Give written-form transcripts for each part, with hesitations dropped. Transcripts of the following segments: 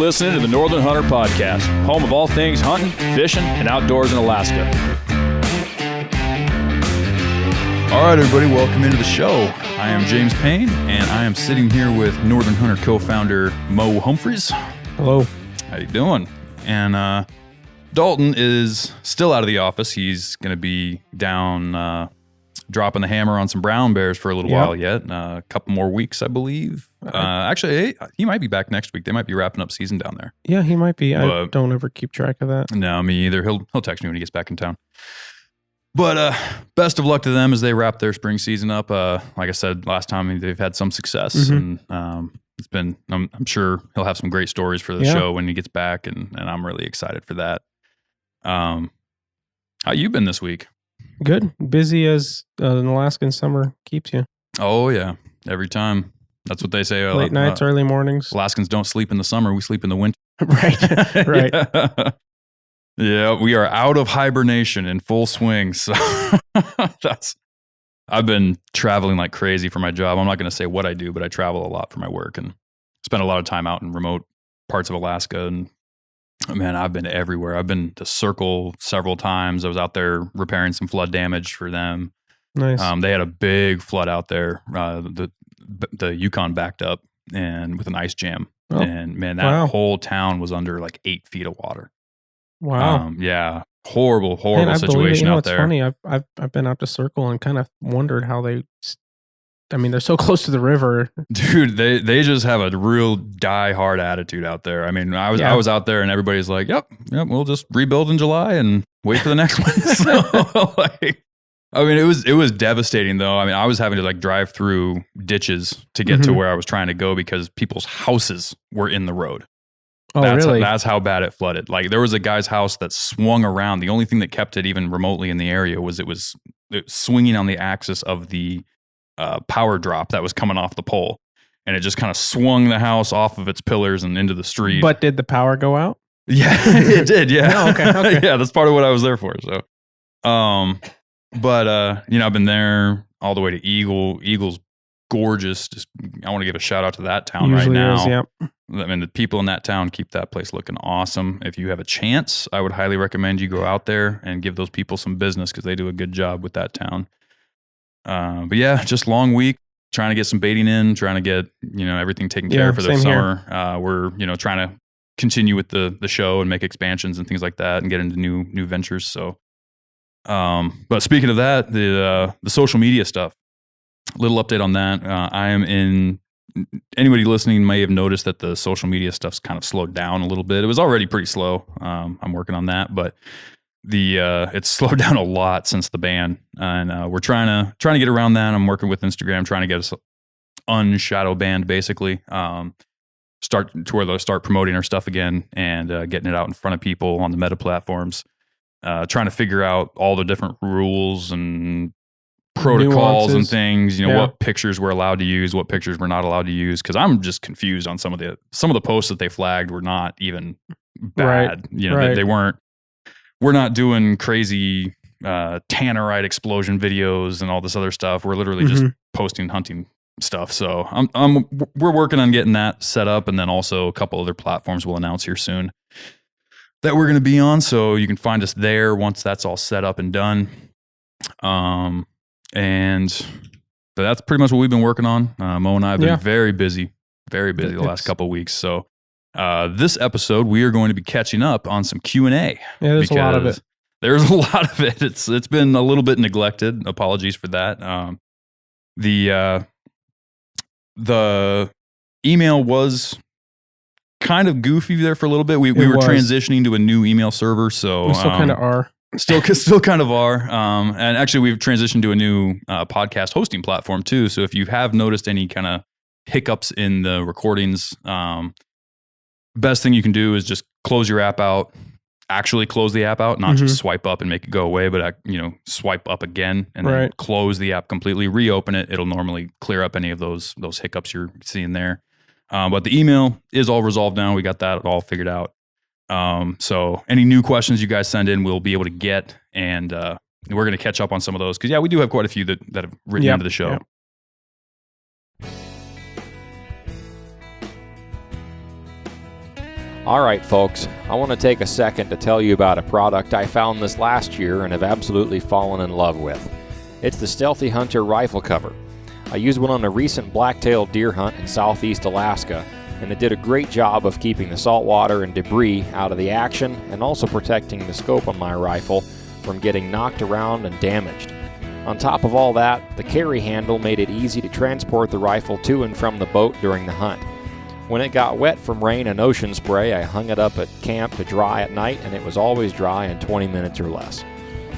listening to the Northern Hunter Podcast, home of all things hunting, fishing, and outdoors in Alaska. All right, everybody, welcome into the show. I am James Payne, and I am sitting here with Northern Hunter co-founder Mo Humphreys. Hello. How you doing? And Dalton is still out of the office. He's going to be down dropping the hammer on some brown bears for a little while yet. A couple more weeks, I believe. Actually, he might be back next week. They might be wrapping up season down there. Yeah, he might be. I don't ever keep track of that. No, me either. He'll text me when he gets back in town. But best of luck to them as they wrap their spring season up. Like I said last time, they've had some success, and it's been. I'm sure he'll have some great stories for the show when he gets back, and I'm really excited for that. How you been this week? Good. Busy as an Alaskan summer keeps you. Oh yeah, every time. That's what they say. Late nights, early mornings. Alaskans don't sleep in the summer. We sleep in the winter. Right. Yeah, we are out of hibernation in full swing. So I've been traveling like crazy for my job. I'm not going to say what I do, but I travel a lot for my work and spend a lot of time out in remote parts of Alaska. And man, I've been everywhere. I've been to Circle several times. I was out there repairing some flood damage for them. Nice. They had a big flood out there. The Yukon backed up and with an ice jam. Oh, and man, that whole town was under like 8 feet of water. Wow. Yeah. Horrible situation out there. It's funny. I've been out to Circle and kind of wondered how they're so close to the river. Dude, they just have a real die-hard attitude out there. I mean, I was out there and everybody's like, yep, we'll just rebuild in July and wait for the next one. So, it was devastating though. I mean, I was having to like drive through ditches to get to where I was trying to go because people's houses were in the road. Oh, really? That's how bad it flooded. Like there was a guy's house that swung around. The only thing that kept it even remotely in the area was it was swinging on the axis of the power drop that was coming off the pole. And it just kind of swung the house off of its pillars and into the street. But did the power go out? Yeah, it did. Yeah. Oh, okay. Yeah, that's part of what I was there for. So, I've been there all the way to Eagle. Eagle's gorgeous. I want to give a shout out to that town Usually right now. is, yep. I mean, the people in that town keep that place looking awesome. If you have a chance, I would highly recommend you go out there and give those people some business because they do a good job with that town. But yeah, just long week, trying to get some baiting in, trying to get, everything taken care of for the summer. We're, trying to continue with the show and make expansions and things like that and get into new ventures. So, but speaking of that, the social media stuff, a little update on that. I am in, anybody listening may have noticed that the social media stuff's kind of slowed down a little bit. It was already pretty slow. I'm working on that, but it's slowed down a lot since the ban, and we're trying to get around that. I'm working with Instagram, trying to get us unshadow banned, basically. Start to where they'll start promoting our stuff again and getting it out in front of people on the meta platforms. Trying to figure out all the different rules and protocols and things. What pictures we're allowed to use, what pictures we're not allowed to use. Because I'm just confused on some of the posts that they flagged were not even bad. Right. They weren't. We're not doing crazy tannerite explosion videos and all this other stuff. We're literally just posting hunting stuff. So we're working on getting that set up, and then also a couple other platforms we'll announce here soon that we're going to be on. So you can find us there once that's all set up and done. And so that's pretty much what we've been working on. Mo and I have been very busy the last couple of weeks. So this episode, we are going to be catching up on some Q&A. Yeah, there's a lot of it. There's a lot of it. It's been a little bit neglected. Apologies for that. The email was kind of goofy there for a little bit. We were transitioning to a new email server, so we still kind of are. Still kind of are. And actually, we've transitioned to a new podcast hosting platform too. So if you have noticed any kind of hiccups in the recordings, best thing you can do is just close your app out. Actually close the app out, not just swipe up and make it go away, but swipe up again and then close the app completely, reopen it. It'll normally clear up any of those hiccups you're seeing there. But the email is all resolved now. We got that all figured out. So any new questions you guys send in, we'll be able to get, and we're going to catch up on some of those because we do have quite a few that have written into the show. Yep. All right, folks, I want to take a second to tell you about a product I found this last year and have absolutely fallen in love with. It's the Stealthy Hunter rifle cover. I used one on a recent black-tailed deer hunt in southeast Alaska, and it did a great job of keeping the saltwater and debris out of the action and also protecting the scope on my rifle from getting knocked around and damaged. On top of all that, the carry handle made it easy to transport the rifle to and from the boat during the hunt. When it got wet from rain and ocean spray, I hung it up at camp to dry at night, and it was always dry in 20 minutes or less.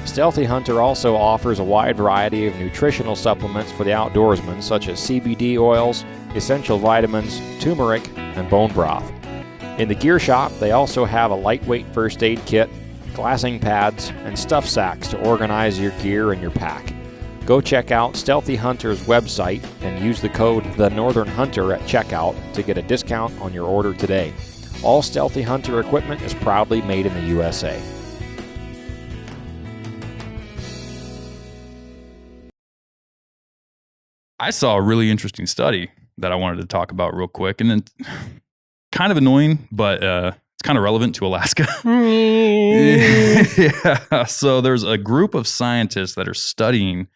Stealthy Hunter also offers a wide variety of nutritional supplements for the outdoorsman, such as CBD oils, essential vitamins, turmeric, and bone broth. In the gear shop, they also have a lightweight first aid kit, glassing pads, and stuff sacks to organize your gear and your pack. Go check out Stealthy Hunter's website and use the code TheNorthernHunter at checkout to get a discount on your order today. All Stealthy Hunter equipment is proudly made in the USA. I saw a really interesting study that I wanted to talk about real quick, and then kind of annoying, but it's kind of relevant to Alaska. Yeah. So there's a group of scientists that are studying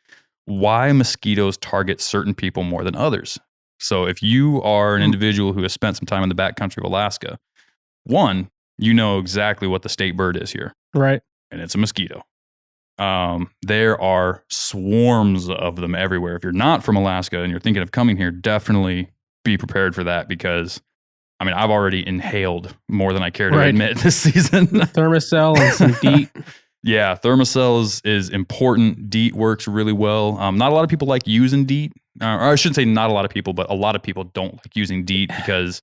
why mosquitoes target certain people more than others. So if you are an individual who has spent some time in the backcountry of Alaska, one, you know exactly what the state bird is here. Right. And it's a mosquito. There are swarms of them everywhere. If you're not from Alaska and you're thinking of coming here, definitely be prepared for that, because I mean, I've already inhaled more than I care to admit this season. Thermacell and some DEET. Yeah, Thermacell is important. DEET works really well. Not a lot of people like using DEET. Or I shouldn't say not a lot of people, but a lot of people don't like using DEET because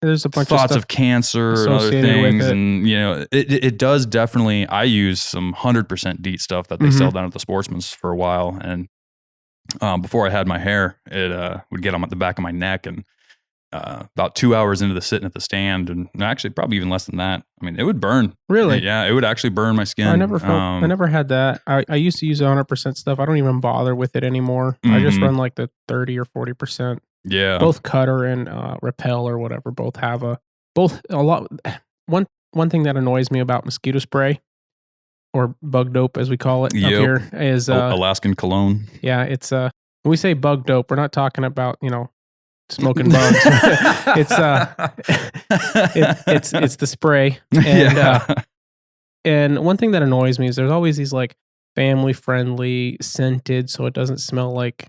there's a bunch thoughts of of cancer and other things. And, you know, it does definitely. I use some 100% DEET stuff that they sell down at the Sportsman's for a while. And before I had my hair, it would get on the back of my neck, and about 2 hours into the sitting at the stand, and actually probably even less than that. I mean, it would burn. Really? Yeah, it would actually burn my skin. I never had that. I used to use 100% stuff. I don't even bother with it anymore. I just run like the 30 or 40%. Yeah. Both Cutter and Repel or whatever both have a lot. One thing that annoys me about mosquito spray, or bug dope as we call it up here, is Alaskan cologne. Yeah, it's when we say bug dope, we're not talking about, you know, smoking bugs. It's the spray. And and one thing that annoys me is there's always these like family friendly scented, so it doesn't smell like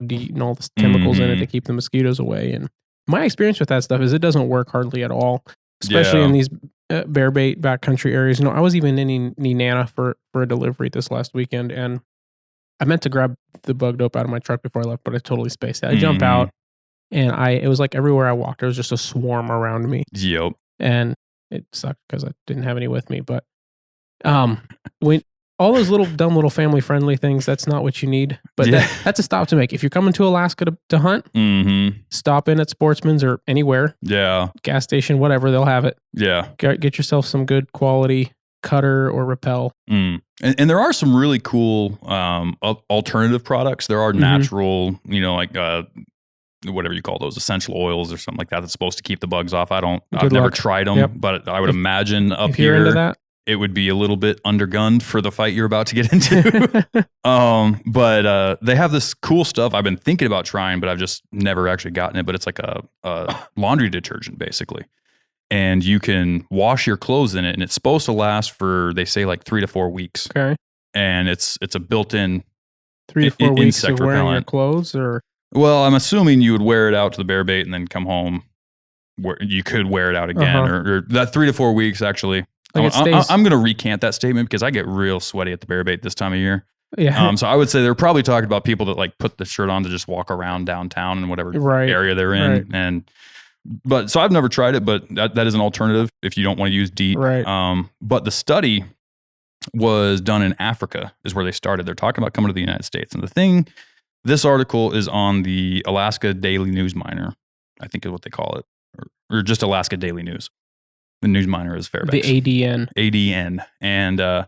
DEET and all the chemicals in it to keep the mosquitoes away. And my experience with that stuff is it doesn't work hardly at all, especially in these bear bait backcountry areas. You know, I was even in Nenana for a delivery this last weekend, and I meant to grab the bug dope out of my truck before I left, but I totally spaced it. I jump out, and it was like everywhere I walked, there was just a swarm around me. Yep. And it sucked because I didn't have any with me. But when all those dumb little family friendly things, that's not what you need. But that's a stop to make. If you're coming to Alaska to hunt, stop in at Sportsman's or anywhere. Yeah. Gas station, whatever, they'll have it. Yeah. Get yourself some good quality Cutter or Repel. And there are some really cool alternative products. There are natural, you know, like whatever you call those, essential oils or something like that, that's supposed to keep the bugs off. I've never tried them, but I would imagine up here into that, it would be a little bit undergunned for the fight you're about to get into. But they have this cool stuff I've been thinking about trying, but I've just never actually gotten it. But it's like a laundry detergent, basically. And you can wash your clothes in it, and it's supposed to last for, they say, like 3 to 4 weeks. Okay. And it's a built-in 3 to 4 weeks of wearing your clothes, or? Well, I'm assuming you would wear it out to the bear bait and then come home. Where you could wear it out again, or that 3 to 4 weeks actually. Like I'm going to recant that statement because I get real sweaty at the bear bait this time of year. Yeah. So I would say they're probably talking about people that like put the shirt on to just walk around downtown in whatever area they're in. But so I've never tried it, but that is an alternative if you don't want to use DEET. Right. But the study was done in Africa, is where they started. They're talking about coming to the United States. And this article is on the Alaska Daily News Miner, I think is what they call it, or just Alaska Daily News. The News Miner is Fairbanks. The ADN. ADN. And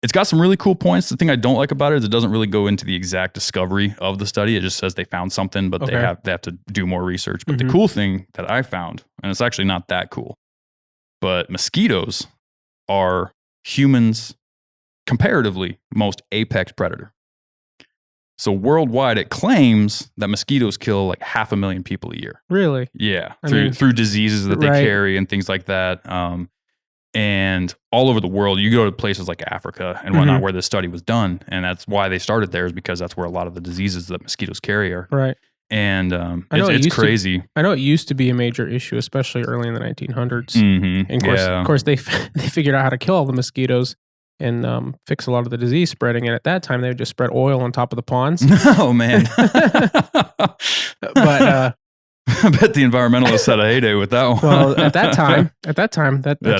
it's got some really cool points. The thing I don't like about it is it doesn't really go into the exact discovery of the study. It just says they found something, but they have to do more research. But the cool thing that I found, and it's actually not that cool, but mosquitoes are humans' comparatively most apex predator. So worldwide, it claims that mosquitoes kill like 500,000 people a year. Really? Yeah, I mean, through diseases that they right. carry and things like that. And all over the world, you go to places like Africa and whatnot where this study was done, and that's why they started there, is because that's where a lot of the diseases that mosquitoes carry are. Right. And it's crazy. I know it used to be a major issue, especially early in the 1900s. Mm-hmm. And of course, they figured out how to kill all the mosquitoes and fix a lot of the disease spreading. And at that time, they would just spread oil on top of the ponds. Oh man! But I bet the environmentalists had a heyday with that one. Well, at that time, that's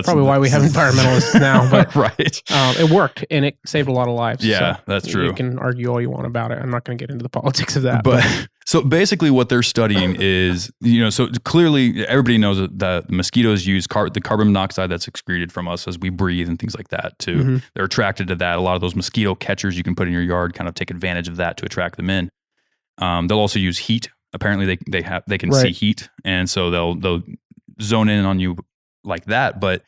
probably why we have environmentalists now. But right, it worked and it saved a lot of lives. Yeah, so that's true. You can argue all you want about it. I'm not going to get into the politics of that. But so basically, what they're studying is, so clearly everybody knows that mosquitoes use the carbon monoxide that's excreted from us as we breathe and things like that too. Mm-hmm. They're attracted to that. A lot of those mosquito catchers you can put in your yard kind of take advantage of that to attract them in. They'll also use heat. Apparently they can see heat, and so they'll zone in on you like that. But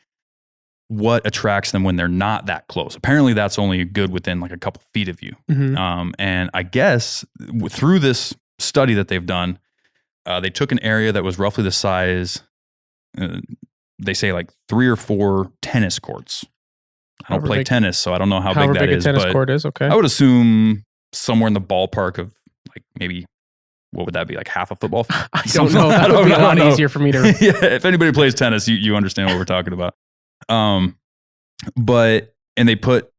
what attracts them when they're not that close? Apparently that's only good within like a couple feet of you. Mm-hmm. And I guess through this study that they've done, they took an area that was roughly the size, they say like 3 or 4 tennis courts. I don't play tennis, so I don't know how big that is. A tennis court is, okay. I would assume somewhere in the ballpark of like maybe, what would that be, like half a football field? I don't know. That would be a lot easier for me to... Yeah, if anybody plays tennis, you understand what we're talking about. And they put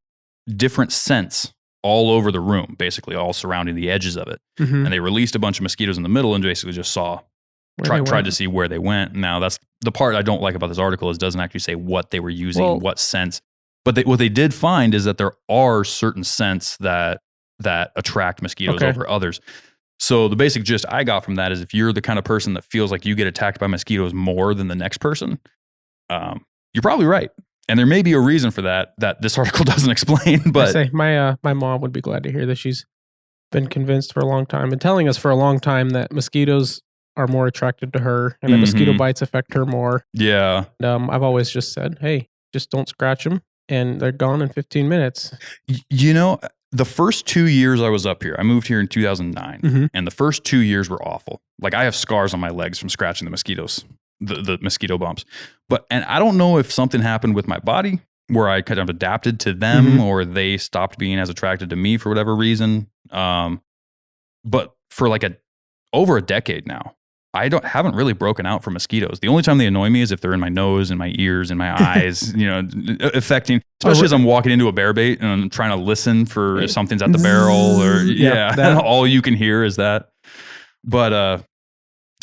different scents all over the room, basically all surrounding the edges of it. Mm-hmm. And they released a bunch of mosquitoes in the middle and basically just tried to see where they went. Now, that's the part I don't like about this article, is it doesn't actually say what they were using, what scents. But what they did find is that there are certain scents that attract mosquitoes over others. So the basic gist I got from that is, if you're the kind of person that feels like you get attacked by mosquitoes more than the next person, you're probably right. And there may be a reason for that this article doesn't explain. But I say my mom would be glad to hear that. She's been convinced for a long time and telling us for a long time that mosquitoes are more attracted to her and that mosquito bites affect her more. Yeah. And, I've always just said, hey, just don't scratch them, and they're gone in 15 minutes. The first 2 years I was up here, I moved here in 2009, and the first 2 years were awful. Like, I have scars on my legs from scratching the mosquitoes, the mosquito bumps. And I don't know if something happened with my body where I kind of adapted to them, or they stopped being as attracted to me for whatever reason. But for like over a decade now, I haven't really broken out from mosquitoes. The only time they annoy me is if they're in my nose and my ears and my eyes, affecting, especially as I'm walking into a bear bait and I'm trying to listen for something's at the barrel, or all you can hear is that. But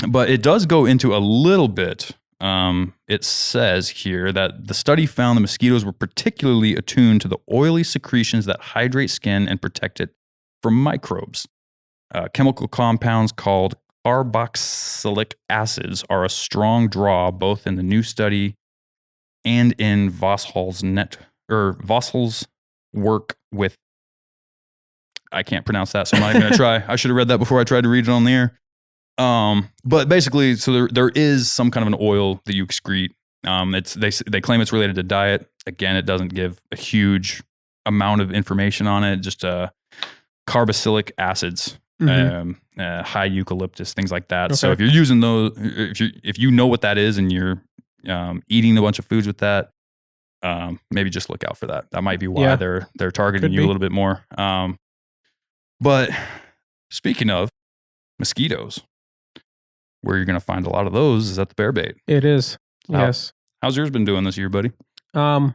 it does go into a little bit. It says here that the study found the mosquitoes were particularly attuned to the oily secretions that hydrate skin and protect it from microbes. Chemical compounds called carboxylic acids are a strong draw both in the new study and in Voshol's work with, I can't pronounce that, so I'm not even going to try. I should have read that before I tried to read it on the air. But basically, so there is some kind of an oil that you excrete. They claim it's related to diet. Again, it doesn't give a huge amount of information on it, just carboxylic acids. High eucalyptus, things like that. Okay. So if you're using those, if you know what that is and you're eating a bunch of foods with that, maybe just look out for that. That might be why they're targeting you a little bit more. But speaking of mosquitoes, where you're going to find a lot of those is at the bear bait. It is. Yes. How's yours been doing this year, buddy? Well,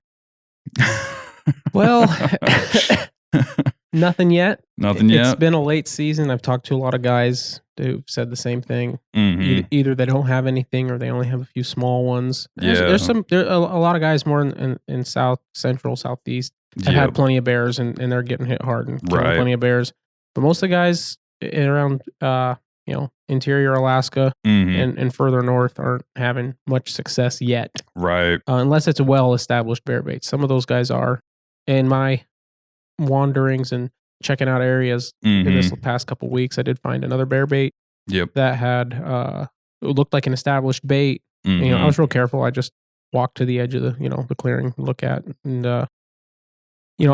nothing yet. Nothing yet. It's been a late season. I've talked to a lot of guys who've said the same thing. Either they don't have anything or they only have a few small ones. There's a lot of guys more in South Central, Southeast have had plenty of bears and they're getting hit hard and killing plenty of bears. But most of the guys around interior Alaska and further north aren't having much success yet. Right. Unless it's a well-established bear bait. Some of those guys are. In my wanderings and checking out areas in this past couple of weeks, I did find another bear bait that had it looked like an established bait. I was real careful. I just walk to the edge of the clearing, look at, and I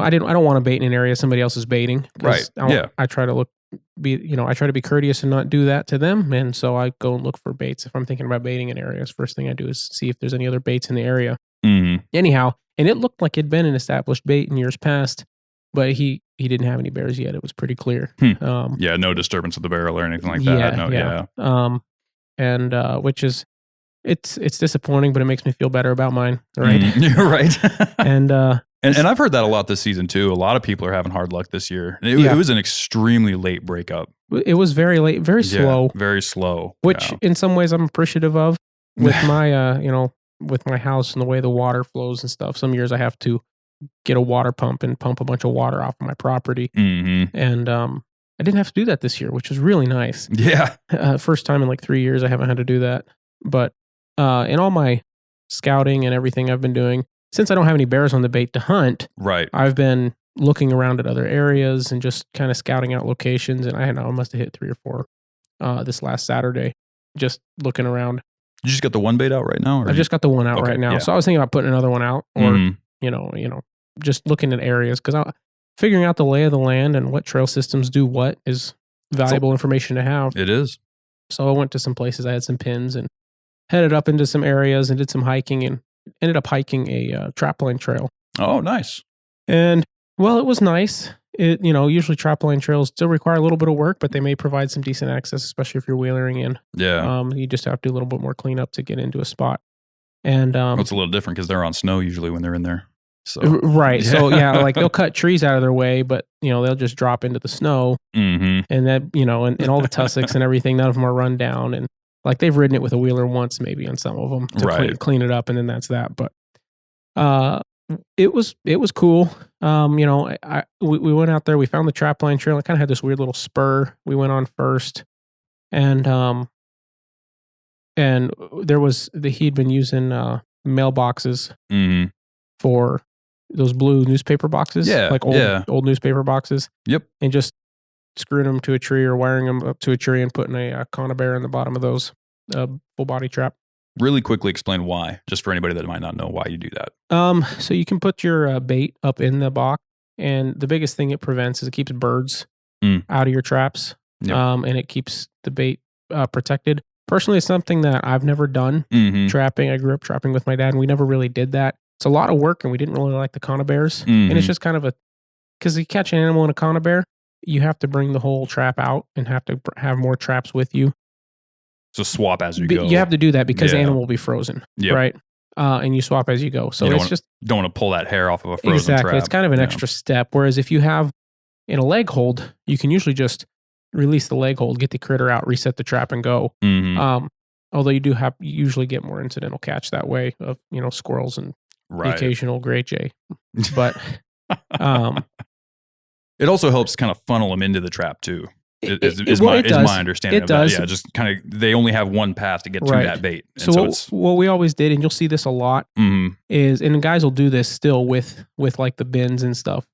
don't want to bait in an area somebody else is baiting. Right. I try to I try to be courteous and not do that to them. And so I go and look for baits. If I'm thinking about baiting in areas, first thing I do is see if there's any other baits in the area. Mm-hmm. Anyhow, and it looked like it'd been an established bait in years past, but he didn't have any bears yet. It was pretty clear. No disturbance of the barrel or anything like that. Which is, it's disappointing, but it makes me feel better about mine. Right. You're right. And I've heard that a lot this season too. A lot of people are having hard luck this year. It was an extremely late breakup. It was very late, very slow. Very slow. Which in some ways I'm appreciative of with my, with my house and the way the water flows and stuff. Some years I have to get a water pump and pump a bunch of water off of my property. Mm-hmm. And I didn't have to do that this year, which was really nice. Yeah. First time in like 3 years I haven't had to do that. But in all my scouting and everything I've been doing, since I don't have any bears on the bait to hunt, right, I've been looking around at other areas and just kind of scouting out locations. And I must have hit 3 or 4 this last Saturday, just looking around. You just got the one bait out right now? I just got the one out right now. Yeah. So I was thinking about putting another one out, or just looking at areas, because figuring out the lay of the land and what trail systems do what is valuable information to have. It is. So I went to some places. I had some pins and headed up into some areas and did some hiking and ended up hiking a trapline trail. Oh, nice. And well, it was nice. Usually trapline trails still require a little bit of work, but they may provide some decent access, especially if you're wheelering in. Yeah. You just have to do a little bit more cleanup to get into a spot. And it's a little different because they're on snow usually when they're in there. So right. Yeah. So like they'll cut trees out of their way, but they'll just drop into the snow. Mm-hmm. And that and all the tussocks and everything, none of them are run down. And like they've ridden it with a wheeler once, maybe on some of them to clean it up, and then that's that. But it was cool. We went out there. We found the trapline trail. It kind of had this weird little spur. We went on first, and there was he'd been using mailboxes for those blue newspaper boxes, like old newspaper boxes. Yep, and just screwing them to a tree or wiring them up to a tree and putting a conibear in the bottom of those full body trap. Really quickly explain why, just for anybody that might not know why you do that. So you can put your bait up in the box, and the biggest thing it prevents is it keeps birds out of your traps, and it keeps the bait protected. Personally, it's something that I've never done, trapping. I grew up trapping with my dad, and we never really did that. It's a lot of work, and we didn't really like the conibears. And it's just kind of because you catch an animal in a conibear, you have to bring the whole trap out and have to have more traps with you. So swap as you go. You have to do that because the animal will be frozen, right? And you swap as you go. So don't want to pull that hair off of a frozen trap. It's kind of an extra step. Whereas if you have in a leg hold, you can usually just release the leg hold, get the critter out, reset the trap, and go. Although you usually get more incidental catch that way of squirrels and the occasional gray jay. But it also helps kind of funnel them into the trap too. Is my understanding of that. Yeah, just kind of they only have one path to get to that bait. And so what we always did, and you'll see this a lot, is, and guys will do this still with like the bins and stuff.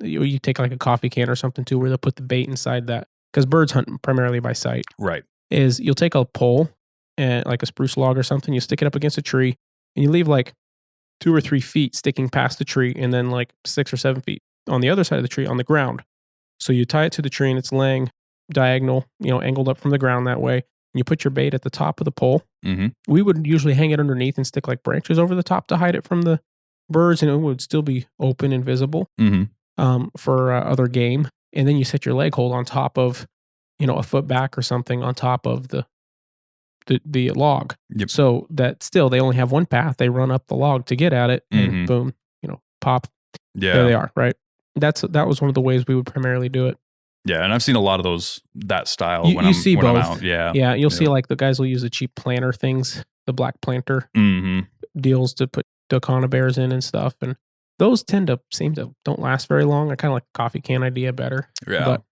You take like a coffee can or something too, where they'll put the bait inside that, because birds hunt primarily by sight. Right. Is you'll take a pole and like a spruce log or something, you stick it up against a tree, and you leave like 2 or 3 feet sticking past the tree, and then like 6 or 7 feet on the other side of the tree on the ground. So you tie it to the tree, and it's laying diagonal, angled up from the ground that way. And you put your bait at the top of the pole. We would usually hang it underneath and stick like branches over the top to hide it from the birds, and it would still be open and visible for other game. And then you set your leg hold on top of, a foot back or something on top of the log. Yep. So that still they only have one path. They run up the log to get at it, and boom, pop. Yeah, there they are. Right. That was one of the ways we would primarily do it. Yeah, and I've seen a lot of that style when I'm out. Yeah, you'll see like the guys will use the cheap planter things, the black planter deals to put the conibears in and stuff, and those seem to don't last very long. I kind of like the coffee can idea better. Yeah. But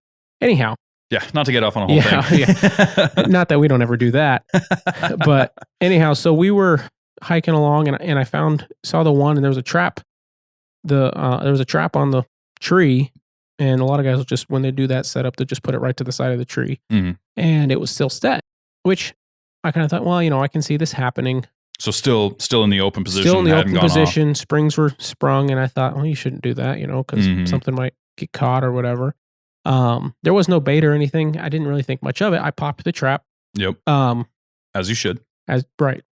anyhow. Yeah, not to get off on a whole thing. Yeah. Not that we don't ever do that. But anyhow, so we were hiking along, and I saw the one, and there was a trap. There was a trap on the tree, and a lot of guys will just, when they do that setup, they'll just put it right to the side of the tree. And it was still set, which I kind of thought, well, I can see this happening So still in the open position. Still in the hadn't open gone off. position. Springs were sprung, and I thought, well, you shouldn't do that, because something might get caught or whatever. There was no bait or anything. I didn't really think much of it. I popped the trap. Yep. As you should. Right.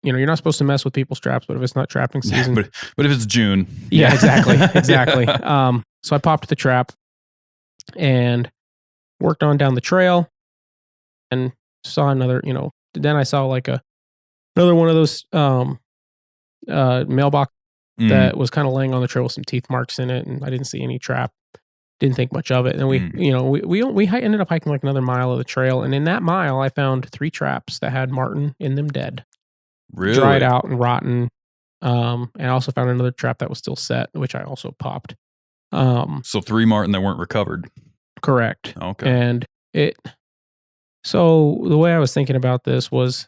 You're not supposed to mess with people's traps, but if it's not trapping season. Yeah, but if it's June. Yeah, exactly. So I popped the trap and worked on down the trail and saw another, then I saw like another one of those mailbox that was kind of laying on the trail with some teeth marks in it, and I didn't see any trap. Didn't think much of it. And we ended up hiking like another mile of the trail, and in that mile I found 3 traps that had marten in them dead. Really? Dried out and rotten. And I also found another trap that was still set, which I also popped. So 3 marten that weren't recovered. Correct. Okay. And so the way I was thinking about this was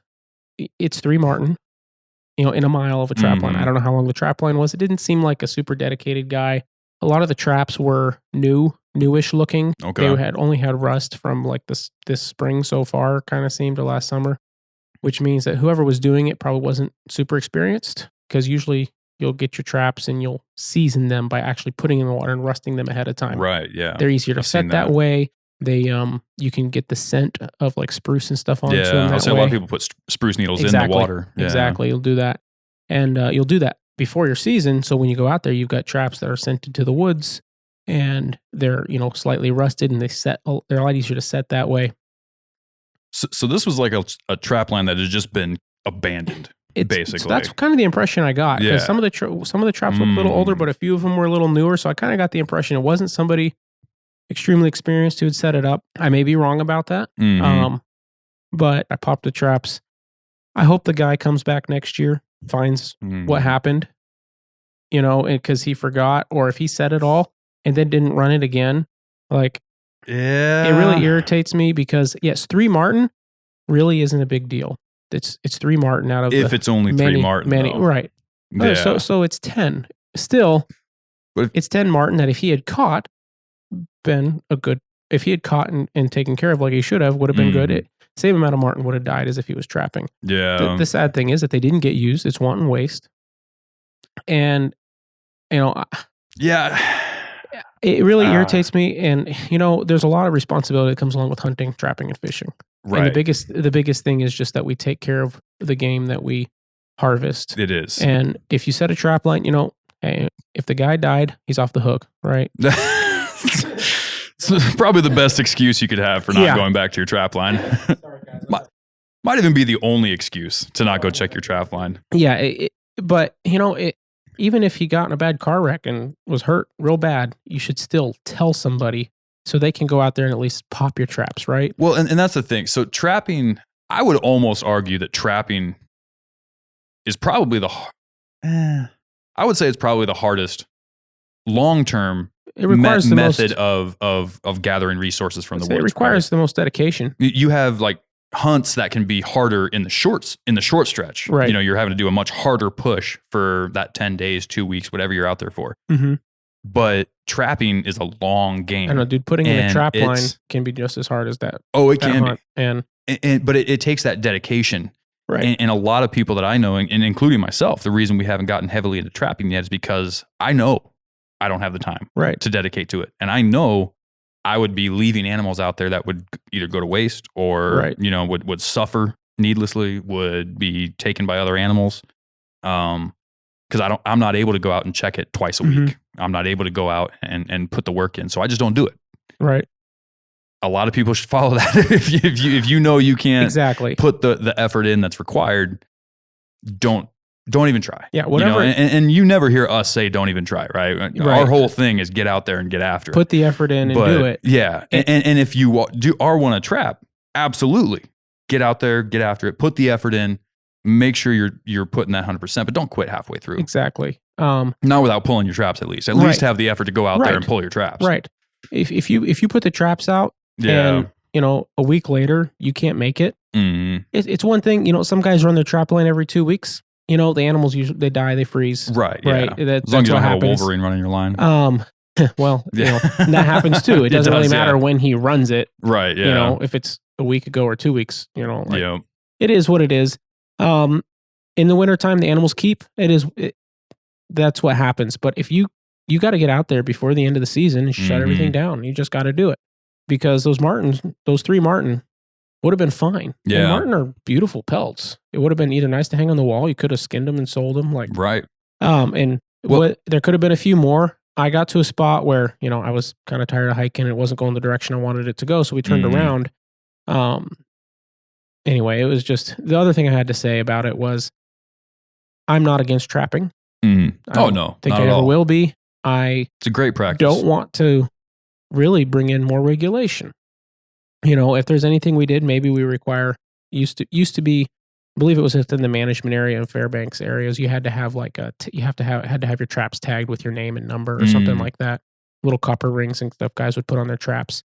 it's 3 marten, in a mile of a trap line. I don't know how long the trap line was. It didn't seem like a super dedicated guy. A lot of the traps were newish looking. Okay. They had only had rust from like this spring so far, kind of seemed to last summer, which means that whoever was doing it probably wasn't super experienced, because usually you'll get your traps and you'll season them by actually putting in the water and rusting them ahead of time. Right, yeah. They're easier to I've set seen that way. They you can get the scent of like spruce and stuff onto them. Yeah, I've seen a lot of people put spruce needles in the water. Yeah. Exactly, you'll do that. And you'll do that before your season, so when you go out there, you've got traps that are scented to the woods, and they're slightly rusted, and they're a lot easier to set that way. So this was like a trap line that had just been abandoned, basically. So that's kind of the impression I got. Because some of the traps look a little older, but a few of them were a little newer. So I kind of got the impression it wasn't somebody extremely experienced who had set it up. I may be wrong about that. But I popped the traps. I hope the guy comes back next year, finds what happened, because he forgot, or if he set it all and then didn't run it again. Like, yeah, it really irritates me because, yes, 3 marten really isn't a big deal. It's 3 marten out of if it's only 3 marten, right? Yeah. So it's 10. Still, it's 10 marten that if he had caught, if he had caught and taken care of like he should have, would have been good. Same amount of marten would have died as if he was trapping. Yeah. The sad thing is that they didn't get used. It's wanton waste, and yeah. It really irritates me, and there's a lot of responsibility that comes along with hunting, trapping, and fishing. Right. And the biggest thing is just that we take care of the game that we harvest. It is. And if you set a trap line, hey, if the guy died, he's off the hook, right? It's probably the best excuse you could have for not going back to your trap line. Might even be the only excuse to not go check your trap line. Yeah, but even if he got in a bad car wreck and was hurt real bad, you should still tell somebody so they can go out there and at least pop your traps, right? Well, and that's the thing. So trapping, I would almost argue that trapping is probably I would say it's probably the hardest long-term method of gathering resources from the woods. It requires the most dedication. You have like hunts that can be harder in the short stretch. Right. You're having to do a much harder push for that 10 days, 2 weeks, whatever you're out there for. Mm-hmm. But trapping is a long game. I know, dude. Putting in a trap line can be just as hard as that. Oh, it can be. But it takes that dedication. Right. And a lot of people that I know, and including myself, the reason we haven't gotten heavily into trapping yet is because I know I don't have the time to dedicate to it. And I know I would be leaving animals out there that would either go to waste or, would suffer needlessly, would be taken by other animals. Because I'm not able to go out and check it twice a week. I'm not able to go out and put the work in. So I just don't do it. Right. A lot of people should follow that. if you know you can't put the effort in that's required, don't even try. Yeah, whatever. And you never hear us say don't even try, right? Our whole thing is get out there and get after it. Put the effort in and do it. Yeah. And if you want to trap, absolutely. Get out there, get after it, put the effort in, make sure you're putting that 100%, but don't quit halfway through. Exactly. Not without pulling your traps at least. At least have the effort to go out there and pull your traps. Right. If you put the traps out and a week later you can't make it, it's one thing. Some guys run their trap line every 2 weeks. The animals usually they die, they freeze. Right. Right. Yeah. As long as you don't have a Wolverine running your line. Well, that happens too. It doesn't really matter when he runs it. Right. Yeah. If it's a week ago or 2 weeks, it is what it is. in the wintertime, the animals keep. That's what happens. But if you got to get out there before the end of the season and shut everything down. You just got to do it because those three marten would have been fine. Yeah. And marten are beautiful pelts. It would have been either nice to hang on the wall. You could have skinned them and sold them. Right. There could have been a few more. I got to a spot where, I was kind of tired of hiking. It wasn't going the direction I wanted it to go. So we turned around. Anyway, it was just, the other thing I had to say about it was I'm not against trapping. Oh, no. I think I never will be. It's a great practice. Don't want to really bring in more regulation. If there's anything we did, maybe we require, used to be, I believe it was within the management area and Fairbanks areas, you had to have had to have your traps tagged with your name and number or something like that. Little copper rings and stuff guys would put on their traps.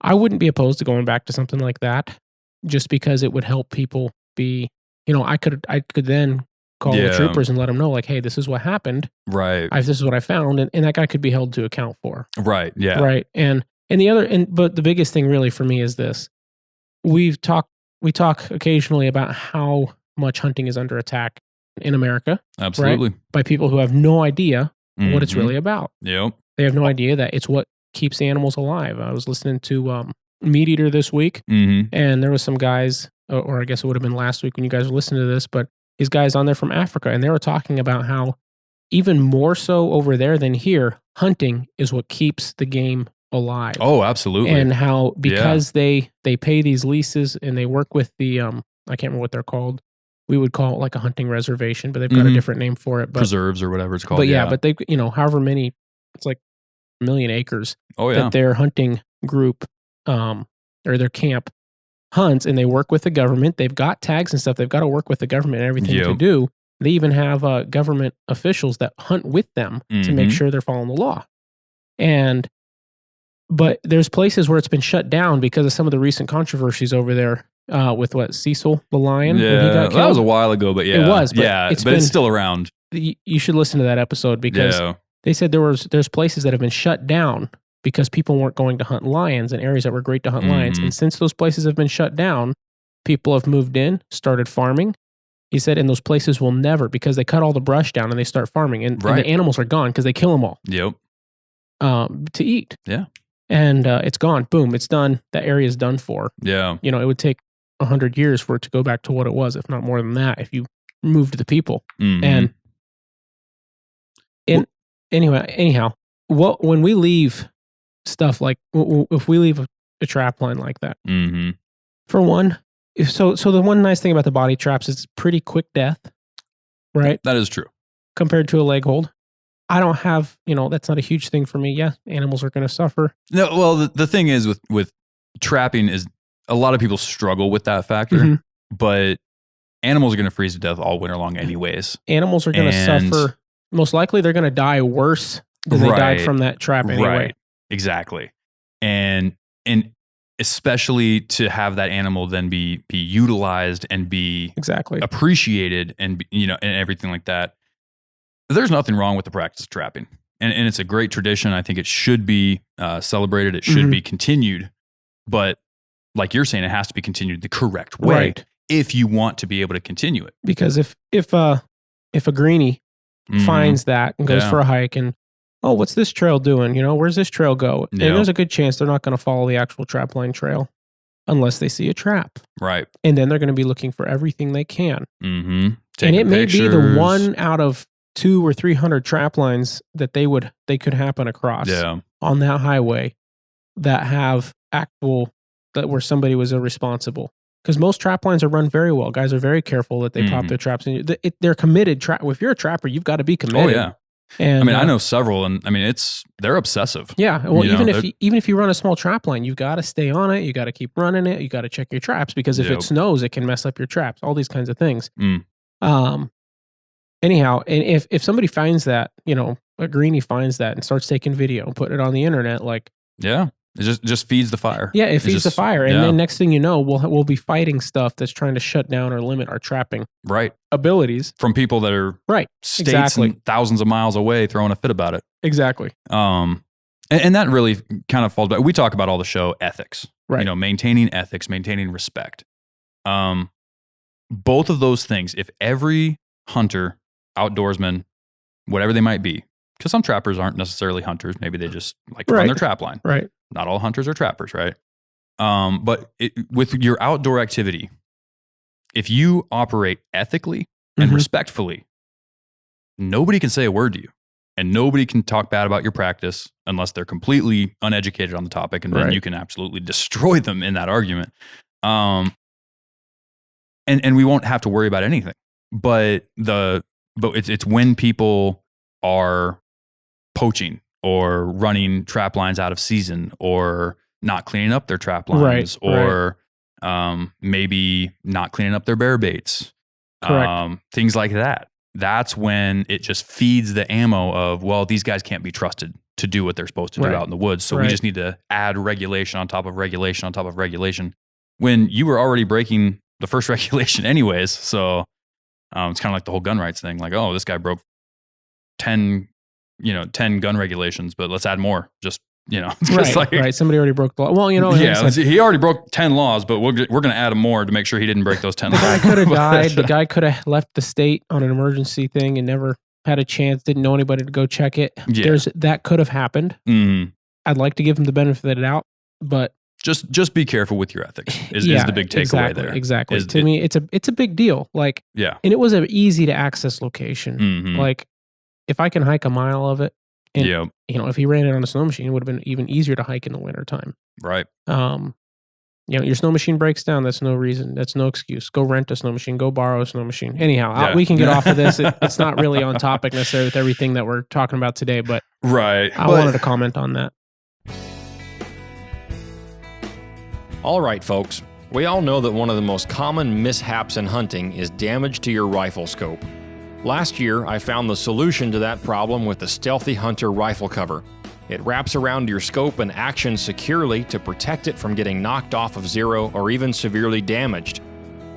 I wouldn't be opposed to going back to something like that just because it would help people be, I could then call the troopers and let them know, like, hey, this is what happened. Right. This is what I found. And that guy could be held to account for. Right. Yeah. Right. But the biggest thing really for me is this. We talk occasionally about how much hunting is under attack in America. Absolutely. Right? By people who have no idea what it's really about. Yep. They have no idea that it's what keeps the animals alive. I was listening to Meat Eater this week, and there was some guys, or I guess it would have been last week when you guys were listening to this, but these guys on there from Africa, and they were talking about how even more so over there than here, hunting is what keeps the game alive. Oh, absolutely. And how, because they pay these leases and they work with the, I can't remember what they're called. We would call it like a hunting reservation, but they've got a different name for it. Preserves or whatever it's called. But but they, however many, it's like 1 million acres that their hunting group, or their camp hunts, and they work with the government. They've got tags and stuff. They've got to work with the government and everything to do. They even have government officials that hunt with them to make sure they're following the law. But there's places where it's been shut down because of some of the recent controversies over there with Cecil the lion. Yeah, he got killed. That was a while ago, but it was. But it's still around. You should listen to that episode because they said there's places that have been shut down because people weren't going to hunt lions in areas that were great to hunt lions. And since those places have been shut down, people have moved in, started farming. He said, and those places will never, because they cut all the brush down and they start farming, and the animals are gone because they kill them all. Yep. To eat. Yeah. And it's gone. Boom. It's done. That area is done for. Yeah. It would take 100 years for it to go back to what it was, if not more than that, if you moved the people. And anyhow, when we leave stuff like, if we leave a trap line like that, for one, so the one nice thing about the body traps is it's pretty quick death, right? That is true. Compared to a leg hold. I don't have, that's not a huge thing for me. Yeah, animals are going to suffer. No, well, the thing is with trapping is a lot of people struggle with that factor, but animals are going to freeze to death all winter long anyways. Animals are going to suffer. Most likely they're going to die worse than they died from that trap anyway. Right. Exactly. And especially to have that animal then be utilized and be appreciated and and everything like that. There's nothing wrong with the practice of trapping. And it's a great tradition. I think it should be celebrated. It should be continued. But like you're saying, it has to be continued the correct way if you want to be able to continue it. Because if a greenie finds that and goes for a hike and, oh, what's this trail doing? Where's this trail go? And there's a good chance they're not going to follow the actual trap line trail unless they see a trap. Right. And then they're going to be looking for everything they can. And it may be the one out of 200 or 300 trap lines that they could happen across on that highway that have where somebody was irresponsible. Because most trap lines are run very well. Guys are very careful that they pop their traps. And they're committed. If you're a trapper, you've got to be committed. Oh yeah. And I know several, and they're obsessive. Yeah. Well, even if you run a small trap line, you've got to stay on it. You got to keep running it. You got to check your traps because if it snows, it can mess up your traps. All these kinds of things. Anyhow, and if somebody finds that, a greenie finds that and starts taking video and putting it on the internet, it just feeds the fire. Yeah, it feeds the fire, and then next thing you know, we'll be fighting stuff that's trying to shut down or limit our trapping abilities from people that are states and thousands of miles away throwing a fit about it. Exactly. And that really kind of falls back. We talk about all the show ethics, maintaining ethics, maintaining respect. both of those things, if every hunter, outdoorsman, whatever they might be, because some trappers aren't necessarily hunters. Maybe they just like to run their trap line. Right. Not all hunters are trappers, right? But with your outdoor activity, if you operate ethically and respectfully, nobody can say a word to you. And nobody can talk bad about your practice unless they're completely uneducated on the topic. And then you can absolutely destroy them in that argument. And we won't have to worry about anything. But it's when people are poaching or running trap lines out of season or not cleaning up their trap lines or maybe not cleaning up their bear baits. Things like that. That's when it just feeds the ammo of, well, these guys can't be trusted to do what they're supposed to do out in the woods. So we just need to add regulation on top of regulation on top of regulation when you were already breaking the first regulation anyways. So it's kind of like the whole gun rights thing. Like, oh, this guy broke 10 gun regulations, but let's add more. Just, it's right. Somebody already broke the law. Well, he already broke 10 laws, but we're going to add more to make sure he didn't break those 10 laws. The guy could have died. The guy could have left the state on an emergency thing and never had a chance, didn't know anybody to go check it. Yeah. That could have happened. I'd like to give him the benefit of the doubt, but just be careful with your ethics is the big takeaway there. Exactly. To me, it's a big deal. Like, and it was an easy to access location. Like, if I can hike a mile of it, and, if he ran it on a snow machine, it would have been even easier to hike in the wintertime. Right. Your snow machine breaks down. That's no reason. That's no excuse. Go rent a snow machine. Go borrow a snow machine. Anyhow, we can get off of this. It's not really on topic necessarily with everything that we're talking about today, but I wanted to comment on that. All right, folks. We all know that one of the most common mishaps in hunting is damage to your rifle scope. Last year, I found the solution to that problem with the Stealthy Hunter rifle cover. It wraps around your scope and actions securely to protect it from getting knocked off of zero or even severely damaged.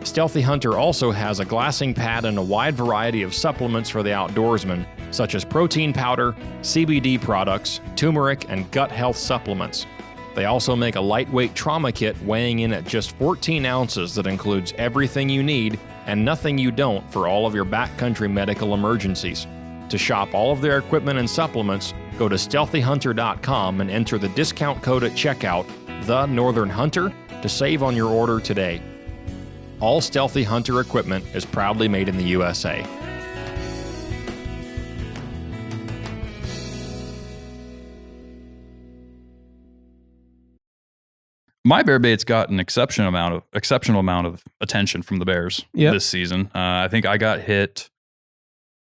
Stealthy Hunter also has a glassing pad and a wide variety of supplements for the outdoorsman, such as protein powder, CBD products, turmeric, and gut health supplements. They also make a lightweight trauma kit weighing in at just 14 ounces that includes everything you need and nothing you don't for all of your backcountry medical emergencies. To shop all of their equipment and supplements, go to StealthyHunter.com and enter the discount code at checkout, The Northern Hunter, to save on your order today. All Stealthy Hunter equipment is proudly made in the USA. My bear bait's got an exceptional amount of attention from the bears this season. I think I got hit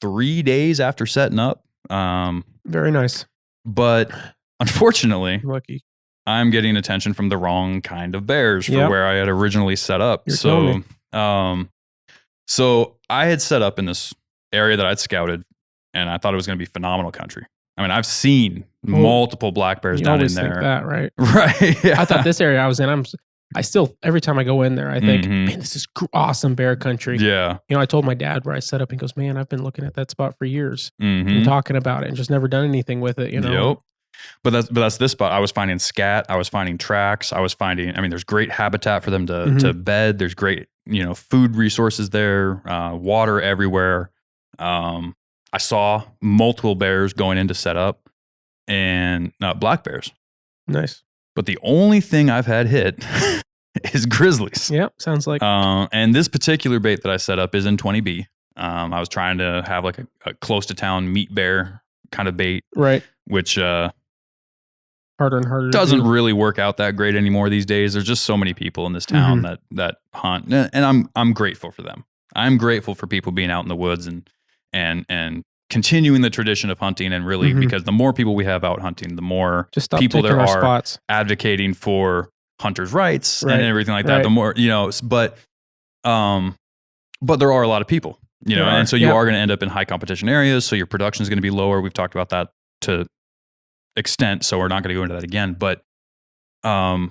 3 days after setting up. Very nice. But unfortunately, lucky, I'm getting attention from the wrong kind of bears for where I had originally set up. So I had set up in this area that I'd scouted, and I thought it was going to be phenomenal country. I mean, I've seen multiple black bears down in there. Think that, right? Right. Yeah. I thought this area I was in, I still, every time I go in there, I think, man, this is awesome bear country. Yeah. I told my dad where I set up, and he goes, man, I've been looking at that spot for years and talking about it and just never done anything with it, Yep. But that's this spot. I was finding scat. I was finding tracks. There's great habitat for them to bed. There's great, food resources there, water everywhere. I saw multiple bears going in to set up and black bears. Nice. But the only thing I've had hit is grizzlies. Yep. Sounds like. And this particular bait that I set up is in 20B. I was trying to have like a close to town meat bear kind of bait. Right. Which, harder and harder. Doesn't really work out that great anymore these days. There's just so many people in this town that hunt, and I'm grateful for them. I'm grateful for people being out in the woods and continuing the tradition of hunting, and really because the more people we have out hunting, the more people there are advocating for hunters' rights and everything like that. The more but there are a lot of people, and so you are going to end up in high competition areas. So your production is going to be lower. We've talked about that to extent, so we're not going to go into that again. But I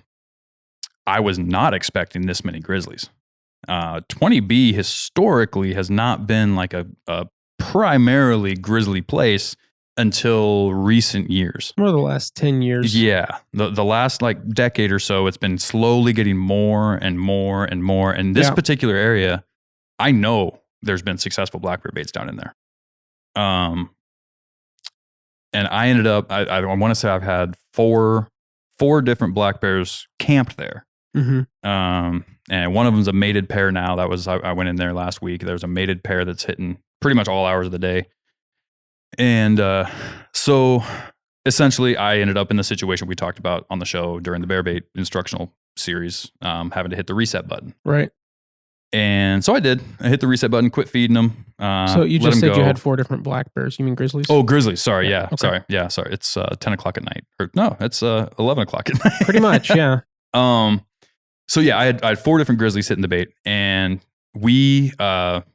was not expecting this many grizzlies. 20B historically has not been like a primarily grizzly place until recent years. More the last 10 years. Yeah. The last like decade or so, it's been slowly getting more and more and more. And this particular area, I know there's been successful black bear baits down in there. And I ended up, I want to say I've had four different black bears camped there. And one of them's a mated pair now. I went in there last week. There's a mated pair that's hitting pretty much all hours of the day. And so essentially I ended up in the situation we talked about on the show during the bear bait instructional series, having to hit the reset button. Right. And so I did. I hit the reset button, quit feeding them. So you just said you had 4 different black bears. You mean grizzlies? Oh, grizzlies. Sorry. Yeah. Okay. Sorry. Yeah. Sorry. It's 10 o'clock at night. Or no, it's 11 o'clock at night. Pretty much. Yeah. So yeah, I had 4 different grizzlies hitting the bait, and we hit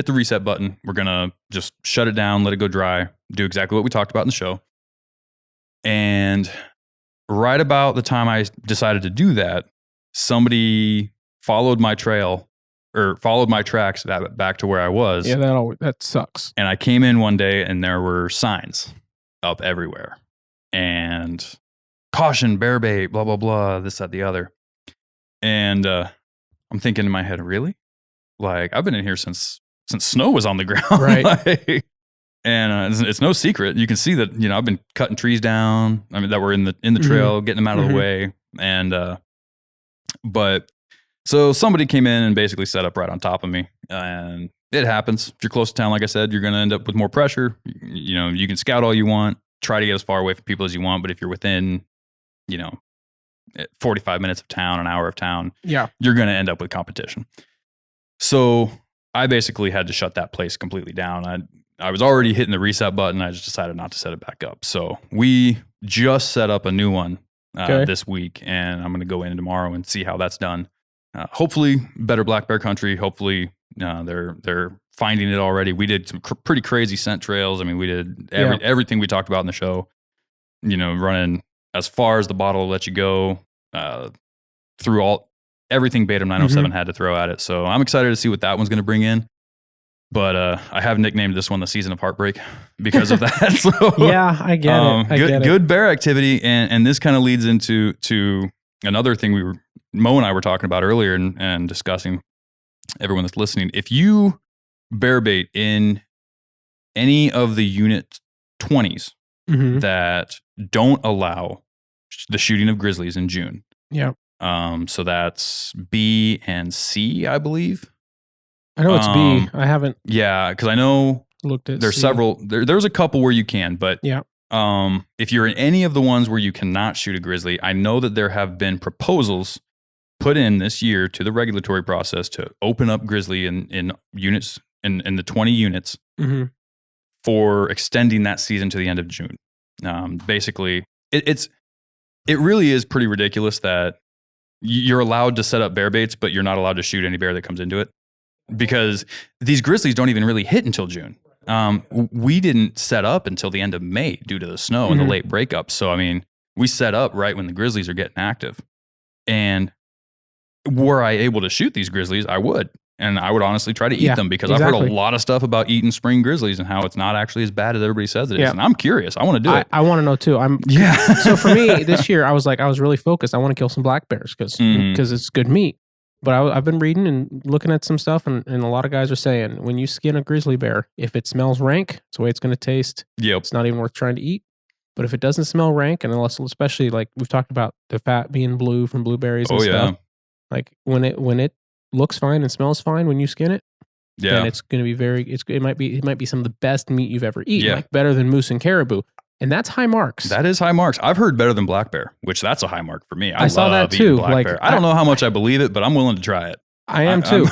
the reset button. We're gonna just shut it down, let it go dry, do exactly what we talked about in the show. And right about the time I decided to do that, somebody followed my trail or followed my tracks back to where I was. Yeah, that sucks. And I came in one day and there were signs up everywhere. And caution, bear bait, blah, blah, blah, this, that, the other. And I'm thinking in my head, really? Like, I've been in here since snow was on the ground. Right. And it's no secret. You can see that, I've been cutting trees down. I mean, that were in the trail, getting them out of the way. And, but so somebody came in and basically set up right on top of me. And it happens. If you're close to town, like I said, you're going to end up with more pressure. You can scout all you want, try to get as far away from people as you want. But if you're within, 45 minutes of town, an hour of town, you're going to end up with competition. So I basically had to shut that place completely down. I was already hitting the reset button. I just decided not to set it back up. So we just set up a new one this week, and I'm going to go in tomorrow and see how that's done. Hopefully better black bear country. Hopefully they're finding it already. We did some pretty crazy scent trails. I mean, we did everything we talked about in the show, running as far as the bottle will let you go, through everything Beta 907 had to throw at it. So I'm excited to see what that one's going to bring in. But I have nicknamed this one the Season of Heartbreak because of that. So, yeah, I get it. Good bear activity. And this kind of leads into another thing Mo and I were talking about earlier and discussing, everyone that's listening. If you bear bait in any of the unit 20s that don't allow the shooting of grizzlies in June. Yeah. So that's B and C, I believe. I know it's B. I haven't. Yeah, because I know looked at. There's C. several. There's a couple where you can, but yeah. If you're in any of the ones where you cannot shoot a grizzly, I know that there have been proposals put in this year to the regulatory process to open up grizzly in units in the 20 units for extending that season to the end of June. Basically, it really is pretty ridiculous that you're allowed to set up bear baits, but you're not allowed to shoot any bear that comes into it, because these grizzlies don't even really hit until June. We didn't set up until the end of May due to the snow and the late breakup. So, I mean, we set up right when the grizzlies are getting active. And were I able to shoot these grizzlies, I would. And I would honestly try to eat them, because I've heard a lot of stuff about eating spring grizzlies and how it's not actually as bad as everybody says it is. And I'm curious. I want to do it. I want to know too. So for me this year, I was really focused. I want to kill some black bears because it's good meat. But I've been reading and looking at some stuff, and a lot of guys are saying when you skin a grizzly bear, if it smells rank, it's the way it's going to taste. Yep. It's not even worth trying to eat. But if it doesn't smell rank, and unless, especially like we've talked about the fat being blue from blueberries and stuff, like when it looks fine and smells fine when you skin it, then it's going to be it might be some of the best meat you've ever eaten, like better than moose and caribou. And that's high marks. That is high marks. I've heard better than black bear, which that's a high mark for me. I saw that too. Black bear. I don't know how much I believe it, but I'm willing to try it. I am too.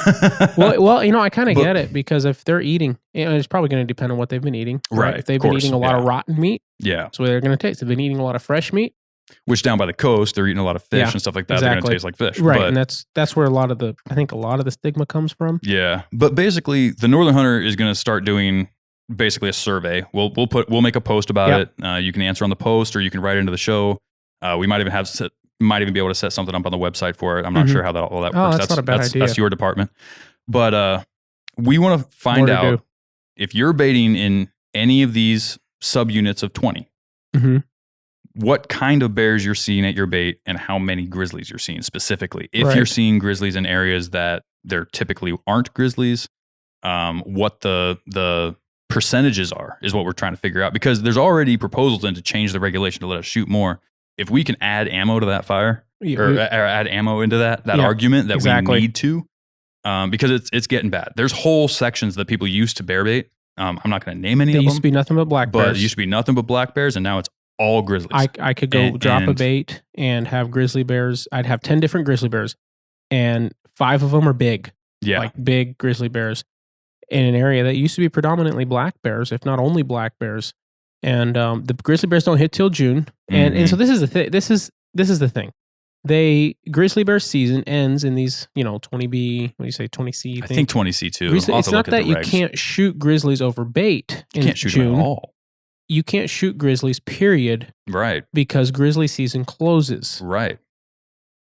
Well, I kind of get it, because if they're eating, it's probably going to depend on what they've been eating. Right. If they've been eating a lot of rotten meat, that's what they're going to taste. If they've been eating a lot of fresh meat, which down by the coast, they're eating a lot of fish and stuff like that. They're going to taste like fish. Right. And that's where I think a lot of the stigma comes from. Yeah. But basically, the Northern Hunter is going to start doing basically a survey. We'll make a post about it. You can answer on the post, or you can write into the show. We might even be able to set something up on the website for it. I'm not sure how all that works. That's not a bad idea. That's your department. But we want to find out if you're baiting in any of these subunits of 20, what kind of bears you're seeing at your bait, and how many grizzlies you're seeing specifically. If you're seeing grizzlies in areas that there typically aren't grizzlies. What the percentages are is what we're trying to figure out, because there's already proposals in to change the regulation to let us shoot more. If we can add ammo to that fire, or add ammo into that argument that we need to, because it's getting bad. There's whole sections that people use to bear bait. I'm not going to name any of them. They used to be nothing but black bears. But it used to be nothing but black bears, and now it's all grizzlies. I could go drop a bait and have grizzly bears. I'd have 10 different grizzly bears, and 5 of them are big. Yeah. Like big grizzly bears in an area that used to be predominantly black bears, if not only black bears. And the grizzly bears don't hit till June. And so this is the thing. This is the thing. Grizzly bear season ends in these, 20B, what do you say, 20C? I think 20C too. It's not that you can't shoot grizzlies over bait in June. You can't shoot them at all. You can't shoot grizzlies, period. Right. Because grizzly season closes. Right.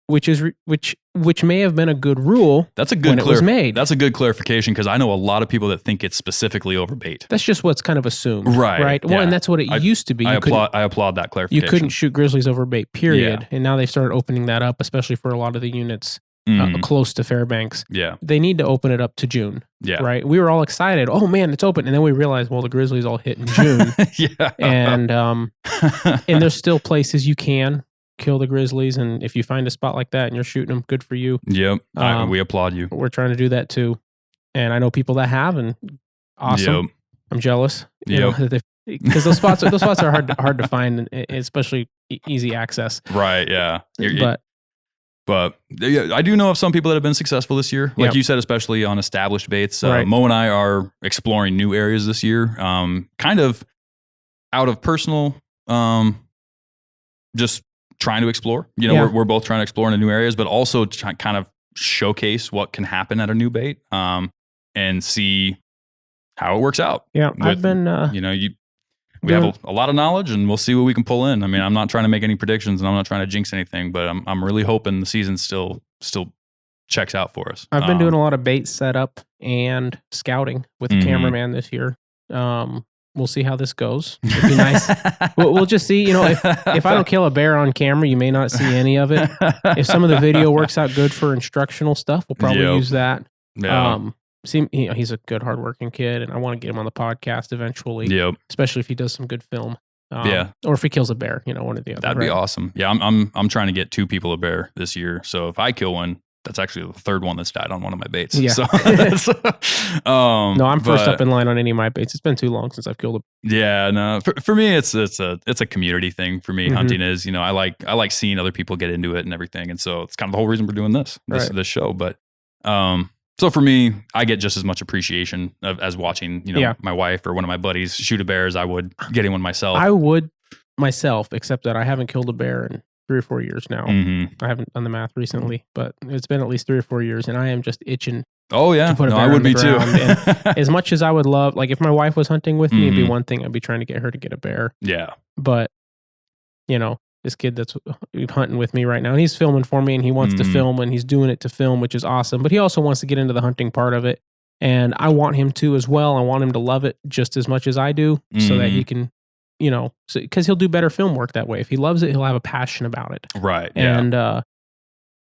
Which may have been a good rule. That's a good when it was made. That's a good clarification, because I know a lot of people that think it's specifically over bait. That's just what's kind of assumed. Right. Right. Yeah. Well, and that's what it used to be. I applaud that clarification. You couldn't shoot grizzlies over bait, period. Yeah. And now they've started opening that up, especially for a lot of the units close to Fairbanks. Yeah. They need to open it up to June. Yeah. Right. We were all excited. Oh man, it's open. And then we realized, well, the grizzlies all hit in June. Yeah. And there's still places you can kill the grizzlies, and if you find a spot like that and you're shooting them, good for you. Yep. We applaud you. We're trying to do that too, and I know people that have, and awesome. Yep. I'm jealous. Because those spots are hard to find, and especially easy access. Right. Yeah. But yeah, I do know of some people that have been successful this year, like you said, especially on established baits. Right. Mo and I are exploring new areas this year, kind of out of personal, just trying to explore. We're both trying to explore into new areas, but also kind of showcase what can happen at a new bait, and see how it works out. Yeah, I've been. We have a lot of knowledge, and we'll see what we can pull in. I mean, I'm not trying to make any predictions, and I'm not trying to jinx anything, but I'm really hoping the season still checks out for us. I've been doing a lot of bait setup and scouting with the cameraman this year. We'll see how this goes. It'd be nice. We'll just see. If I don't kill a bear on camera, you may not see any of it. If some of the video works out good for instructional stuff, we'll probably use that. Yeah. He's a good, hardworking kid, and I want to get him on the podcast eventually. Yep. Especially if he does some good film. Yeah. Or if he kills a bear, one or the other. That'd be awesome. Yeah, I'm trying to get 2 people a bear this year. So if I kill one, that's actually the 3rd one that's died on one of my baits. Yeah. So, no, I'm first up in line on any of my baits. It's been too long since I've killed a. Yeah, no. For me, it's a community thing. For me, hunting is, I like seeing other people get into it and everything, and so it's kind of the whole reason we're doing this show. But so for me, I get just as much appreciation as watching, my wife or one of my buddies shoot a bear as I would getting one myself. I would myself, except that I haven't killed a bear in 3 or 4 years now. I haven't done the math recently, but it's been at least 3 or 4 years, and I am just itching. Oh yeah, to put a bear I would be too. And as much as I would love, like if my wife was hunting with me, it'd be one thing. I'd be trying to get her to get a bear. Yeah, but this kid that's hunting with me right now, and he's filming for me, and he wants to film, and he's doing it to film, which is awesome. But he also wants to get into the hunting part of it, and I want him to as well. I want him to love it just as much as I do, so that he can. Because he'll do better film work that way. If he loves it, he'll have a passion about it. Right. Yeah. And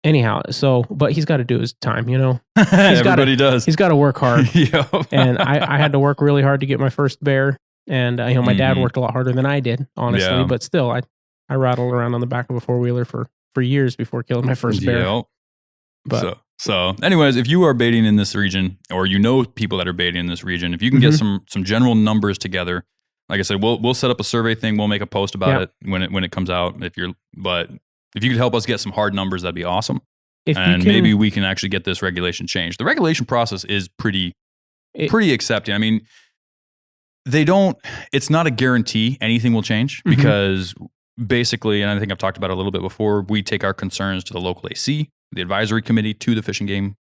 anyhow, but he's got to do his time, Everybody does. He's got to work hard. Yep. And I had to work really hard to get my first bear. And, my dad worked a lot harder than I did, honestly. Yeah. But still, I rattled around on the back of a 4-wheeler for years before killing my first bear. Yep. But So anyways, if you are baiting in this region, or people that are baiting in this region, if you can get some general numbers together, like I said, we'll set up a survey thing. We'll make a post about it when it comes out. If you could help us get some hard numbers, that'd be awesome. Maybe we can actually get this regulation changed. The regulation process is pretty accepting. I mean, it's not a guarantee anything will change, because basically, and I think I've talked about it a little bit before, we take our concerns to the local AC, the advisory committee, to the fishing game,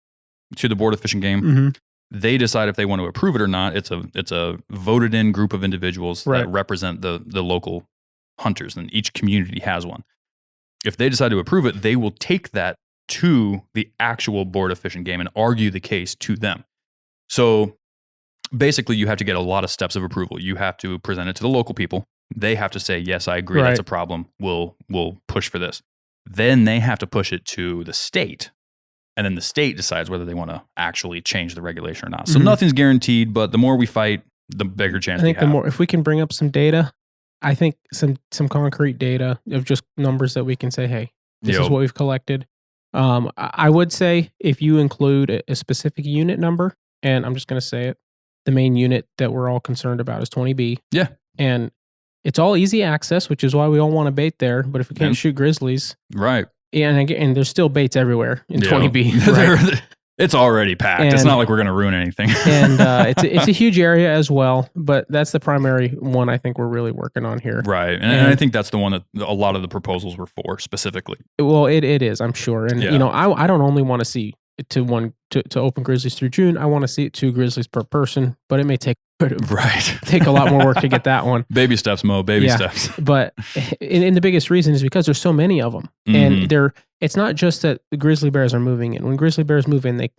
to the board of fish and game. They decide if they want to approve it or not. It's a voted in group of individuals that represent the local hunters, and each community has one. If they decide to approve it, they will take that to the actual board of fish and game and argue the case to them. So basically, you have to get a lot of steps of approval. You have to present it to the local people. They have to say, yes, I agree, that's a problem. We'll push for this. Then they have to push it to the state. and then the state decides whether they want to actually change the regulation or not. So nothing's guaranteed, but the more we fight, the bigger chance I think we have. the more, if we can bring up some data, I think some concrete data of just numbers that we can say, hey, this is what we've collected. I would say if you include a specific unit number, and I'm just going to say it, the main unit that we're all concerned about is 20B. Yeah. And it's all easy access, which is why we all want to bait there. But if we can't shoot grizzlies. Right. And there's still baits everywhere in 20B. Right? It's already packed. And, it's not like we're going to ruin anything. And it's a huge area as well, but that's the primary one I think we're really working on here. Right. And I think that's the one that a lot of the proposals were for specifically. Well, it is, I'm sure. And, I don't only want to see to open grizzlies through June. I want to see 2 grizzlies per person, but it may take a lot more work to get that one. Baby steps, Mo. Baby steps. But and the biggest reason is because there's so many of them, and it's not just that the grizzly bears are moving in. When grizzly bears move in, they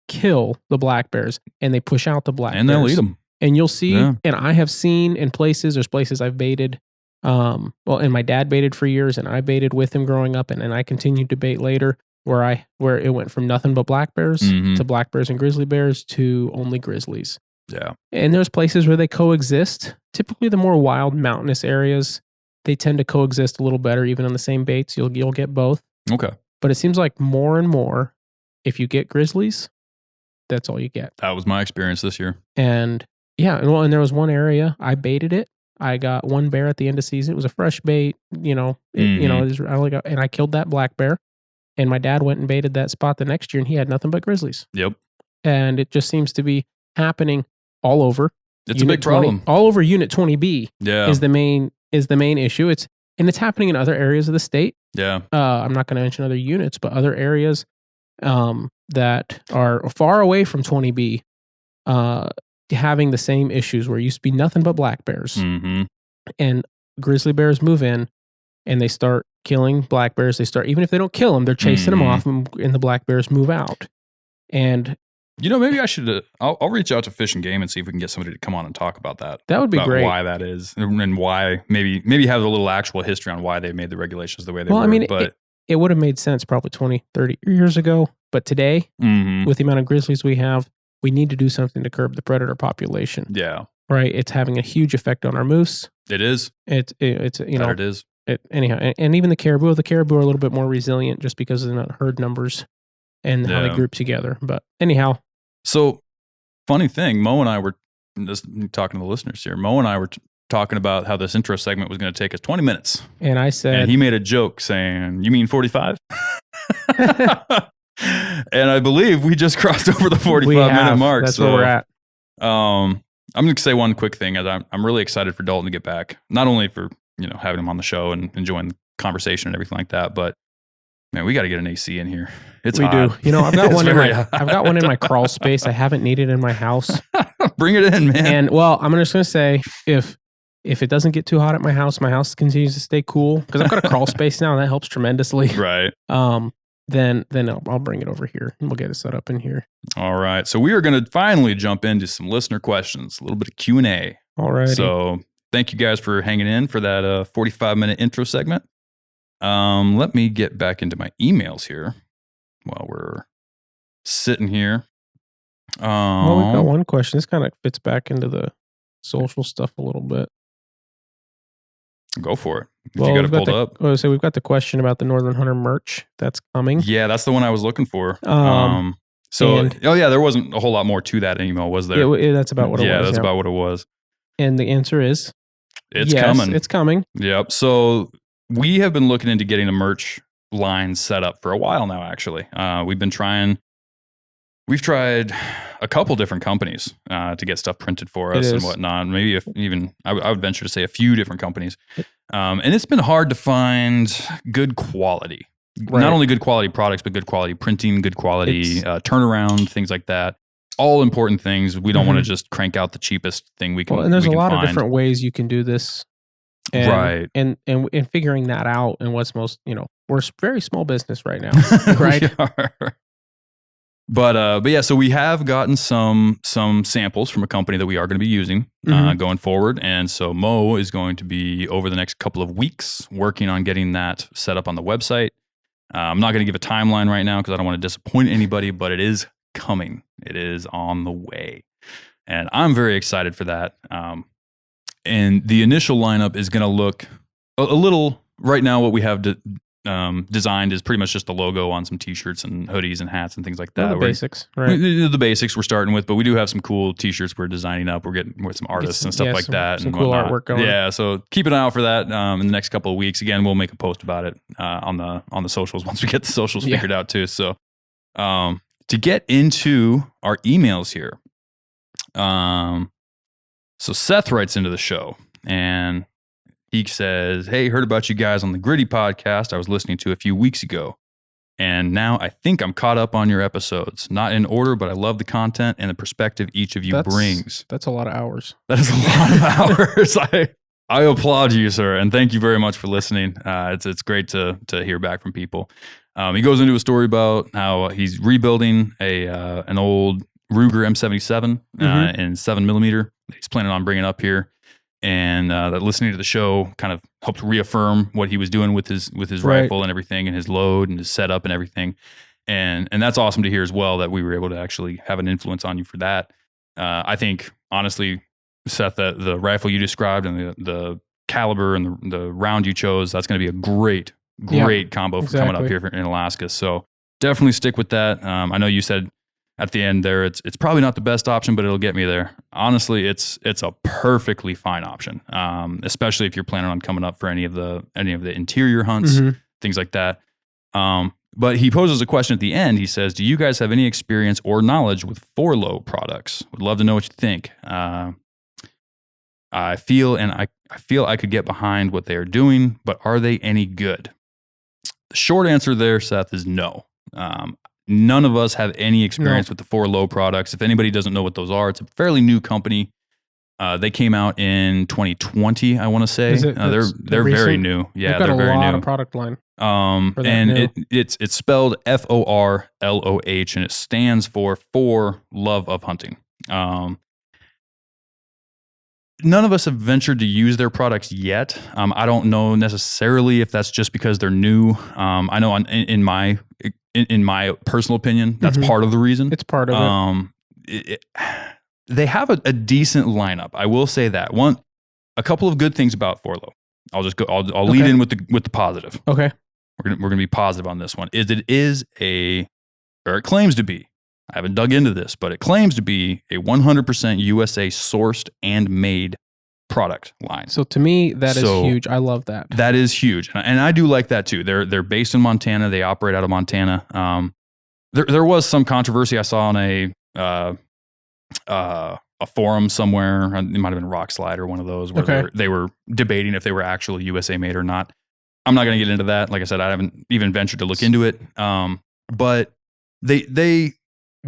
kill the black bears and they push out the black bears. And they'll eat them. And you'll see, and I have seen in places, there's places I've baited. And my dad baited for years, and I baited with him growing up, and I continued to bait later, where it went from nothing but black bears to black bears and grizzly bears to only grizzlies. Yeah. And there's places where they coexist. Typically, the more wild mountainous areas, they tend to coexist a little better, even on the same baits. You'll get both. Okay. But it seems like more and more, if you get grizzlies, that's all you get. That was my experience this year. And and there was one area I baited it. I got one bear at the end of season. It was a fresh bait, and I killed that black bear. And my dad went and baited that spot the next year, and he had nothing but grizzlies. Yep. And it just seems to be happening all over. It's a big problem. All over Unit 20B is the main issue. It's happening in other areas of the state. Yeah. I'm not going to mention other units, but other areas that are far away from 20B having the same issues where it used to be nothing but black bears. And grizzly bears move in and they start killing black bears. Even if they don't kill them, they're chasing them off, and the black bears move out. And maybe I should. I'll reach out to Fish and Game and see if we can get somebody to come on and talk about that. That would be great. Why that is, and why maybe have a little actual history on why they made the regulations the way they were. I mean, but it would have made sense probably 20, 30 years ago. But today, with the amount of grizzlies we have, we need to do something to curb the predator population. Yeah. Right. It's having a huge effect on our moose. It is. It is. Anyhow, and even the caribou are a little bit more resilient just because of the herd numbers and how they group together. But anyhow. So, funny thing, Mo and I were just talking to the listeners here. Mo and I were talking about how this intro segment was going to take us 20 minutes. And I said... And he made a joke saying, you mean 45? And I believe we just crossed over the 45-minute mark. That's where we're at. I'm going to say one quick thing. As I'm really excited for Dalton to get back. Not only for having him on the show and enjoying the conversation and everything like that, but man, we got to get an AC in here. It's hot. We do. I've got one I've got one in my crawl space. I haven't needed in my house. Bring it in, man. And I'm just going to say, if it doesn't get too hot at my house continues to stay cool because I've got a crawl space now, and that helps tremendously. Right. Then I'll bring it over here and we'll get it set up in here. All right. So we are going to finally jump into some listener questions, a little bit of Q&A. All right. So thank you guys for hanging in for that 45-minute intro segment. Let me get back into my emails here while we're sitting here. We've got one question. This kind of fits back into the social stuff a little bit. Go for it. If you got it pulled up. So we've got the question about the Northern Hunter merch that's coming. Yeah, that's the one I was looking for. There wasn't a whole lot more to that email, was there? Yeah, that's about what it was. Yeah, that's about what it was. And the answer is... It's coming. It's coming. Yep. So we have been looking into getting a merch line set up for a while now, actually. We've tried a couple different companies to get stuff printed for us and whatnot. Maybe I would venture to say a few different companies. And it's been hard to find good quality. Right. Not only good quality products, but good quality printing, good quality turnaround, things like that. All important things. We don't want to just crank out the cheapest thing we can. Well, and there's a lot of different ways you can do this. And, right. And figuring that out and what's most, we're a very small business right now. Right. But yeah, so we have gotten some samples from a company that we are going to be using going forward. And so Mo is going to be over the next couple of weeks working on getting that set up on the website. I'm not going to give a timeline right now because I don't want to disappoint anybody, but it is coming. It is on the way. And I'm very excited for that. And the initial lineup is going to look a little, right now what we have designed is pretty much just the logo on some t-shirts and hoodies and hats and things like that. The basics, right? The basics we're starting with, but we do have some cool t-shirts we're designing up. We're getting with some artists and stuff like that. Some and cool whatnot. artwork going. Yeah, so keep an eye out for that in the next couple of weeks. Again, we'll make a post about it on the socials once we get the socials figured out too. So to get into our emails here, so Seth writes into the show and he says, "Hey, heard about you guys on the Gritty podcast I was listening to a few weeks ago. And now I think I'm caught up on your episodes. Not in order, but I love the content and the perspective each of you brings." That's a lot of hours. That is a lot of hours. I applaud you, sir. And thank you very much for listening. It's great to hear back from people. He goes into a story about how he's rebuilding an old Ruger M77 in 7mm. He's planning on bringing up here. And that listening to the show kind of helped reaffirm what he was doing with his rifle and everything, and his load and his setup and everything. And that's awesome to hear as well, that we were able to actually have an influence on you for that. I think, honestly, Seth, that the rifle you described and the caliber and the round you chose, that's going to be a great combo for coming up here in Alaska. So definitely stick with that. I know you said at the end there, it's probably not the best option, but it'll get me there. Honestly, it's a perfectly fine option, especially if you're planning on coming up for any of the interior hunts, things like that. But he poses a question at the end. He says, "Do you guys have any experience or knowledge with 4Low products? Would love to know what you think. I feel I could get behind what they are doing, but are they any good?" The short answer there, Seth, is no. None of us have any experience with the 4Low products. If anybody doesn't know what those are, it's a fairly new company. They came out in 2020, I want to say. They're very new. Yeah, they're very new. They've got a lot of product line. And it's spelled FORLOH, and it stands for love of hunting. None of us have ventured to use their products yet. I don't know necessarily if that's just because they're new. I know in my personal opinion, that's part of the reason. It's part of it. They have a decent lineup. I will say that. A couple of good things about 4Low. I'll just go. I'll lead in with the positive. Okay. We're gonna be positive on this one. It claims to be. I haven't dug into this, but it claims to be a 100% USA sourced and made product line. So to me, that is huge. I love that. That is huge, and I do like that too. They're based in Montana. They operate out of Montana. There was some controversy I saw on a forum somewhere. It might have been Rock Slide or one of those where they were debating if they were actually USA made or not. I'm not going to get into that. Like I said, I haven't even ventured to look into it. But they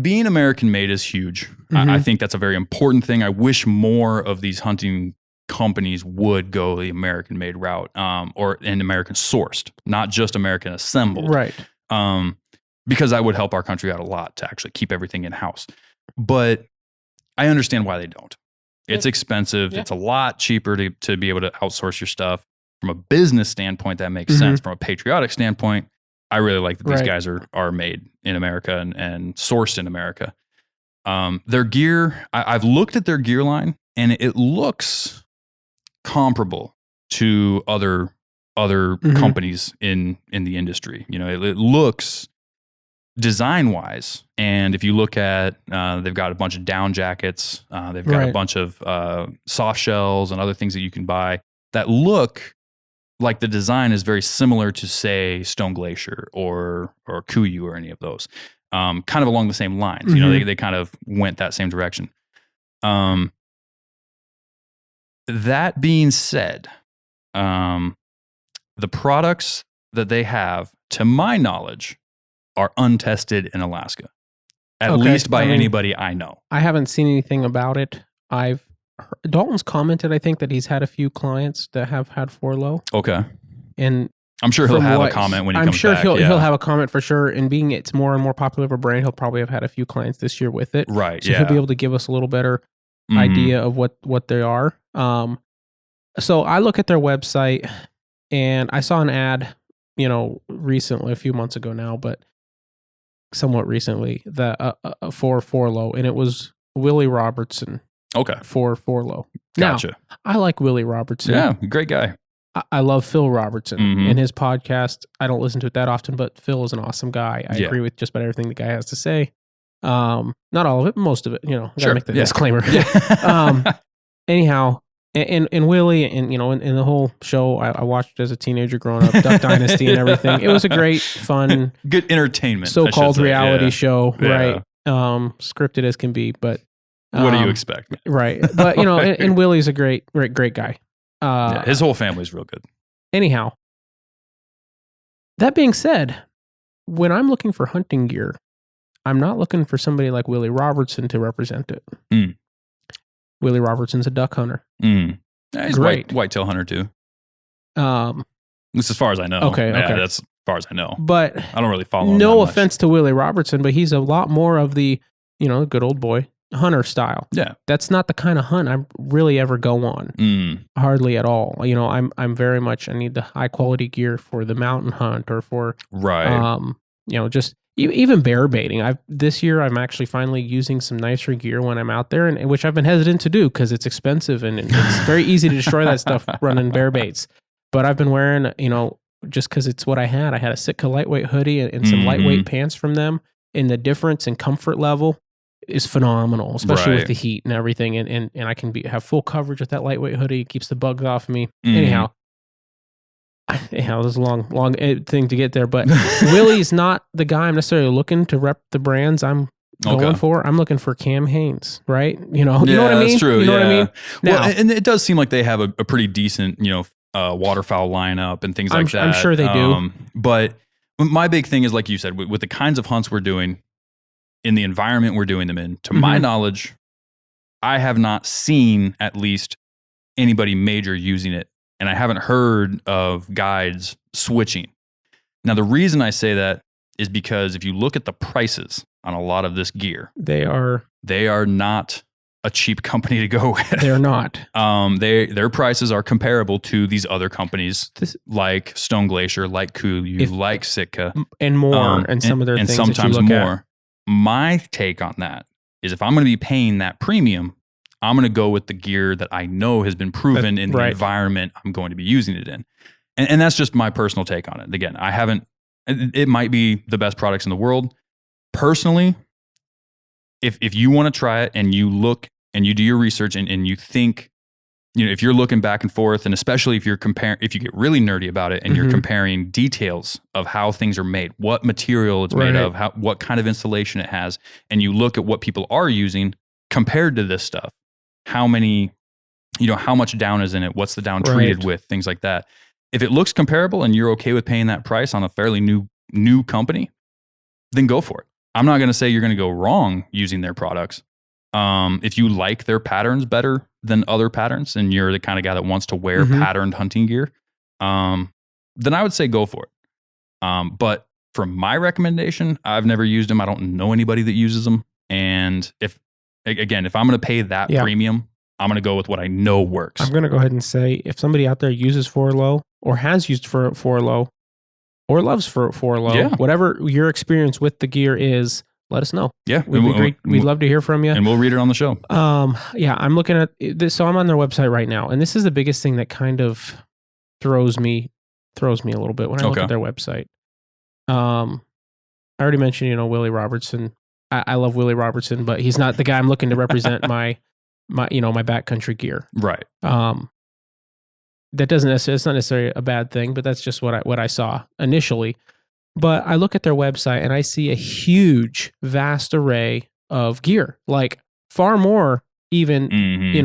being American made is huge. I think that's a very important thing. I wish more of these hunting companies would go the American made route, or an American sourced, not just American assembled. Right. Because that would help our country out a lot to actually keep everything in house. But I understand why they don't. It's expensive. Yeah. It's a lot cheaper to be able to outsource your stuff. From a business standpoint, that makes sense. From a patriotic standpoint, I really like that these guys are made in America and sourced in America. Their gear, I've looked at their gear line, and it looks comparable to other companies in the industry. You know, it looks design-wise, and if you look at, they've got a bunch of down jackets, they've got a bunch of soft shells and other things that you can buy that look like the design is very similar to, say, Stone Glacier or Kuiu or any of those, kind of along the same lines. You know, they kind of went that same direction. That being said, the products that they have, to my knowledge, are untested in Alaska, at least by anybody I know. I haven't seen anything about it. Dalton's commented, I think, that he's had a few clients that have had 4Low. Okay. And I'm sure he'll have a comment when he comes back. I'm sure he'll have a comment for sure. And being it's more and more popular of a brand, he'll probably have had a few clients this year with it. Right. So he'll be able to give us a little better idea of what they are. So I look at their website and I saw an ad recently, a few months ago now, but somewhat recently, that for Forlow, and it was Willie Robertson. Okay. For Forlow. Gotcha. Now, I like Willie Robertson. Yeah, great guy. I love Phil Robertson Mhm. and his podcast. I don't listen to it that often, but Phil is an awesome guy. I Yeah. agree with just about everything the guy has to say. Not all of it, most of it. Gotta Sure. make the Yeah. disclaimer. Anyhow, and Willie and in the whole show I watched as a teenager growing up, Duck Dynasty and everything. It was a great, fun, Good entertainment. so-called reality Yeah. show, Yeah. right? Scripted as can be, but What do you expect, man? right? But and Willie's a great guy. Yeah, his whole family's real good. Anyhow, that being said, when I'm looking for hunting gear, I'm not looking for somebody like Willie Robertson to represent it. Mm. Willie Robertson's a duck hunter. Yeah, he's Great. whitetail hunter too. Um, At least as far as I know. Okay, Yeah, okay. that's as far as I know. but I don't really follow him no that much. offense to Willie Robertson, but he's a lot more of the, good old boy hunter style. Yeah. That's not the kind of hunt I really ever go on. Hardly at all. I'm very much, I need the high quality gear for the mountain hunt or for, Right. just even bear baiting. This year I'm actually finally using some nicer gear when I'm out there, and which I've been hesitant to do because it's expensive and it's very easy to destroy that stuff running bear baits. But I've been wearing, just because it's what I had. I had a Sitka lightweight hoodie and some lightweight pants from them, and the difference in comfort level is phenomenal, especially with Right. the heat and everything. And I can have full coverage with that lightweight hoodie. It keeps the bugs off me. Mhm. Anyhow, this is a long thing to get there, but Willie's not the guy I'm necessarily looking to rep the brands I'm going Okay. for. I'm looking for Cam Haines, right? You know what I mean? That's true. You know what I yeah. mean? Now, Well, and it does seem like they have a pretty decent, waterfowl lineup and things like that. I'm sure they do. But my big thing is, like you said, with the kinds of hunts we're doing, in the environment we're doing them in, to my Mhm. knowledge, I have not seen at least anybody major using it. And I haven't heard of guides switching. Now, the reason I say that is because if you look at the prices on a lot of this gear, they are not a cheap company to go with. they're not. Their prices are comparable to these other companies like Stone Glacier, like Kuiu, like Sitka, And more, and some of their and things sometimes that you look more. at. My take on that is if I'm going to be paying that premium, I'm going to go with the gear that I know has been proven in the right. environment I'm going to be using it in. And that's just my personal take on it. Again, it might be the best products in the world. Personally, if you want to try it and you look and you do your research and you think, if you're looking back and forth, and especially if you get really nerdy about it and you're Mhm. comparing details of how things are made, what material it's made of, what kind of installation it has, and you look at what people are using compared to this stuff, how much down is in it, what's the down treated Right. with, things like that. If it looks comparable and you're okay with paying that price on a fairly new company, then go for it. I'm not going to say you're going to go wrong using their products. If you like their patterns better than other patterns and you're the kind of guy that wants to wear Mhm. patterned hunting gear, then I would say go for it. But for my recommendation, I've never used them. I don't know anybody that uses them. And if I'm going to pay that Yeah. premium, I'm going to go with what I know works. I'm going to go ahead and say if somebody out there uses Forlow or has used Forlow or loves Forlow, Yeah. whatever your experience with the gear is, let us know. Yeah. We'd love to hear from you. And we'll read it on the show. Yeah, I'm looking at this. So I'm on their website right now, and this is the biggest thing that kind of throws me a little bit when I look at their website. I already mentioned, Willie Robertson. I love Willie Robertson, but he's not the guy I'm looking to represent my backcountry gear. Right. That it's not necessarily a bad thing, but that's just what I saw initially. But I look at their website and I see a huge, vast array of gear, like far more even, Mhm.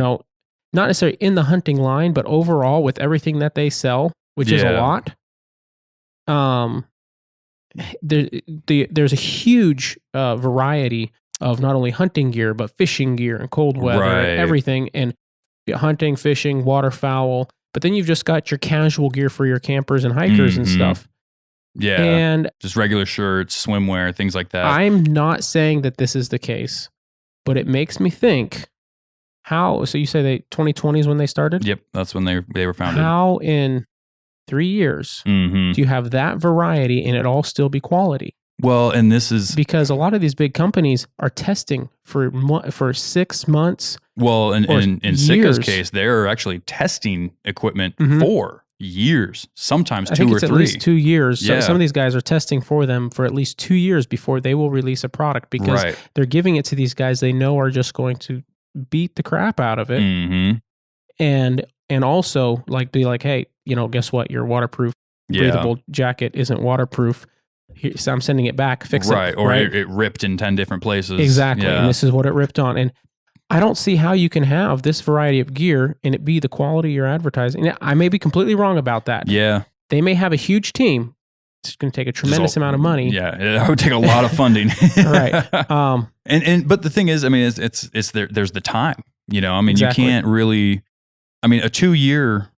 not necessarily in the hunting line, but overall with everything that they sell, which is a Yeah. lot. There's a huge variety of not only hunting gear, but fishing gear and cold weather Right. and everything, and hunting, fishing, waterfowl. But then you've just got your casual gear for your campers and hikers and Mhm. stuff. Yeah. And Just regular shirts, swimwear, things like that. I'm not saying that this is the case, but it makes me think so you say 2020 is when they started? Yep. That's when they were founded. How in 3 years, Mm-hmm. do you have that variety and it all still be quality? Well, and this is Because a lot of these big companies are testing for 6 months. well, and or in Sika's years. case, they're actually testing equipment Mhm. for years, sometimes I 2 think or it's 3. at least 2 years. So Yeah. some of these guys are testing for them for at least 2 years before they will release a product, because Right. they're giving it to these guys they know are just going to beat the crap out of it. Mm-hmm. And also like be like, hey, guess what? Your waterproof Yeah. breathable jacket isn't waterproof. Here, so I'm sending it back. Fix Right. it. Or right? it ripped in 10 different places. Exactly. Yeah. And this is what it ripped on. And I don't see how you can have this variety of gear and it be the quality you're advertising. And I may be completely wrong about that. Yeah. They may have a huge team. It's going to take a tremendous amount of money. Yeah, it would take a lot of funding. Right. But the thing is, I mean, it's there's the time. I mean, Exactly. you can't really. I mean, a 2-year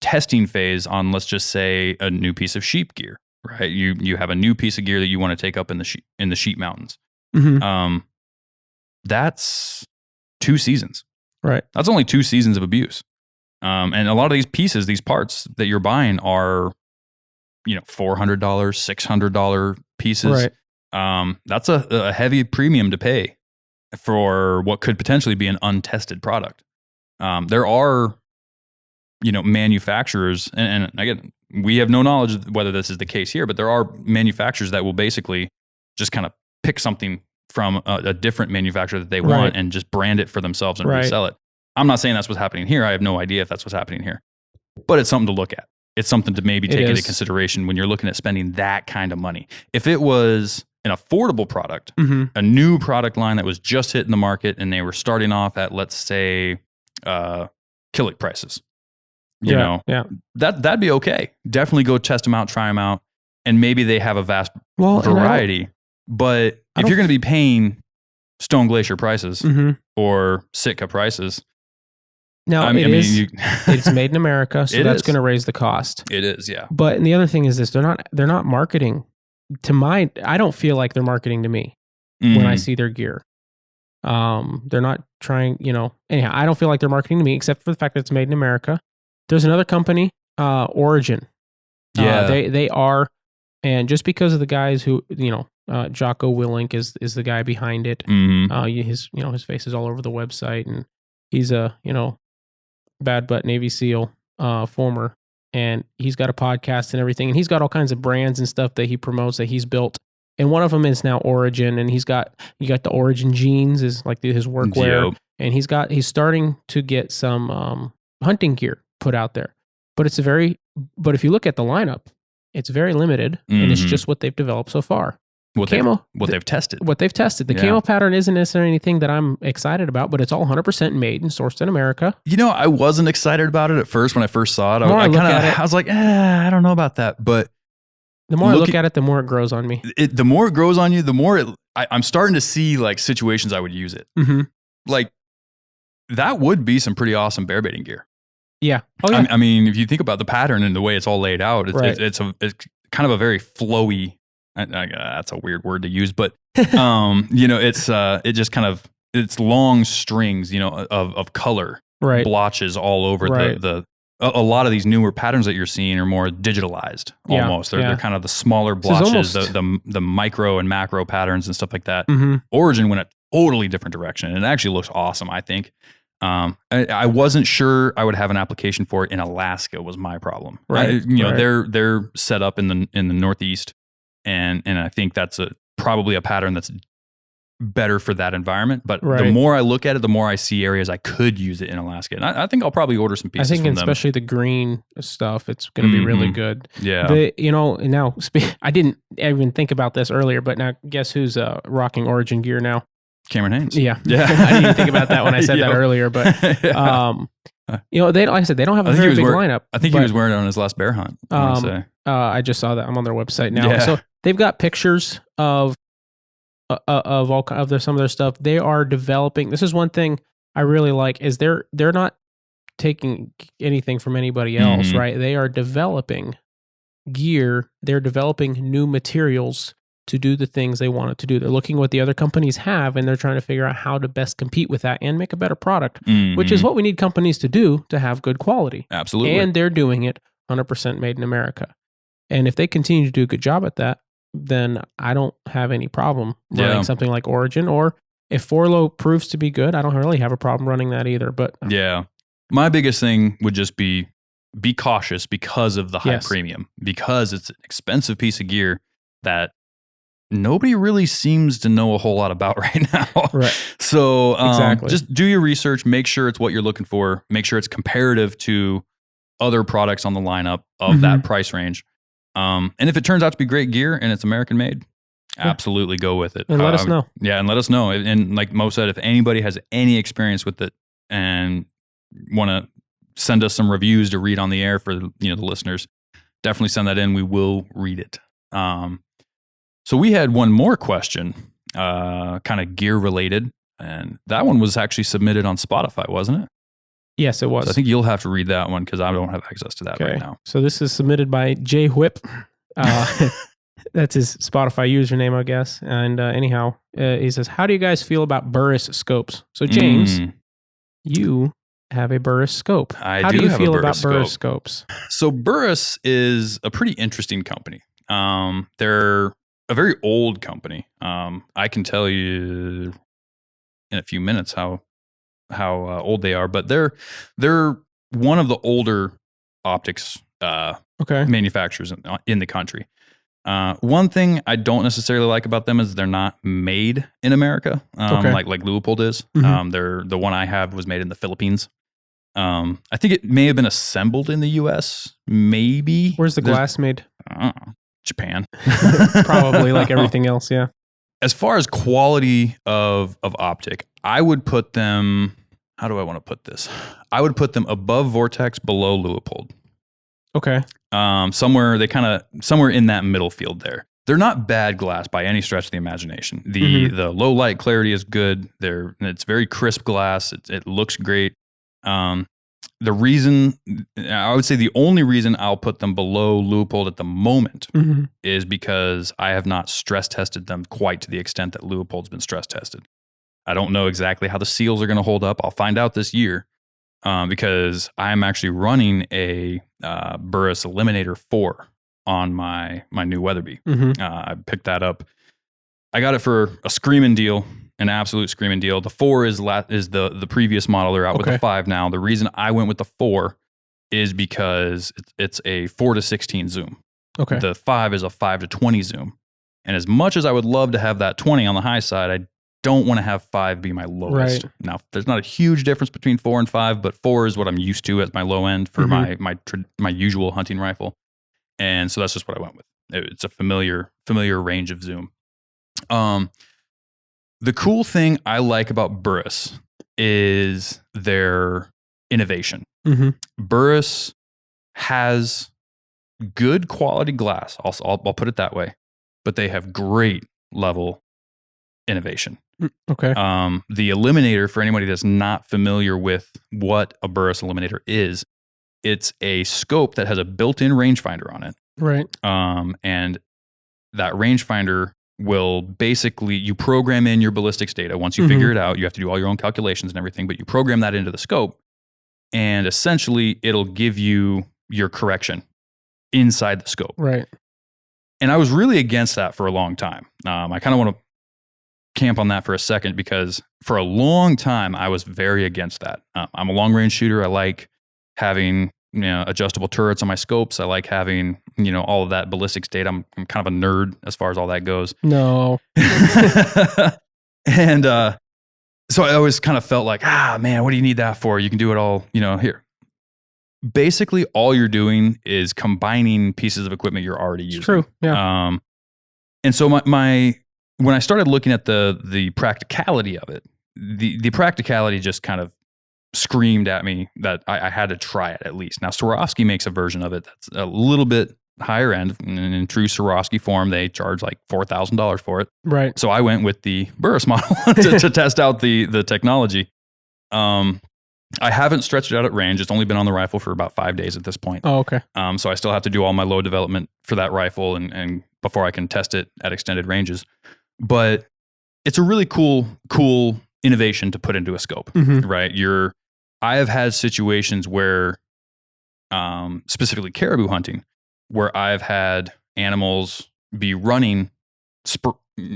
testing phase on, let's just say, a new piece of sheep gear, right? You have a new piece of gear that you want to take up in the sheep mountains. Mhm. That's 2 seasons. Right. That's only 2 seasons of abuse. And a lot of these pieces, these parts that you're buying are, $400, $600 pieces. Right. That's a heavy premium to pay for what could potentially be an untested product. There are, manufacturers, and again, we have no knowledge of whether this is the case here, but there are manufacturers that will basically just kind of pick something from a different manufacturer that they want Right. and just brand it for themselves and Right. resell it. I'm not saying that's what's happening here. I have no idea if that's what's happening here, but it's something to look at. It's something to maybe It take into is. consideration when you're looking at spending that kind of money. If it was an affordable product, Mhm. a new product line that was just hitting the market and they were starting off at, let's say, Killick prices, Yeah. that'd be okay. Definitely go test them out, try them out, and maybe they have a vast Well, and I don't- variety. But if you're going to be paying Stone Glacier prices Mhm. or Sitka prices, Now I mean, it's made in America, so It that's is. going to raise the cost. it is, yeah. But and the other thing is this: they're not marketing I don't feel like they're marketing to me when I Mhm. see their gear. They're not trying, anyhow, I don't feel like they're marketing to me except for the fact that it's made in America. There's another company, Origin. Yeah. They are, and just because of the guys who, Jocko Willink is the guy behind it. Mhm. His face is all over the website, and he's a, bad butt Navy SEAL, former, and he's got a podcast and everything, and he's got all kinds of brands and stuff that he promotes that he's built. And one of them is now Origin, and you got the Origin jeans is like his workwear, Yep. and he's starting to get some hunting gear put out there. But if you look at the lineup, it's very limited, and it's Mhm. just what they've developed so far. What Camo, they've tested. what they've tested. The Yeah. camo pattern isn't necessarily anything that I'm excited about, but it's all 100% made and sourced in America. I wasn't excited about it at first when I first saw it. The more I look at it- I was like, I don't know about that. But The more I look Looking- at it, the more it grows on me. the more it grows on you, the more I'm starting to see like situations I would use it. Mm-hmm. Like that would be some pretty awesome bear baiting gear. Yeah. Oh, yeah. I mean, if you think about the pattern and the way it's all laid out, Right. it's kind of a very flowy. That's a weird word to use, but it's long strings, of color right. blotches all over Right. a lot of these newer patterns that you're seeing are more digitalized Yeah, almost. They're yeah. kind of the smaller This is blotches, almost- the micro and macro patterns and stuff like that. Mm-hmm. Origin went a totally different direction, and it actually looks awesome, I think. I wasn't sure I would have an application for it in Alaska was my problem. Right, right. They're set up in the Northeast, and I think that's probably a pattern that's better for that environment. But the Right. more I look at it, the more I see areas I could use it in Alaska. And I think I'll probably order some I pieces think from them. especially the green stuff, it's going to be really Mhm. good. Yeah. Now I didn't even think about this earlier, but now guess who's rocking Origin gear now? Cameron Haynes. Yeah. Yeah. I didn't even think about that when I said that Yep. earlier, but they, like I said, they don't have a I think very he big was lineup. I think he but, was wearing it on his last bear hunt. I wanna say. I just saw that. I'm on their website now. Yeah. So they've got pictures of all of some of their stuff. They are developing. This is one thing I really like is they're not taking anything from anybody else, Mhm. right? They are developing gear. They're developing new materials to do the things they want it to do. They're looking what the other companies have, and they're trying to figure out how to best compete with that and make a better product, which is Mhm. what we need companies to do to have good quality. Absolutely. And they're doing it 100% made in America. And if they continue to do a good job at that, then I don't have any problem running something like Origin. Or if Forlow proves to be good, I don't really have a problem running that either. But yeah, my biggest thing would just be cautious because of the high premium, because it's an expensive piece of gear that nobody really seems to know a whole lot about right now. Right. So just do your research, make sure it's what you're looking for, make sure it's comparative to other products on the lineup of that price range. And if it turns out to be great gear and it's American made, absolutely go with it. And let us know. Yeah, and let us know. And like Mo said, if anybody has any experience with it and want to send us some reviews to read on the air for the listeners, definitely send that in. We will read it. So we had one more question, kind of gear related, and that one was actually submitted on Spotify, wasn't it? Yes, it was. So I think you'll have to read that one because I don't have access to that right now. So this is submitted by Jay Whip. That's his Spotify username, I guess. And anyhow, he says, how do you guys feel about Burris scopes? So James, you have a Burris scope. How do you feel about Burris scopes? So Burris is a pretty interesting company. They're a very old company. I can tell you in a few minutes how old they are, but they're one of the older optics manufacturers in the country. One thing I don't necessarily like about them is they're not made in America, like Leupold is. They're the one I have was made in the Philippines. I think it may have been assembled in the U.S. Maybe. Where's the glass made? Japan. Probably like everything else. Yeah. As far as quality of Optic, I would put them. How do I want to put this? I would put them above Vortex, below Leupold. Okay. Somewhere in that middle field there. They're not bad glass by any stretch of the imagination. The low light clarity is good. It's very crisp glass. It looks great. The reason, I would say the only reason I'll put them below Leupold at the moment is because I have not stress tested them quite to the extent that Leupold's been stress tested. I don't know exactly how the seals are going to hold up. I'll find out this year because I'm actually running a Burris Eliminator 4 on my new Weatherby. I picked that up. I got it for a screaming deal. An absolute screaming deal. The 4 is the previous model. They're out with the 5 now. The reason I went with the 4 is because it's a 4-16 zoom. Okay. The 5 is a 5-20 zoom. And as much as I would love to have that 20 on the high side, I don't want to have 5 be my lowest. Right. Now, there's not a huge difference between 4 and 5, but 4 is what I'm used to as my low end for my usual hunting rifle. And so that's just what I went with. It's a familiar range of zoom. The cool thing I like about Burris is their innovation. Burris has good quality glass. I'll put it that way, but they have great level innovation. Okay. The Eliminator, for anybody that's not familiar with what a Burris Eliminator is, it's a scope that has a built-in rangefinder on it. Right. And that rangefinder will basically, you program in your ballistics data. Once you figure it out, you have to do all your own calculations and everything, but you program that into the scope, and essentially it'll give you your correction inside the scope. Right. And I was really against that for a long time. I kind of want to camp on that for a second because for a long time I was very against that. I'm a long range shooter. I like having adjustable turrets on my scopes. I like having, all of that ballistics data. I'm kind of a nerd as far as all that goes. No. And so I always kind of felt like, man, what do you need that for? You can do it all, here. Basically, all you're doing is combining pieces of equipment you're already using. It's true. Yeah. And so when I started looking at the practicality of it, the practicality just kind of screamed at me that I had to try it at least. Now, Swarovski makes a version of it that's a little bit higher end. In true Swarovski form, they charge like $4,000 for it. Right. So I went with the Burris model to test out the technology. I haven't stretched it out at range. It's only been on the rifle for about 5 days at this point. Oh, okay. So I still have to do all my load development for that rifle and before I can test it at extended ranges. But it's a really cool innovation to put into a scope, right? I have had situations where specifically caribou hunting, where I've had animals be running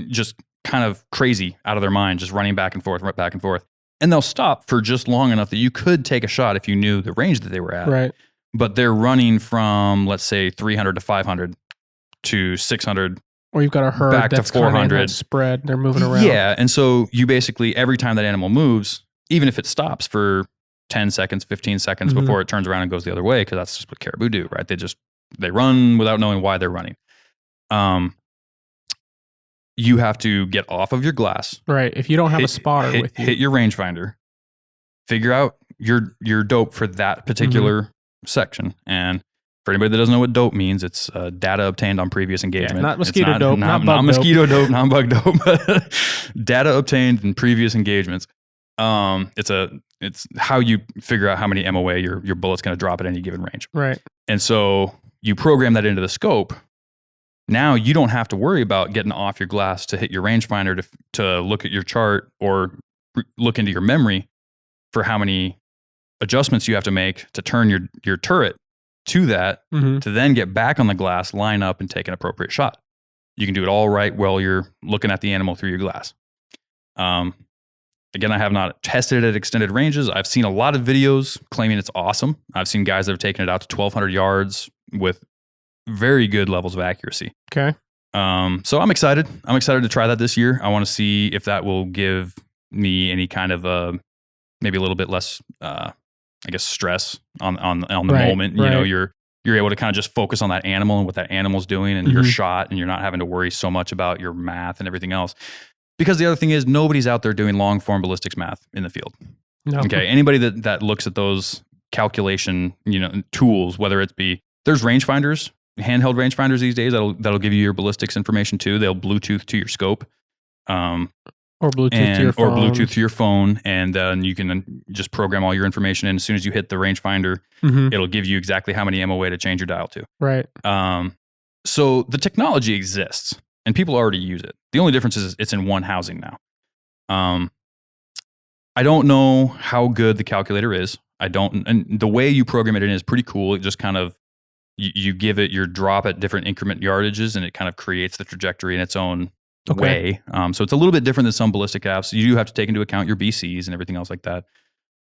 just kind of crazy out of their mind, just running back and forth, right back and forth. And they'll stop for just long enough that you could take a shot if you knew the range that they were at. Right. But they're running from, let's say, 300 to 500 to 600. Or you've got a herd back to that's kind of in 400. that spread. They're moving around. Yeah. And so you basically, every time that animal moves, even if it stops for 10 seconds, 15 seconds before it turns around and goes the other way, because that's just what caribou do, right? They run without knowing why they're running. You have to get off of your glass. Right. If you don't have a spotter with you. Hit your rangefinder. Figure out your dope for that particular section. And for anybody that doesn't know what dope means, it's data obtained on previous engagement. Yeah, not mosquito dope, not bug not dope. mosquito dope, not bug dope, but data obtained in previous engagements. It's how you figure out how many MOA your bullet's going to drop at any given range. Right. And so you program that into the scope. Now you don't have to worry about getting off your glass to hit your rangefinder to look at your chart or look into your memory for how many adjustments you have to make to turn your turret to that to then get back on the glass, line up, and take an appropriate shot. You can do it all right while you're looking at the animal through your glass. Again, I have not tested it at extended ranges. I've seen a lot of videos claiming it's awesome. I've seen guys that have taken it out to 1,200 yards with very good levels of accuracy. Okay. So I'm excited. I'm excited to try that this year. I want to see if that will give me any kind of maybe a little bit less, I guess, stress on the moment. You know, you're able to kind of just focus on that animal and what that animal's doing and your shot, and you're not having to worry so much about your math and everything else. Because the other thing is, nobody's out there doing long form ballistics math in the field. No. Okay. Anybody that looks at those calculation, tools, whether it be, there's rangefinders, handheld rangefinders these days that'll give you your ballistics information too. They'll Bluetooth to your scope. Or Bluetooth to your phone. Or Bluetooth to your phone. And then you can just program all your information in. As soon as you hit the rangefinder, it'll give you exactly how many MOA to change your dial to. Right. So the technology exists and people already use it. The only difference is it's in one housing now. I don't know how good the calculator is. And the way you program it in is pretty cool. It just kind of, you give it your drop at different increment yardages and it kind of creates the trajectory in its own way. So it's a little bit different than some ballistic apps. You do have to take into account your BCs and everything else like that.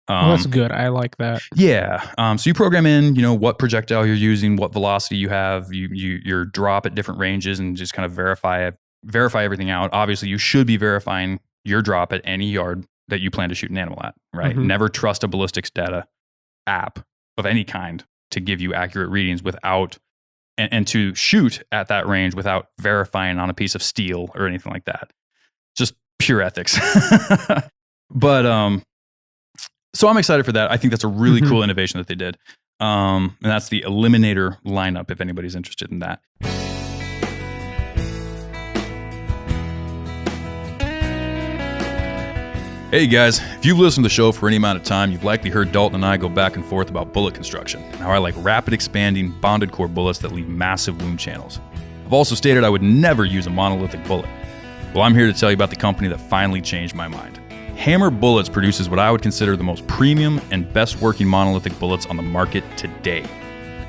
Well, that's good. I like that. Yeah. So you program in, what projectile you're using, what velocity you have, your drop at different ranges, and just kind of verify everything out. Obviously, you should be verifying your drop at any yard that you plan to shoot an animal at, right? Never trust a ballistics data app of any kind to give you accurate readings without, and to shoot at that range without verifying on a piece of steel or anything like that. Just pure ethics. But, so I'm excited for that. I think that's a really cool innovation that they did. And that's the Eliminator lineup, if anybody's interested in that. Hey guys, if you've listened to the show for any amount of time, you've likely heard Dalton and I go back and forth about bullet construction and how I like rapid expanding bonded core bullets that leave massive wound channels. I've also stated I would never use a monolithic bullet. Well, I'm here to tell you about the company that finally changed my mind. Hammer Bullets produces what I would consider the most premium and best working monolithic bullets on the market today.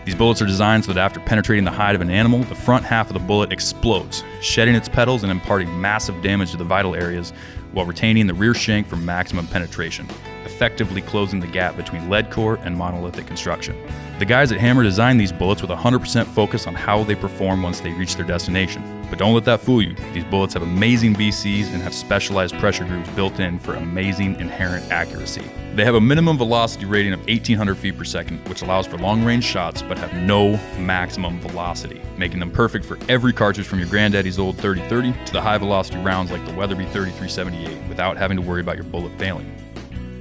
These bullets are designed so that after penetrating the hide of an animal, the front half of the bullet explodes, shedding its petals and imparting massive damage to the vital areas while retaining the rear shank for maximum penetration, effectively closing the gap between lead core and monolithic construction. The guys at Hammer designed these bullets with 100% focus on how they perform once they reach their destination. But don't let that fool you. These bullets have amazing BCs and have specialized pressure grooves built in for amazing inherent accuracy. They have a minimum velocity rating of 1,800 feet per second, which allows for long-range shots but have no maximum velocity, making them perfect for every cartridge from your granddaddy's old 30-30 to the high-velocity rounds like the Weatherby 3378 without having to worry about your bullet failing.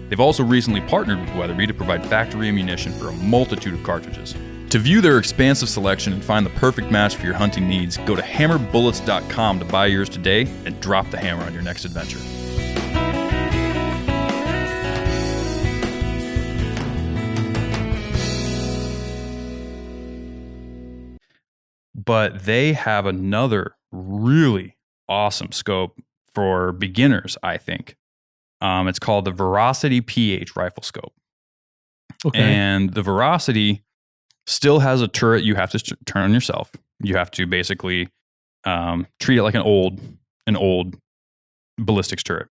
They've also recently partnered with Weatherby to provide factory ammunition for a multitude of cartridges. To view their expansive selection and find the perfect match for your hunting needs, go to hammerbullets.com to buy yours today and drop the hammer on your next adventure. But they have another really awesome scope for beginners, I think. It's called the Veracity PH rifle scope. Okay. And the Veracity Still has a turret you have to turn on yourself. You have to basically treat it like an old ballistics turret.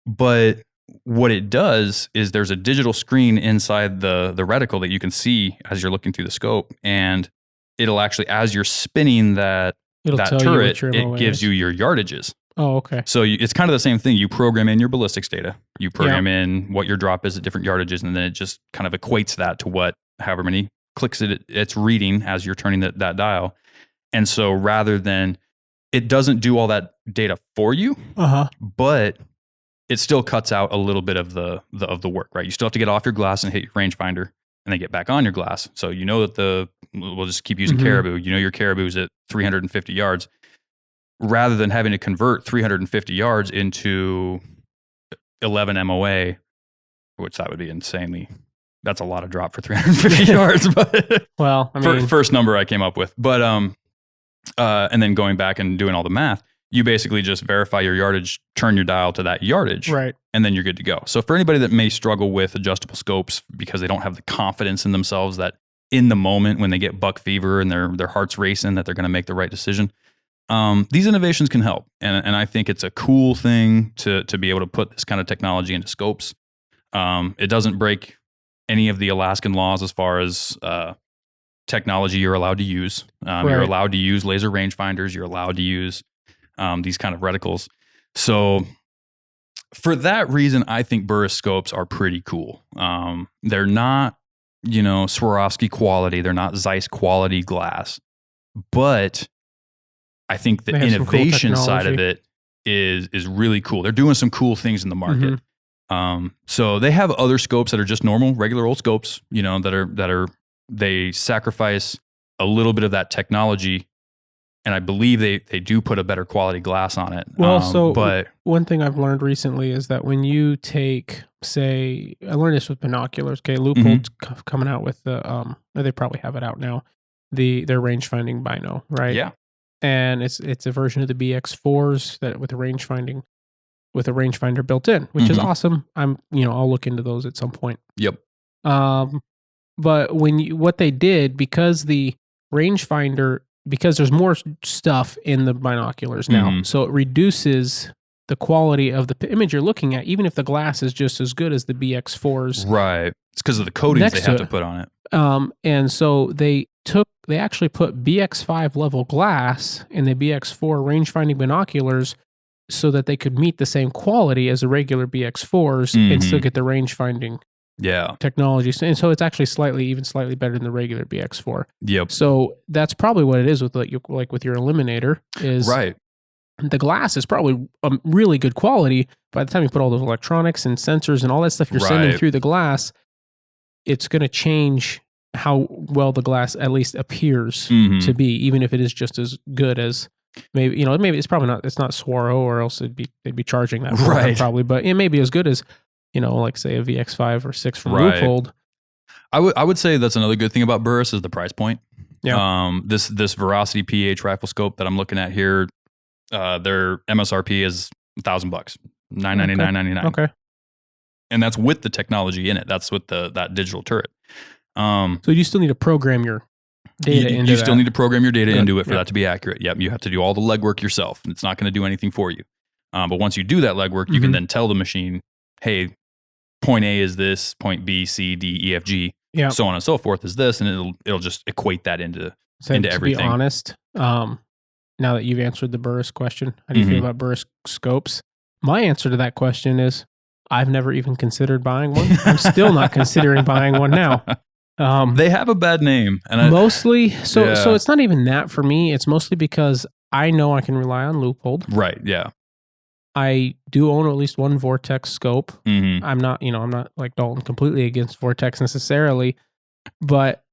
But what it does is there's a digital screen inside the reticle that you can see as you're looking through the scope, and it'll actually, as you're spinning that turret, it gives you your yardages. Oh, okay. So it's kind of the same thing. You program in your ballistics data. You program in what your drop is at different yardages, and then it just kind of equates that to however many clicks it's reading as you're turning that dial. And so rather than, it doesn't do all that data for you, but it still cuts out a little bit of the work, right? You still have to get off your glass and hit your rangefinder and then get back on your glass. So you know that we'll just keep using caribou. You know your caribou's at 350 yards. Rather than having to convert 350 yards into 11 MOA, which that would be insanely, that's a lot of drop for 350 yards. But well, I mean, first number I came up with. But and then going back and doing all the math, you basically just verify your yardage, turn your dial to that yardage, right, and then you're good to go. So for anybody that may struggle with adjustable scopes because they don't have the confidence in themselves that in the moment when they get buck fever and their heart's racing that they're going to make the right decision, these innovations can help. And I think it's a cool thing to be able to put this kind of technology into scopes. It doesn't break any of the Alaskan laws as far as technology you're allowed to use. You're allowed to use laser rangefinders. You're allowed to use these kind of reticles. So for that reason, I think Burris scopes are pretty cool. They're not, Swarovski quality. They're not Zeiss quality glass. But I think the innovation side of it is really cool. They're doing some cool things in the market. So they have other scopes that are just normal, regular old scopes, they sacrifice a little bit of that technology. And I believe they do put a better quality glass on it. Well, but one thing I've learned recently is that when you take, say, I learned this with binoculars. Okay, Leupold's coming out with the, they probably have it out now, their range finding bino, right? Yeah. And it's a version of the BX4s that with a rangefinder built in, which is awesome. I'll look into those at some point. Yep. But what they did, because the rangefinder, because there's more stuff in the binoculars now, so it reduces the quality of the image you're looking at, even if the glass is just as good as the BX4s. Right. It's because of the coatings they have to put on it. And so they actually put BX5 level glass in the BX4 rangefinding binoculars so that they could meet the same quality as the regular BX4s and still get the rangefinding technology. And so it's actually slightly better than the regular BX4. Yep. So that's probably what it is with like with your Eliminator is right. The glass is probably a really good quality. By the time you put all those electronics and sensors and all that stuff you're sending through the glass, it's going to change how well the glass at least appears to be, even if it is just as good as maybe it's probably not. It's not Swaro, or else they'd be charging that for it probably. But it may be as good as like say a VX5 or 6 from Leupold. I would say that's another good thing about Burris is the price point. Yeah. This Veracity PH rifle scope that I'm looking at here, their MSRP is $1,000, $999.99. Okay. And that's with the technology in it. That's with that digital turret. So you still need to program your data into You still that. need to program your data into it for that to be accurate. Yep. You have to do all the legwork yourself. It's not going to do anything for you. But once you do that legwork, you can then tell the machine, hey, point A is this, point B, C, D, E, F, G, so on and so forth is this, and it'll just equate that into everything. To be honest, now that you've answered the Burris question, how do you feel about Burris scopes? My answer to that question is I've never even considered buying one. I'm still not considering buying one now. They have a bad name, and mostly so it's not even that for me. It's mostly because I know I can rely on Leupold. Right. Yeah. I do own at least one Vortex scope. I'm not like Dalton completely against Vortex necessarily, but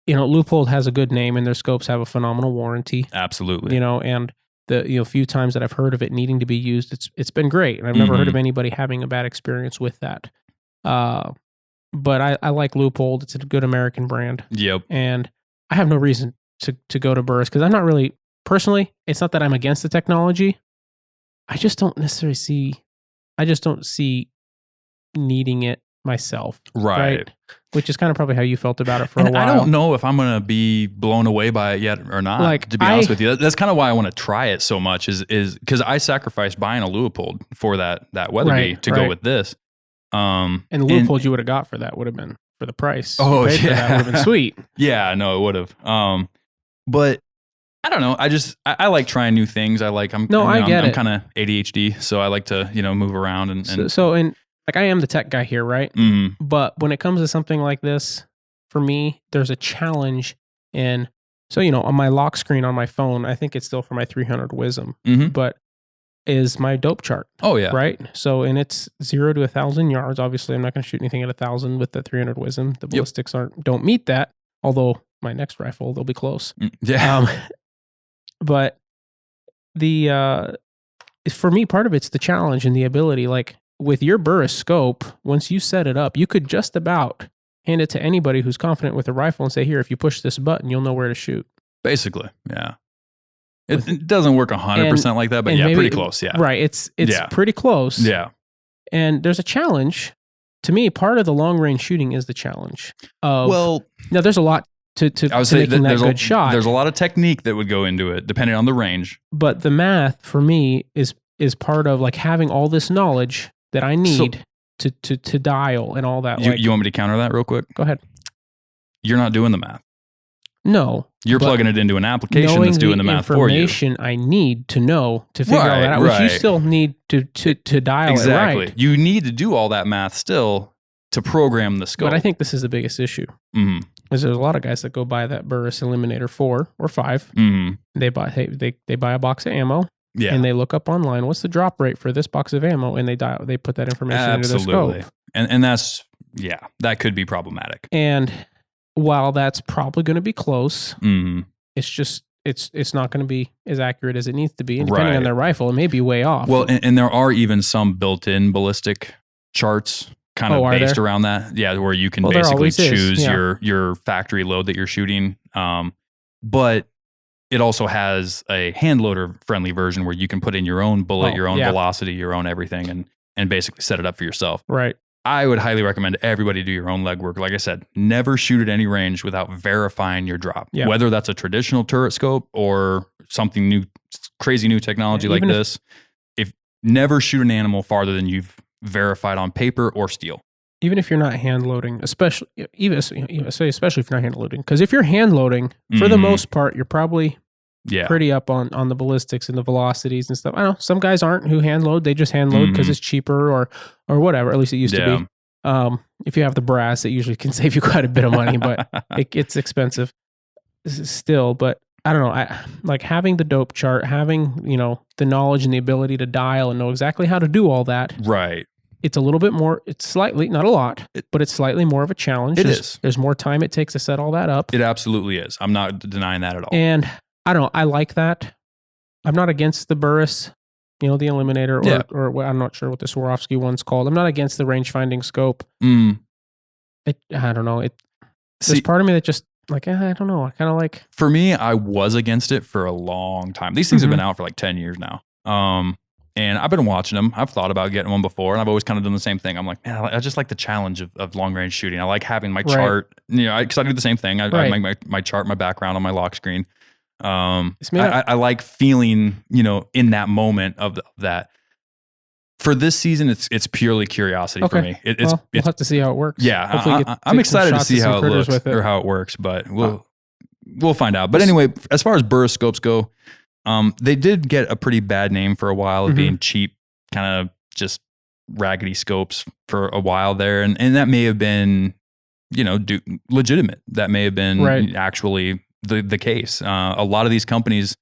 Leupold has a good name and their scopes have a phenomenal warranty. Absolutely. And the few times that I've heard of it needing to be used, it's been great. And I've never heard of anybody having a bad experience with that. But I like Leupold. It's a good American brand. Yep. And I have no reason to go to Burris because I'm not really, personally, it's not that I'm against the technology. I just don't necessarily see needing it myself. Right. Which is kind of probably how you felt about it for a while. I don't know if I'm going to be blown away by it yet or not, Like, to be honest with you. That's kind of why I want to try it so much is because I sacrificed buying a Leupold for that Weatherby to go with this. And the Leupold you would have got for that would have been, for the price. Oh, you paid for that would have been sweet. Yeah, no, it would have. But I don't know. I like trying new things. I'm kind of ADHD, so I like to, move around and so like I am the tech guy here, right? Mhm. But when it comes to something like this, for me, there's a challenge in, so, on my lock screen on my phone, I think it's still for my 300 Wisdom, but is my dope chart. Oh yeah. Right. So, and it's 0 to 1,000 yards. Obviously I'm not going to shoot anything at 1,000 with the 300 Wisdom. The ballistics don't meet that. Although my next rifle, they'll be close. Yeah. But for me, part of it's the challenge and the ability, like with your Burris scope, once you set it up, you could just about hand it to anybody who's confident with a rifle and say, here, if you push this button, you'll know where to shoot. Basically. Yeah. It doesn't work 100% like that, but yeah, pretty close. Yeah. Right. It's pretty close. Yeah. And there's a challenge. To me, part of the long range shooting is the challenge. Now there's a lot to making that good shot. There's a lot of technique that would go into it, depending on the range. But the math for me is part of like having all this knowledge that I need to dial and all that. You want me to counter that real quick? Go ahead. You're not doing the math. No. You're plugging it into an application that's doing the math for you. Information I need to know to figure all that out, which you still need to dial it right. Exactly. You need to do all that math still to program the scope. But I think this is the biggest issue. Because there's a lot of guys that go buy that Burris Eliminator 4 or 5. They buy a box of ammo. Yeah. And they look up online, what's the drop rate for this box of ammo? And they put that information into their scope. And that's, that could be problematic. And while that's probably going to be close, it's just, it's not going to be as accurate as it needs to be. And depending on their rifle, it may be way off. Well, and there are even some built-in ballistic charts kind of based around that. Yeah, where you can basically choose your factory load that you're shooting. But it also has a hand loader friendly version where you can put in your own bullet, your own velocity, your own everything, and basically set it up for yourself. Right. I would highly recommend everybody do your own legwork. Like I said, never shoot at any range without verifying your drop. Yeah. Whether that's a traditional turret scope or something new, crazy new technology like this. If never shoot an animal farther than you've verified on paper or steel. Even if you're not hand loading, especially if you're not hand loading, because if you're hand loading, for the most part, you're probably pretty up on the ballistics and the velocities and stuff. I don't know. Some guys aren't who hand load; they just hand load because it's cheaper or whatever. At least it used to be. If you have the brass, it usually can save you quite a bit of money, but it's expensive still. But I don't know. I like having the dope chart, having the knowledge and the ability to dial and know exactly how to do all that. Right. It's a little bit more, it's slightly, not a lot, but it's slightly more of a challenge. There's more time it takes to set all that up. It absolutely is. I'm not denying that at all. And I don't know, I like that. I'm not against the Burris, the Eliminator, or I'm not sure what the Swarovski one's called. I'm not against the range finding scope. I don't know. There's part of me that just, like, I don't know. I kind of like. For me, I was against it for a long time. These things have been out for like 10 years now. And I've been watching them. I've thought about getting one before, and I've always kind of done the same thing. I'm like, man, I just like the challenge of long range shooting. I like having my chart, because I do the same thing. I make my chart, my background on my lock screen. I like feeling, in that moment of that. For this season, it's purely curiosity for me. We'll have to see how it works. Yeah, I'm excited to see how it looks or how it works, but we'll find out. But anyway, as far as Burris scopes go, they did get a pretty bad name for a while of being cheap, kind of just raggedy scopes for a while there. And that may have been, legitimate. That may have been actually the case. A lot of these companies,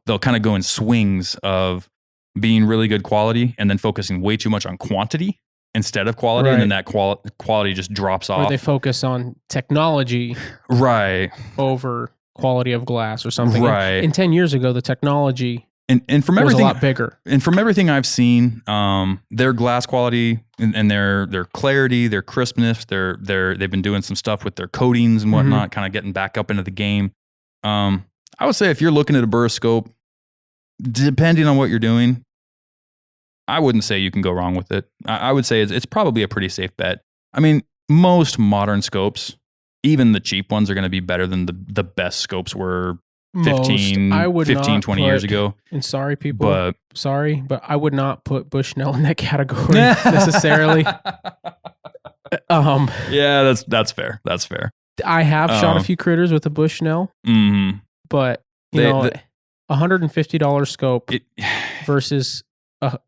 they'll kind of go in swings of being really good quality and then focusing way too much on quantity instead of quality. And then that quality just drops off. Or they focus on technology over quality of glass or something. Right. And 10 years ago, the technology and from was everything, a lot bigger. And from everything I've seen, their glass quality and their clarity, their crispness, they've been doing some stuff with their coatings and whatnot, kind of getting back up into the game. I would say if you're looking at a Burris scope, depending on what you're doing, I wouldn't say you can go wrong with it. I would say it's probably a pretty safe bet. I mean, most modern scopes, even the cheap ones, are going to be better than the best scopes were 15, 20 years ago. And sorry, people, But but I would not put Bushnell in that category necessarily. Yeah, that's fair. That's fair. I have shot a few critters with a Bushnell, but you know, $150 scope versus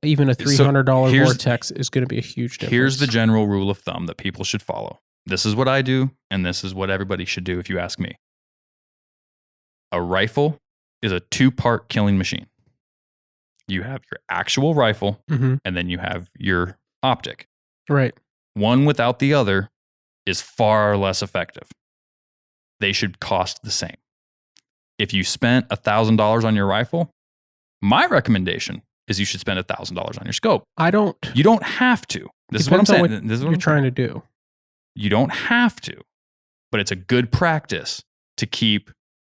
even a $300 Vortex is going to be a huge difference. Here's the general rule of thumb that people should follow. This is what I do, and this is what everybody should do if you ask me. A rifle is a 2-part killing machine. You have your actual rifle, and then you have your optic. Right. One without the other is far less effective. They should cost the same. If you spent $1,000 on your rifle, my recommendation is you should spend $1,000 on your scope. You don't have to. This is what I'm saying. This is what you're trying to do. You don't have to, but it's a good practice to keep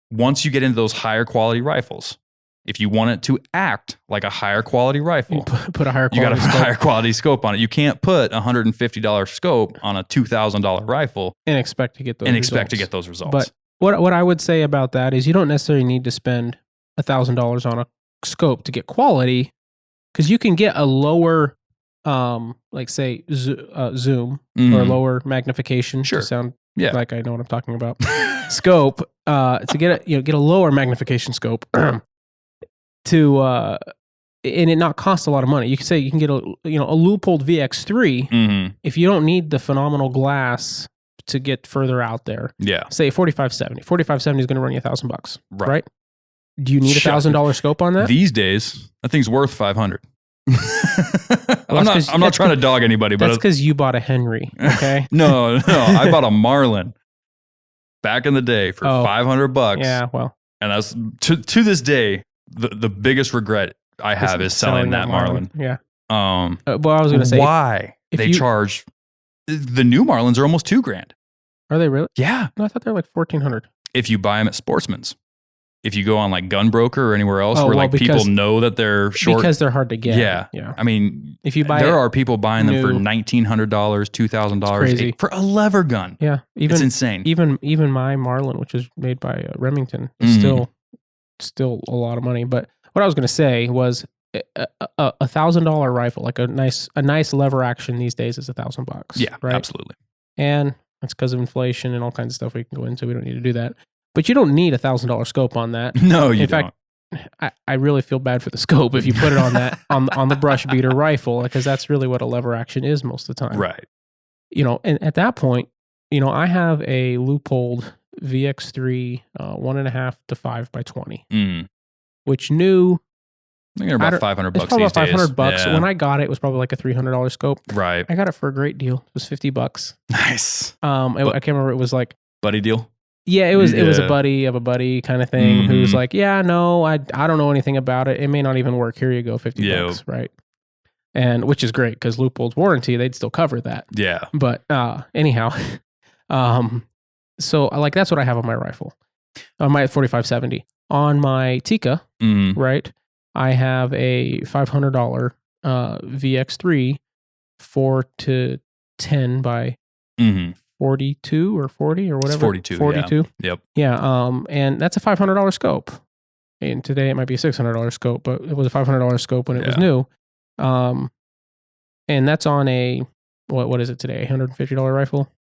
once you get into those higher quality rifles. If you want it to act like a higher quality rifle, put a higher quality you got to put a higher quality scope on it. You can't put a $150 scope on a $2,000 rifle and expect to get those results. But what I would say about that is you don't necessarily need to spend $1,000 on a scope to get quality, because you can get a lower, like say zoom or lower magnification. Sure. To sound like I know what I'm talking about. Scope to get a lower magnification scope. And it not cost a lot of money. You can say you can get a Leupold VX3 if you don't need the phenomenal glass to get further out there. Yeah. Say 4570. 4570 is going to run you $1,000, right? Do you need $1,000 scope on that? These days, that thing's worth $500. I'm not trying to dog anybody, but that's because you bought a Henry. Okay. No, I bought a Marlin back in the day for $500. Yeah, well, and that's to this day the biggest regret I have is selling that Marlin. Yeah. Well, I was going to say why they charge the new Marlins are almost $2,000. Are they really? Yeah. No, I thought they were like $1,400. If you buy them at Sportsman's. If you go on like Gunbroker or anywhere else where people know that they're short. Because they're hard to get. Yeah. I mean, if you buy there are people buying them for $1,900, $2,000 for a lever gun. Yeah. It's insane. Even my Marlin, which is made by Remington, is still a lot of money. But what I was going to say was a $1,000 rifle, like a nice lever action these days is $1,000. Yeah, right? Absolutely. And it's because of inflation and all kinds of stuff we can go into. We don't need to do that. But you don't need a $1,000 scope on that. No, you don't. In fact, I really feel bad for the scope if you put it on that on the brush beater rifle, because that's really what a lever action is most of the time. Right. And at that point, I have a Leupold VX3 1.5 to 5x20, which new. I think they're about $500 it's probably these days. $500. Yeah. When I got it, it was probably like a $300 scope. Right. I got it for a great deal. It was $50. Nice. I can't remember. It was like buddy deal. Yeah, it was a buddy of a buddy kind of thing who was like, yeah, no, I don't know anything about it. It may not even work. Here you go, $50, right? And which is great because Leupold's warranty, they'd still cover that. Yeah. But anyhow, so like that's what I have on my rifle, on my 4570. On my Tika, right? I have a $500 VX3 4 to 10 by 42 or 40 or whatever. It's 42. 42. Yeah. Yep. Yeah. And that's a $500 scope. And today it might be a $600 scope, but it was a $500 scope when it was new. And that's on a, what is it today? $150 rifle?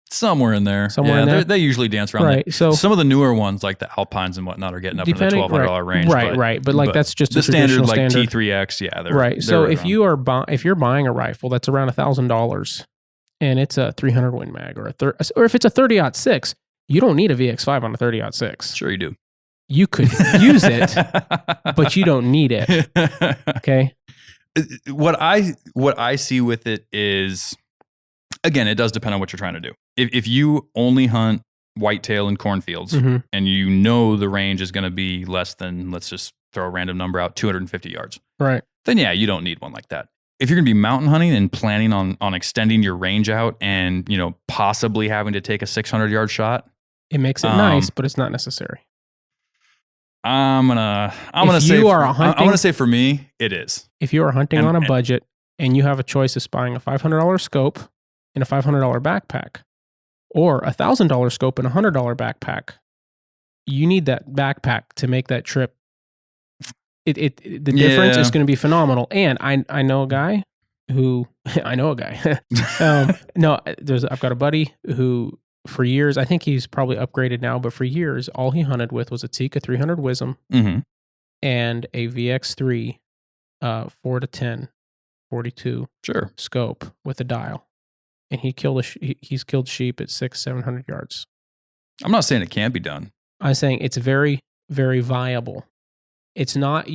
Somewhere in there. In there. They usually dance around right. that. So some of the newer ones, like the Alpines and whatnot, are getting up in the $1,200 range. Right. But like that's just the standard, like T3X. Yeah. Right. So if you're buying a rifle that's around $1,000 and it's a 300 Win Mag or if it's a 30-06, you don't need a VX5 on a 30-06. Sure you do. You could use it, but you don't need it. Okay. What I see with it is, again, it does depend on what you're trying to do. If you only hunt whitetail in cornfields and you know the range is going to be less than, let's just throw a random number out, 250 yards. Right. Then yeah, you don't need one like that. If you're going to be mountain hunting and planning on extending your range out and, possibly having to take a 600-yard shot. It makes it nice, but it's not necessary. I'm gonna say for me, it is. If you are hunting on a budget and you have a choice of buying a $500 scope in a $500 backpack, or a $1,000 scope in a $100 backpack, you need that backpack to make that trip. The difference is going to be phenomenal. And I know a guy who I've got a buddy who for years, I think he's probably upgraded now, but for years, all he hunted with was a Tika 300 Wisdom and a VX3 4-10 42 scope with a dial. And he's killed sheep at 600-700 yards. I'm not saying it can't be done. I'm saying it's very, very viable. It's not.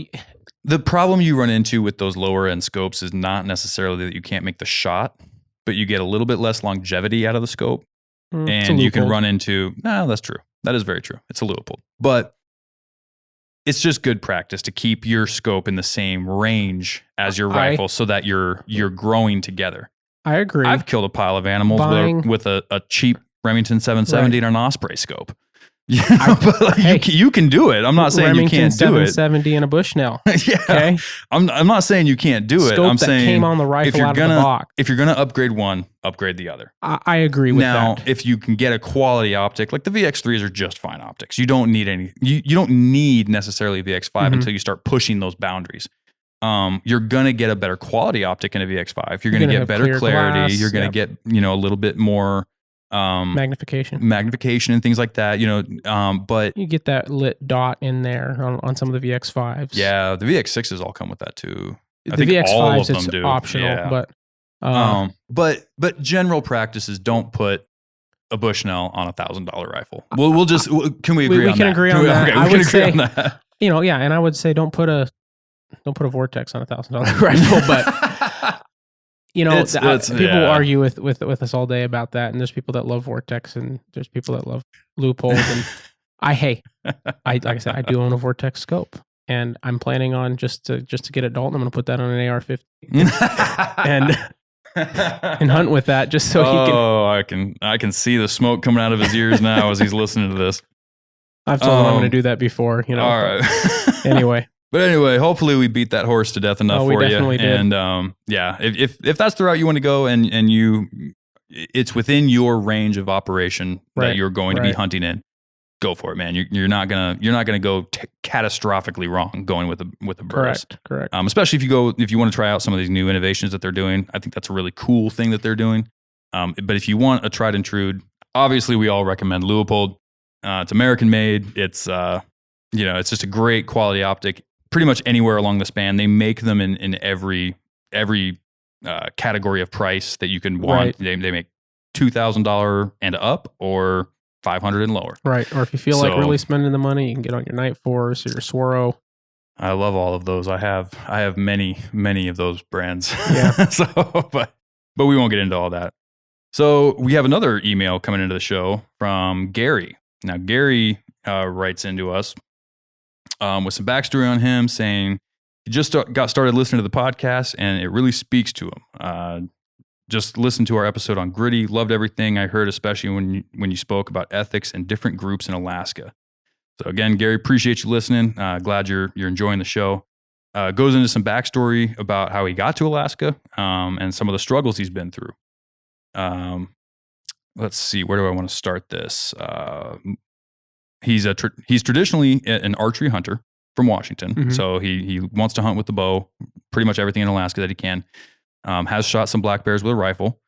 The problem you run into with those lower end scopes is not necessarily that you can't make the shot, but you get a little bit less longevity out of the scope. And you can run into, that's true. That is very true. It's a Leupold. But it's just good practice to keep your scope in the same range as your rifle so that you're growing together. I agree. I've killed a pile of animals with a cheap Remington 770 and an Osprey scope. You can do it. I'm not saying you can't do it. 770 and a Bushnell. Yeah. Okay. I'm not saying you can't do it. I'm saying came on the rifle out of the box. If you're gonna upgrade one, upgrade the other. I agree with that. Now, if you can get a quality optic, like the VX3s are just fine optics. You don't need any. You don't need necessarily VX5 until you start pushing those boundaries. You're gonna get a better quality optic in a VX5. You're gonna get better clarity. Glass. You're gonna get a little bit more. Magnification and things like that, but you get that lit dot in there on some of the VX5s. Yeah, the VX6s all come with that too. I think VX5s all of them do. Optional, yeah. But general practices don't put a Bushnell on $1,000 rifle. We'll just can we agree? We can agree on that. I would say, and I would say don't put a Vortex on $1,000 rifle, but. People argue with us all day about that, and there's people that love Vortex, and there's people that love Leupold, and like I said, I do own a Vortex scope, and I'm planning on just to get it Dalton. I'm going to put that on an AR-15 and hunt with that, just so he can. Oh, I can see the smoke coming out of his ears now as he's listening to this. I've told him I'm going to do that before, All right. Anyway. But anyway, hopefully we beat that horse to death enough for you. Did. And if that's the route you want to go and it's within your range of operation that you're going to be hunting in, go for it, man. You're not gonna go catastrophically wrong going with a burst. Correct. Especially if you want to try out some of these new innovations that they're doing. I think that's a really cool thing that they're doing. But if you want a tried and true, obviously we all recommend Leupold. It's American made. It's it's just a great quality optic. Pretty much anywhere along the span, they make them in every category of price that you can want. They make $2,000 and up, or $500 and lower. Right, or if you feel like really spending the money, you can get on your Night Force or your Swaro. I love all of those. I have many of those brands. Yeah. But we won't get into all that. So we have another email coming into the show from Gary. Now Gary writes into us. With some backstory on him, saying he just got started listening to the podcast and it really speaks to him. Just listened to our episode on Gritty, loved everything I heard, especially when you spoke about ethics and different groups in Alaska. So again, Gary, appreciate you listening. Glad you're enjoying the show. Goes into some backstory about how he got to Alaska and some of the struggles he's been through. Let's see, where do I want to start this? He's traditionally an archery hunter from Washington. So he wants to hunt with the bow, pretty much everything in Alaska that he can. Has shot some black bears with a rifle.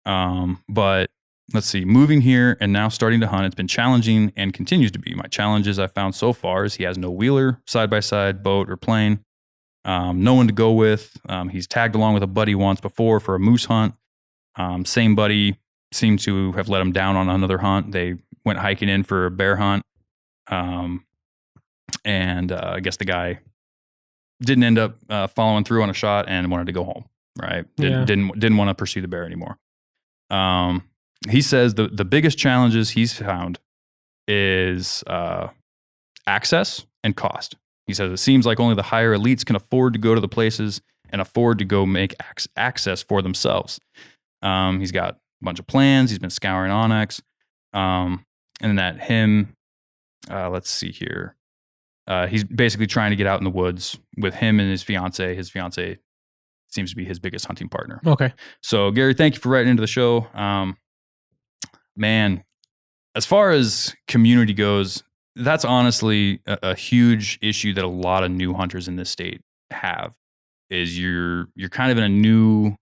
But let's see, moving here and now starting to hunt, it's been challenging and continues to be. My challenges I've found so far is he has no wheeler, side-by-side, boat, or plane. No one to go with. He's tagged along with a buddy once before for a moose hunt. Same buddy seemed to have let him down on another hunt. They went hiking in for a bear hunt. And I guess the guy didn't end up following through on a shot and wanted to go home. Right? Didn't want to pursue the bear anymore. He says the biggest challenges he's found is access and cost. He says it seems like only the higher elites can afford to go to the places and afford to go make access for themselves. He's got a bunch of plans. He's been scouring Onyx. And that him, let's see here. He's basically trying to get out in the woods with him and his fiance. His fiance seems to be his biggest hunting partner. Okay. So Gary, thank you for writing into the show. Man, as far as community goes, that's honestly a huge issue that a lot of new hunters in this state have. Is you're kind of in a new,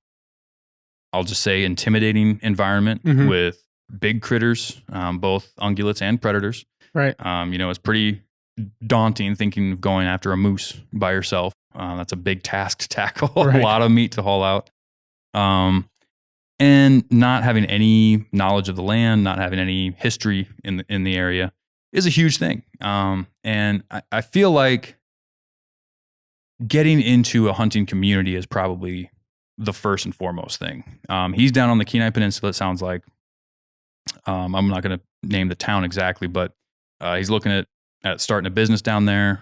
I'll just say, intimidating environment with big critters, both ungulates and predators. Right. It's pretty daunting thinking of going after a moose by yourself. That's a big task to tackle, Right. A lot of meat to haul out. And not having any knowledge of the land, not having any history in the area is a huge thing. And I feel like getting into a hunting community is probably the first and foremost thing. He's down on the Kenai Peninsula, it sounds like. I'm not going to name the town exactly, but he's looking at starting a business down there.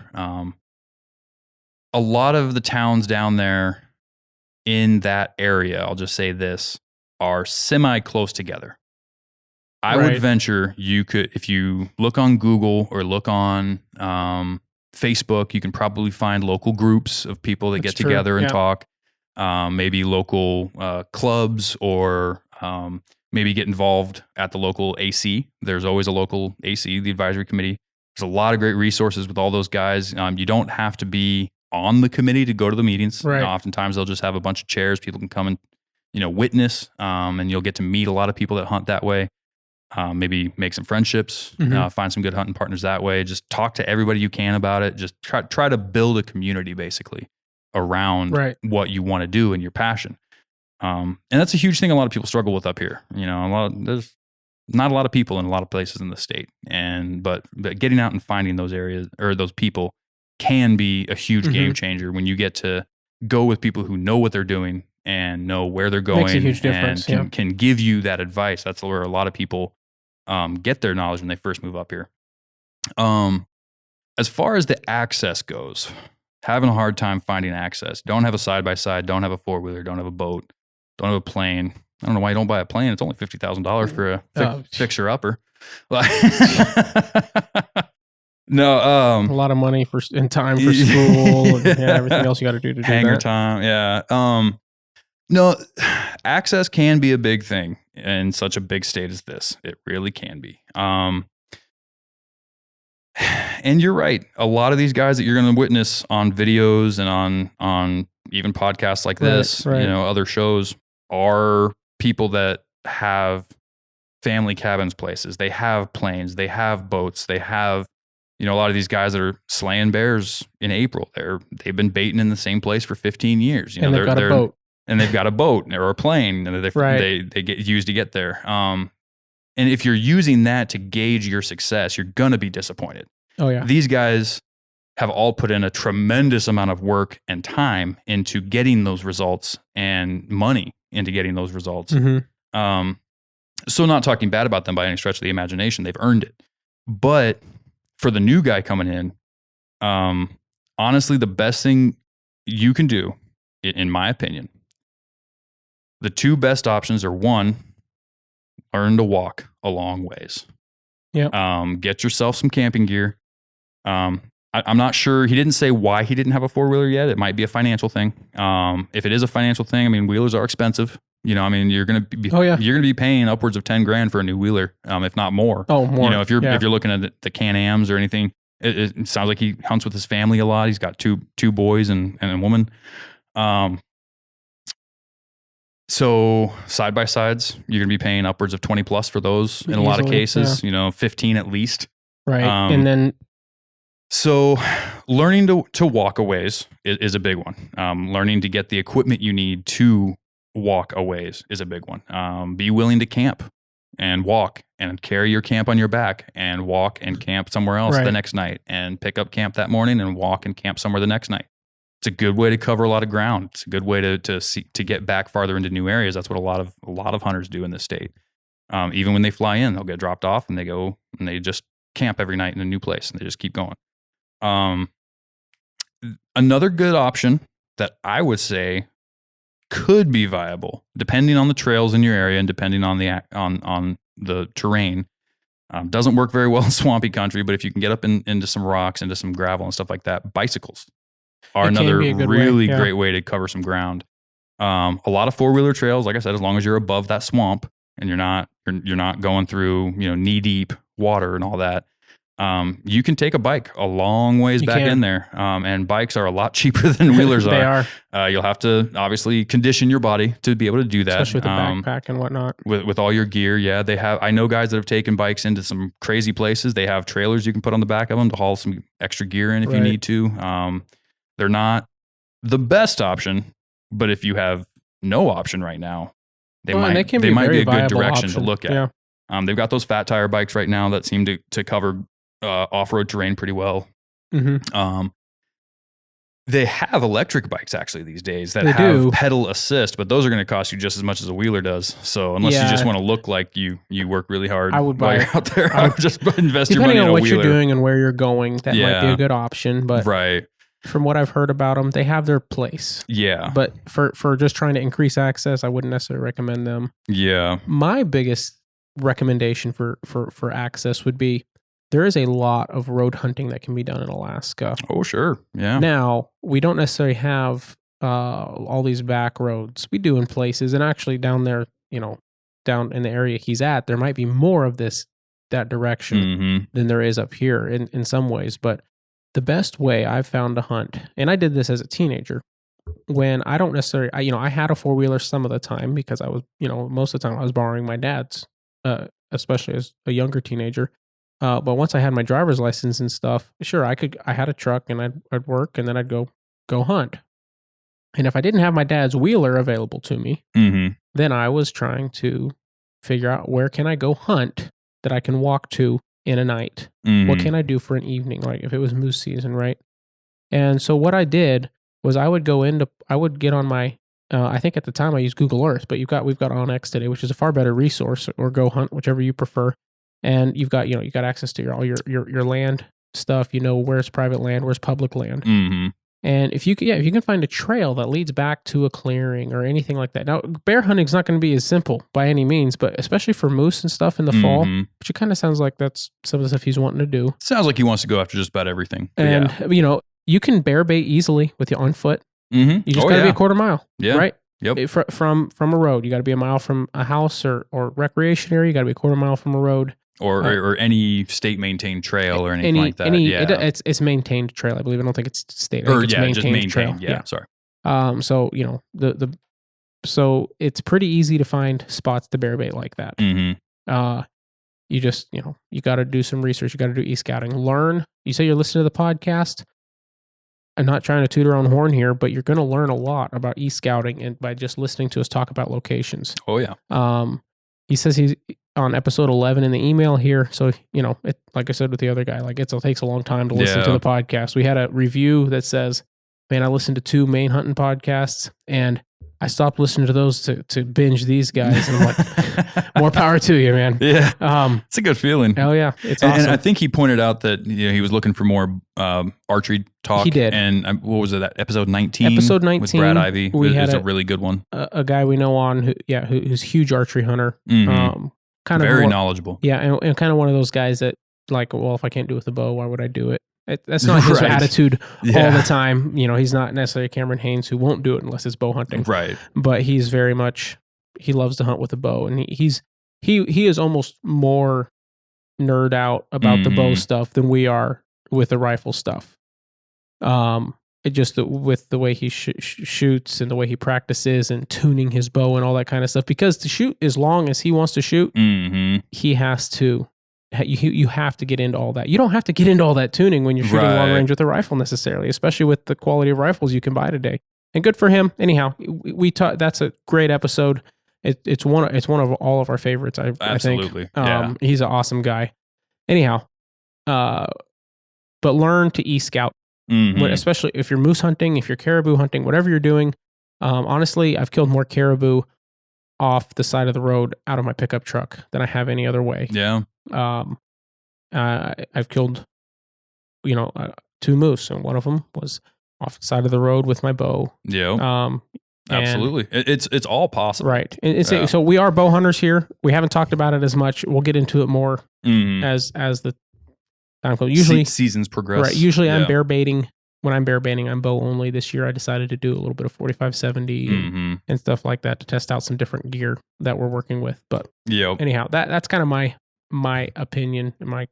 A lot of the towns down there in that area, I'll just say this, are semi-close together. I would venture you could, if you look on Google or look on Facebook, you can probably find local groups of people that get together and talk. Maybe local clubs, or maybe get involved at the local AC. There's always a local AC, the advisory committee. There's a lot of great resources with all those guys. You don't have to be on the committee to go to the meetings. Right. Oftentimes they'll just have a bunch of chairs. People can come and witness, and you'll get to meet a lot of people that hunt that way. Maybe make some friendships, find some good hunting partners that way. Just talk to everybody you can about it. Just try to build a community basically around what you want to do and your passion. And that's a huge thing a lot of people struggle with up here. There's not a lot of people in a lot of places in the state, but getting out and finding those areas or those people can be a huge game changer when you get to go with people who know what they're doing and know where they're going. Makes a huge difference, and can give you that advice. That's where a lot of people get their knowledge when they first move up here. As far as the access goes, having a hard time finding access. Don't have a side-by-side, don't have a four-wheeler, don't have a boat, don't have a plane. I don't know why you don't buy a plane. It's only $50,000 for a fixer-upper. No, a lot of money and time for school and everything else you got to do hanger that. time. Yeah. No, access can be a big thing in such a big state as this. It really can be. And you're right. A lot of these guys that you're going to witness on videos and on even podcasts like this, other shows, are people that have family cabins places. They have planes. They have boats. They have, a lot of these guys that are slaying bears in April. They've been baiting in the same place for 15 years. And they've got a boat. And they've got a boat or a plane, and they get used to get there. And if you're using that to gauge your success, you're gonna be disappointed. Oh yeah. These guys have all put in a tremendous amount of work and time into getting those results and money into getting those results. So not talking bad about them by any stretch of the imagination. They've earned it. But for the new guy coming in, honestly, the best thing you can do, in my opinion, the two best options are, one, learn to walk a long ways. Yeah. Get yourself some camping gear. I'm not sure. He didn't say why he didn't have a four-wheeler yet. It might be a financial thing. If it is a financial thing, wheelers are expensive. You're going to be paying upwards of $10,000 for a new wheeler, if not more. Oh, more. If you're looking at the Can-Ams or anything, it sounds like he hunts with his family a lot. He's got two boys and a woman. So side by sides, you're going to be paying upwards of 20 plus for those in a lot of cases. 15 at least. Right. And then. So learning to walk a ways is a big one. Learning to get the equipment you need to walk a ways is a big one. Be willing to camp and walk and carry your camp on your back and walk and camp somewhere else the next night and pick up camp that morning and walk and camp somewhere the next night. It's a good way to cover a lot of ground. It's a good way to get back farther into new areas. That's what a lot of hunters do in this state. Even when they fly in, they'll get dropped off and they go and they just camp every night in a new place and they just keep going. Another good option that I would say could be viable, depending on the trails in your area and depending on the terrain. Doesn't work very well in swampy country, but if you can get up into some rocks, into some gravel and stuff like that, bicycles are another really great way to cover some ground. A lot of 4-wheeler trails, like I said, as long as you're above that swamp and you're not going through, knee deep water and all that. You can take a bike a long ways in there. And bikes are a lot cheaper than wheelers They are. You'll have to obviously condition your body to be able to do that. Especially with the backpack and whatnot. With all your gear. Yeah. I know guys that have taken bikes into some crazy places. They have trailers you can put on the back of them to haul some extra gear in if you need to. They're not the best option, but if you have no option right now, they might be a good direction to look at. Yeah. They've got those fat tire bikes right now that seem to cover off-road terrain pretty well. Mm-hmm. They have electric bikes actually these days that have pedal assist, but those are going to cost you just as much as a wheeler does. So unless you just want to look like you work really hard while you're out there, I would just invest your money in a wheeler. Depending on what you're doing and where you're going, that might be a good option. But from what I've heard about them, they have their place. Yeah. But for just trying to increase access, I wouldn't necessarily recommend them. Yeah. My biggest recommendation for access would be there is a lot of road hunting that can be done in Alaska. Oh, sure. Yeah. That we don't necessarily have all these back roads. We do in places, and actually down there, down in the area he's at, there might be more of that direction than there is up here in some ways. But the best way I've found to hunt, and I did this as a teenager, when I don't necessarily, I had a 4-wheeler some of the time because I was, most of the time I was borrowing my dad's, especially as a younger teenager. But once I had my driver's license and stuff, sure, I had a truck and I'd work and then I'd go hunt. And if I didn't have my dad's wheeler available to me, then I was trying to figure out where can I go hunt that I can walk to in a night. What can I do for an evening? Like if it was moose season, right? And so what I did was I would get on my, I think at the time I used Google Earth, but we've got OnX today, which is a far better resource, or Go Hunt, whichever you prefer. And you've got access to all your land stuff. Where's private land, where's public land. And if you can find a trail that leads back to a clearing or anything like that. Now, bear hunting is not going to be as simple by any means, but especially for moose and stuff in the fall, which it kind of sounds like that's some of the stuff he's wanting to do. Sounds like he wants to go after just about everything. And you can bear bait easily with your on foot. You just got to be a quarter mile, right? Yep. From a road, you got to be a mile from a house or recreation area. You got to be a quarter mile from a road. Or any state maintained trail or anything like that. It's maintained trail, I believe. I don't think it's state. It's maintained trail. Yeah, sorry. So so it's pretty easy to find spots to bear bait like that. You just you got to do some research. You got to do e-scouting. Learn. You say you're listening to the podcast. I'm not trying to toot our own horn here, but you're going to learn a lot about e-scouting and by just listening to us talk about locations. Oh yeah. He says he's on episode 11 in the email here. So, like I said with the other guy, like it takes a long time to listen to the podcast. We had a review that says, man, I listened to 2 main hunting podcasts and I stopped listening to those to binge these guys. And I'm like, more power to you, man. Yeah. It's a good feeling. Hell yeah. It's awesome. And I think he pointed out that he was looking for more archery talk. He did. And what was it, that episode 19? Episode 19. With Brad Ivy. It's a really good one. A guy we know on who's a huge archery hunter. Kind of very knowledgeable. Yeah. And kind of one of those guys that like, well, if I can't do it with a bow, why would I do it? That's not his attitude all the time. He's not necessarily Cameron Haynes who won't do it unless it's bow hunting. Right. But he's very much, he loves to hunt with a bow. And he is almost more nerd out about the bow stuff than we are with the rifle stuff. It just with the way he shoots and the way he practices and tuning his bow and all that kind of stuff. Because to shoot as long as he wants to shoot, he has to. You have to get into all that. You don't have to get into all that tuning when you're shooting long range with a rifle necessarily, especially with the quality of rifles you can buy today. And good for him. Anyhow, that's a great episode. It's one of all of our favorites. I think. He's an awesome guy. Anyhow, but learn to e-scout, especially if you're moose hunting, if you're caribou hunting, whatever you're doing. Honestly, I've killed more caribou off the side of the road out of my pickup truck than I have any other way. Yeah. I've killed, 2 moose, and one of them was off the side of the road with my bow. Yeah. Absolutely. It's all possible. Right. And so we are bow hunters here. We haven't talked about it as much. We'll get into it more as the time goes. Usually seasons progress. Right. Usually I'm bear baiting when I'm bear banding, I'm bow only. This year I decided to do a little bit of 45-70 and stuff like that to test out some different gear that we're working with. But anyhow, that's kind of my opinion and my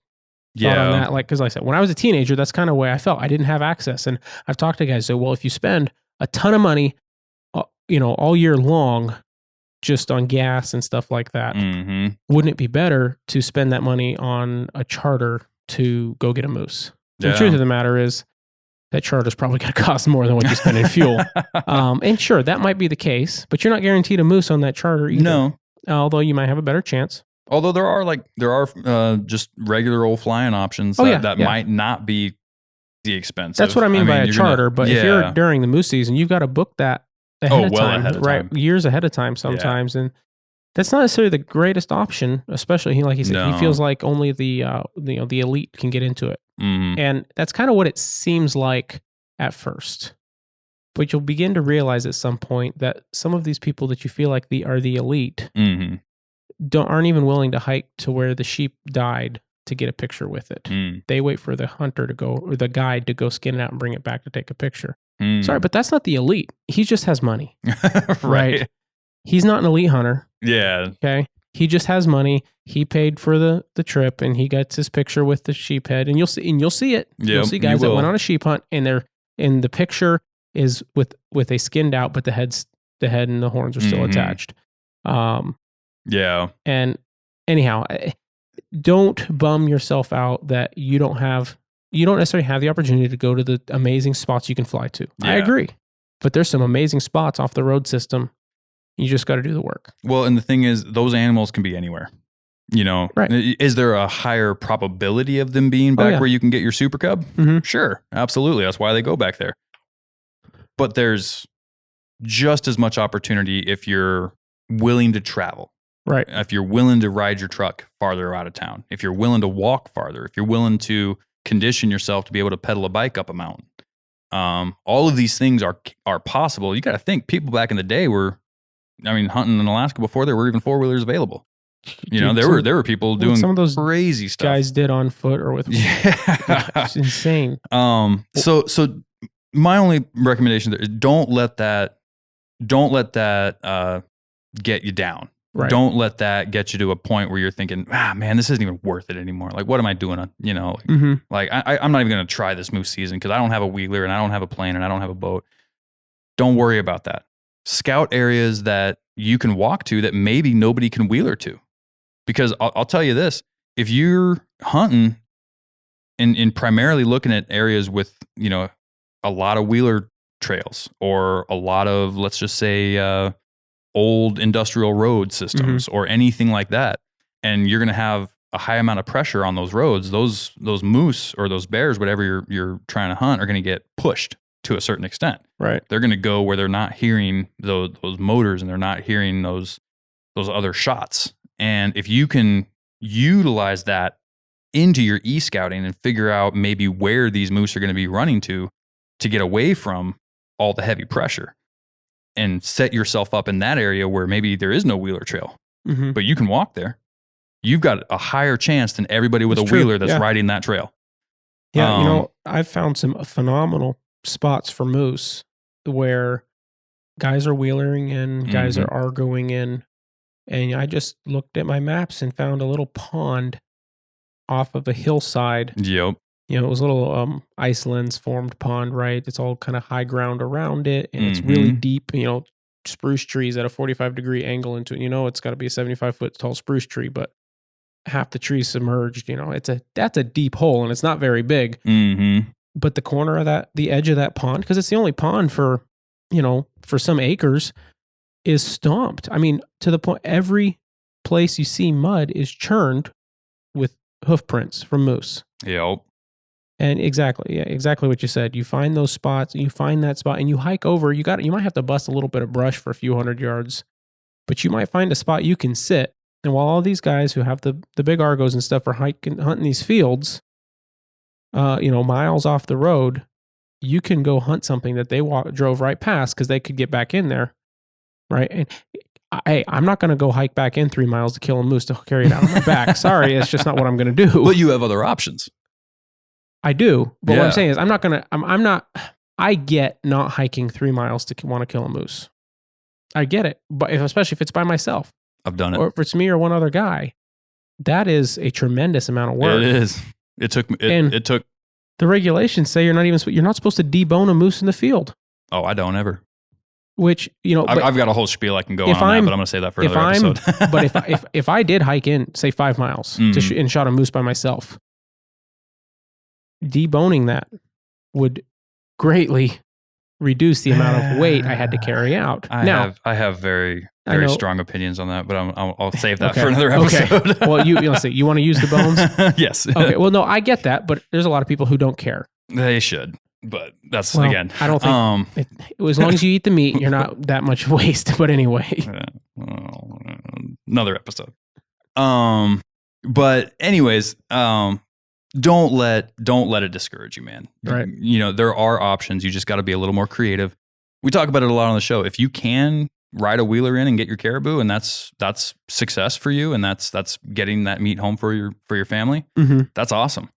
thought on that. Like, because like I said, when I was a teenager, that's kind of the way I felt. I didn't have access. And I've talked to guys who say, well, if you spend a ton of money, all year long, just on gas and stuff like that, wouldn't it be better to spend that money on a charter to go get a moose? The truth of the matter is that charter is probably going to cost more than what you spend in fuel. And sure, that might be the case, but you're not guaranteed a moose on that charter either. No. Although you might have a better chance. Although there are just regular old flying options that might not be the expensive. That's what I mean by a charter. But if you're during the moose season, you've got to book that ahead of time. Years ahead of time sometimes. And that's not necessarily the greatest option, especially like he said, he feels like only the elite can get into it. And that's kind of what it seems like at first. But you'll begin to realize at some point that some of these people that you feel like are the elite aren't even willing to hike to where the sheep died to get a picture with it. They wait for the hunter to go, or the guide to go skin it out and bring it back to take a picture. Sorry, but that's not the elite. He just has money. Right? He's not an elite hunter. Yeah. Okay. He just has money. He paid for the trip, and he gets his picture with the sheep head, and you'll see it. You'll see guys that went on a sheep hunt, and the picture is with a skinned out, but the head and the horns are still attached. And anyhow, don't bum yourself out that you don't necessarily have the opportunity to go to the amazing spots you can fly to. I agree, but there's some amazing spots off the road system. You just got to do the work. Well, and the thing is, those animals can be anywhere. Right. Is there a higher probability of them being back where you can get your super cub? Sure, absolutely. That's why they go back there. But there's just as much opportunity if you're willing to travel. Right. If you're willing to ride your truck farther out of town, if you're willing to walk farther, if you're willing to condition yourself to be able to pedal a bike up a mountain. All of these things are possible. You got to think people back in the day hunting in Alaska before there were even four-wheelers available. There were people doing some of those crazy stuff. Guys did on foot or with it's insane. So my only recommendation there is don't let that get you down. Right. Don't let that get you to a point where you're thinking, man, this isn't even worth it anymore. Like, what am I doing? Like I'm not even going to try this moose season because I don't have a wheeler and I don't have a plane and I don't have a boat. Don't worry about that. Scout areas that you can walk to that maybe nobody can wheeler to. Because I'll tell you this, if you're hunting and primarily looking at areas with, a lot of wheeler trails or a lot of, let's just say, old industrial road systems or anything like that, and you're going to have a high amount of pressure on those roads, those moose or those bears, whatever you're trying to hunt, are going to get pushed to a certain extent. Right. They're going to go where they're not hearing those motors and they're not hearing those other shots. And if you can utilize that into your e-scouting and figure out maybe where these moose are going to be running to get away from all the heavy pressure and set yourself up in that area where maybe there is no wheeler trail, but you can walk there, you've got a higher chance than everybody with a wheeler that's riding that trail. Yeah, I've found some phenomenal spots for moose where guys are wheelering in, guys are argoing in, and I just looked at my maps and found a little pond off of a hillside. Yep. It was a little Iceland's formed pond, right? It's all kind of high ground around it, and it's really deep, spruce trees at a 45-degree angle into it. It's got to be a 75-foot tall spruce tree, but half the trees submerged. That's a deep hole, and it's not very big. But the corner of the edge of that pond, because it's the only pond for some acres, is stomped. I mean, to the point every place you see mud is churned with hoof prints from moose. Yep. And exactly what you said. You find those spots, you find that spot, and you hike over. You might have to bust a little bit of brush for a few hundred yards, but you might find a spot you can sit. And while all these guys who have the big Argos and stuff are hunting these fields, miles off the road, you can go hunt something that they drove right past because they could get back in there, right? And I'm not going to go hike back in 3 miles to kill a moose to carry it out on my back. Sorry, it's just not what I'm going to do. But you have other options. I do. But what Yeah. I'm saying is I get not hiking 3 miles to want to kill a moose. I get it. But especially if it's by myself I've done it. or if it's me or one other guy, that is a tremendous amount of work. It is. It took. The regulations say you're not supposed to debone a moose in the field. Oh, I don't ever. Which, I've got a whole spiel I can go on that, but I'm going to say that for another episode. But if I did hike in, say 5 miles and shot a moose by myself, deboning that would greatly reduce the amount of weight I had to carry out. I have very strong opinions on that, but I'll save that Okay. for another episode. Okay. Well, let's see. You want to use the bones? Yes. Okay. Well, no, I get that, but there's a lot of people who don't care. They should, but that's Well, again. I don't think as long as you eat the meat, you're not that much waste. But anyway, another episode. But anyways, don't let it discourage you, man. Right. There are options. You just got to be a little more creative. We talk about it a lot on the show. If you can ride a wheeler in and get your caribou, and that's success for you, and that's getting that meat home for your family, that's awesome.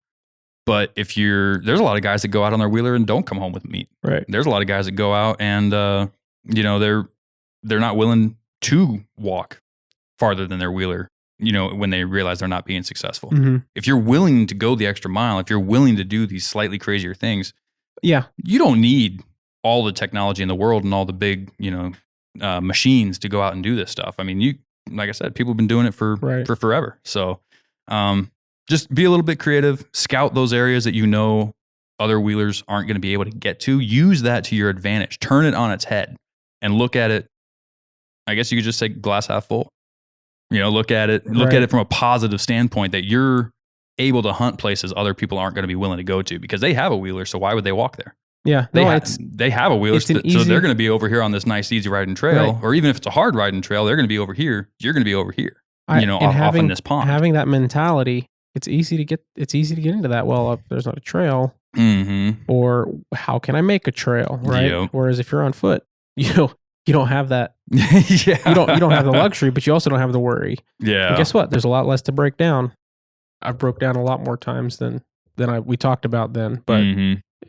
But there's a lot of guys that go out on their wheeler and don't come home with meat. Right. There's a lot of guys that go out and they're not willing to walk farther than their wheeler, when they realize they're not being successful. If you're willing to go the extra mile, if you're willing to do these slightly crazier things, you don't need all the technology in the world and all the big, machines to go out and do this stuff. I mean, like I said, people have been doing it for forever. So, just be a little bit creative, scout those areas that other wheelers aren't going to be able to get to. Use that to your advantage. Turn it on its head and look at it. I guess you could just say glass half full. Look at it from a positive standpoint that you're able to hunt places other people aren't going to be willing to go to because they have a wheeler. So why would they walk there? Yeah, they have a wheeler, so they're going to be over here on this nice, easy riding trail. Or even if it's a hard riding trail, they're going to be over here. You're going to be over here. Off in this pond. Having that mentality, it's easy to get into that. Well, if there's not a trail, or how can I make a trail, right? Yep. Whereas if you're on foot, you don't have that. Yeah. You don't have the luxury, but you also don't have the worry. Yeah. And guess what? There's a lot less to break down. I've broke down a lot more times than we talked about then. But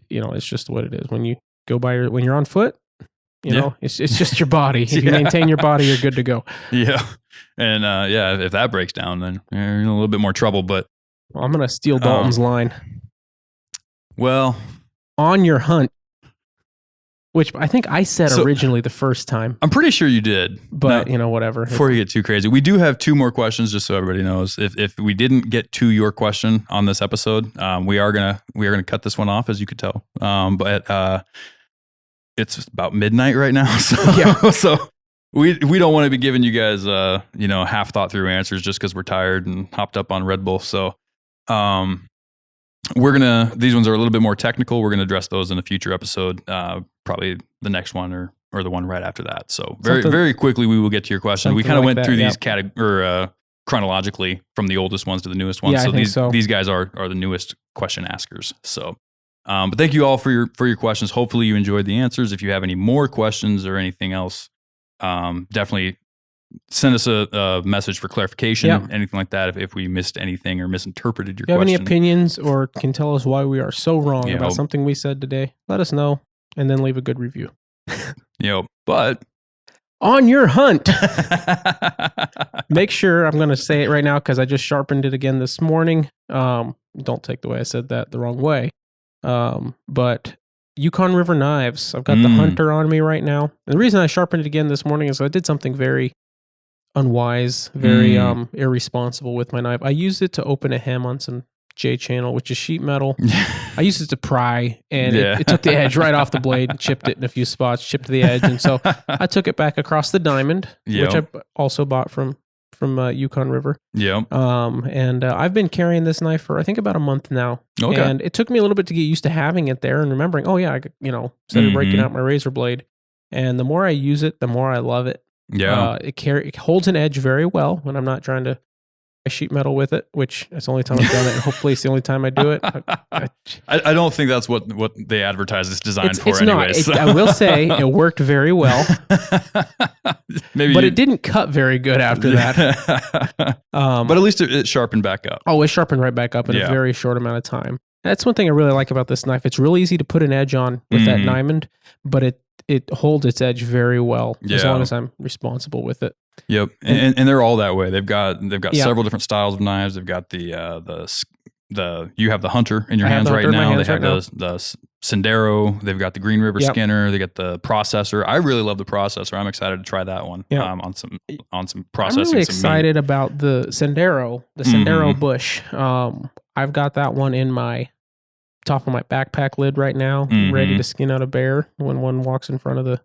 it's just what it is. When you go when you're on foot, it's just your body. If you maintain your body, you're good to go. Yeah. And if that breaks down, then you're in a little bit more trouble. But I'm gonna steal Dalton's line. Well, on your hunt, which I think I said originally the first time. I'm pretty sure you did. But, whatever. Before you get too crazy, we do have 2 more questions, just so everybody knows. If we didn't get to your question on this episode, we are gonna cut this one off, as you could tell. But it's about midnight right now, so we don't want to be giving you guys half thought through answers just because we're tired and hopped up on Red Bull. So these ones are a little bit more technical. We're gonna address those in a future episode, probably the next one or the one right after that. So very quickly we will get to your question. We kind of went through these chronologically from the oldest ones to the newest ones. So these guys are the newest question askers. So but thank you all for your questions. Hopefully you enjoyed the answers. If you have any more questions or anything else, definitely send us a message for clarification, anything like that. If we missed anything or misinterpreted your question. If you have any opinions or can tell us why we are so wrong about something we said today, let us know and then leave a good review. But on your hunt, make sure, I'm going to say it right now because I just sharpened it again this morning. Don't take the way I said that the wrong way. But Yukon River knives. I've got the Hunter on me right now. And the reason I sharpened it again this morning is I did something very unwise, very irresponsible with my knife. I used it to open a hem on some J channel, which is sheet metal. I used it to pry, and it took the edge right off the blade, chipped it in a few spots, chipped the edge, and so I took it back across the diamond, which I also bought from Yukon River. And I've been carrying this knife for I think about a month now. Okay. And it took me a little bit to get used to having it there and remembering, instead of breaking out my razor blade. And the more I use it, the more I love it. It holds an edge very well when I'm not trying to sheet metal with it, which that's the only time I've done it, and hopefully it's the only time I do it. I don't think that's what they advertise it's designed for. It's anyways. not. I will say it worked very well, but it didn't cut very good after that. But at least it sharpened back up. Oh, it sharpened right back up in a very short amount of time. That's one thing I really like about this knife. It's real easy to put an edge on with that diamond, but it holds its edge very well as long as I'm responsible with it. Yep, and they're all that way. They've got several different styles of knives. They've got the you have the Hunter in your hands right now. They have the Sendero. They've got the Green River Skinner. They got the Processor. I really love the Processor. I'm excited to try that one on some processing. I'm really excited about the Sendero, bush. I've got that one in my top of my backpack lid right now, ready to skin out a bear when one walks in front of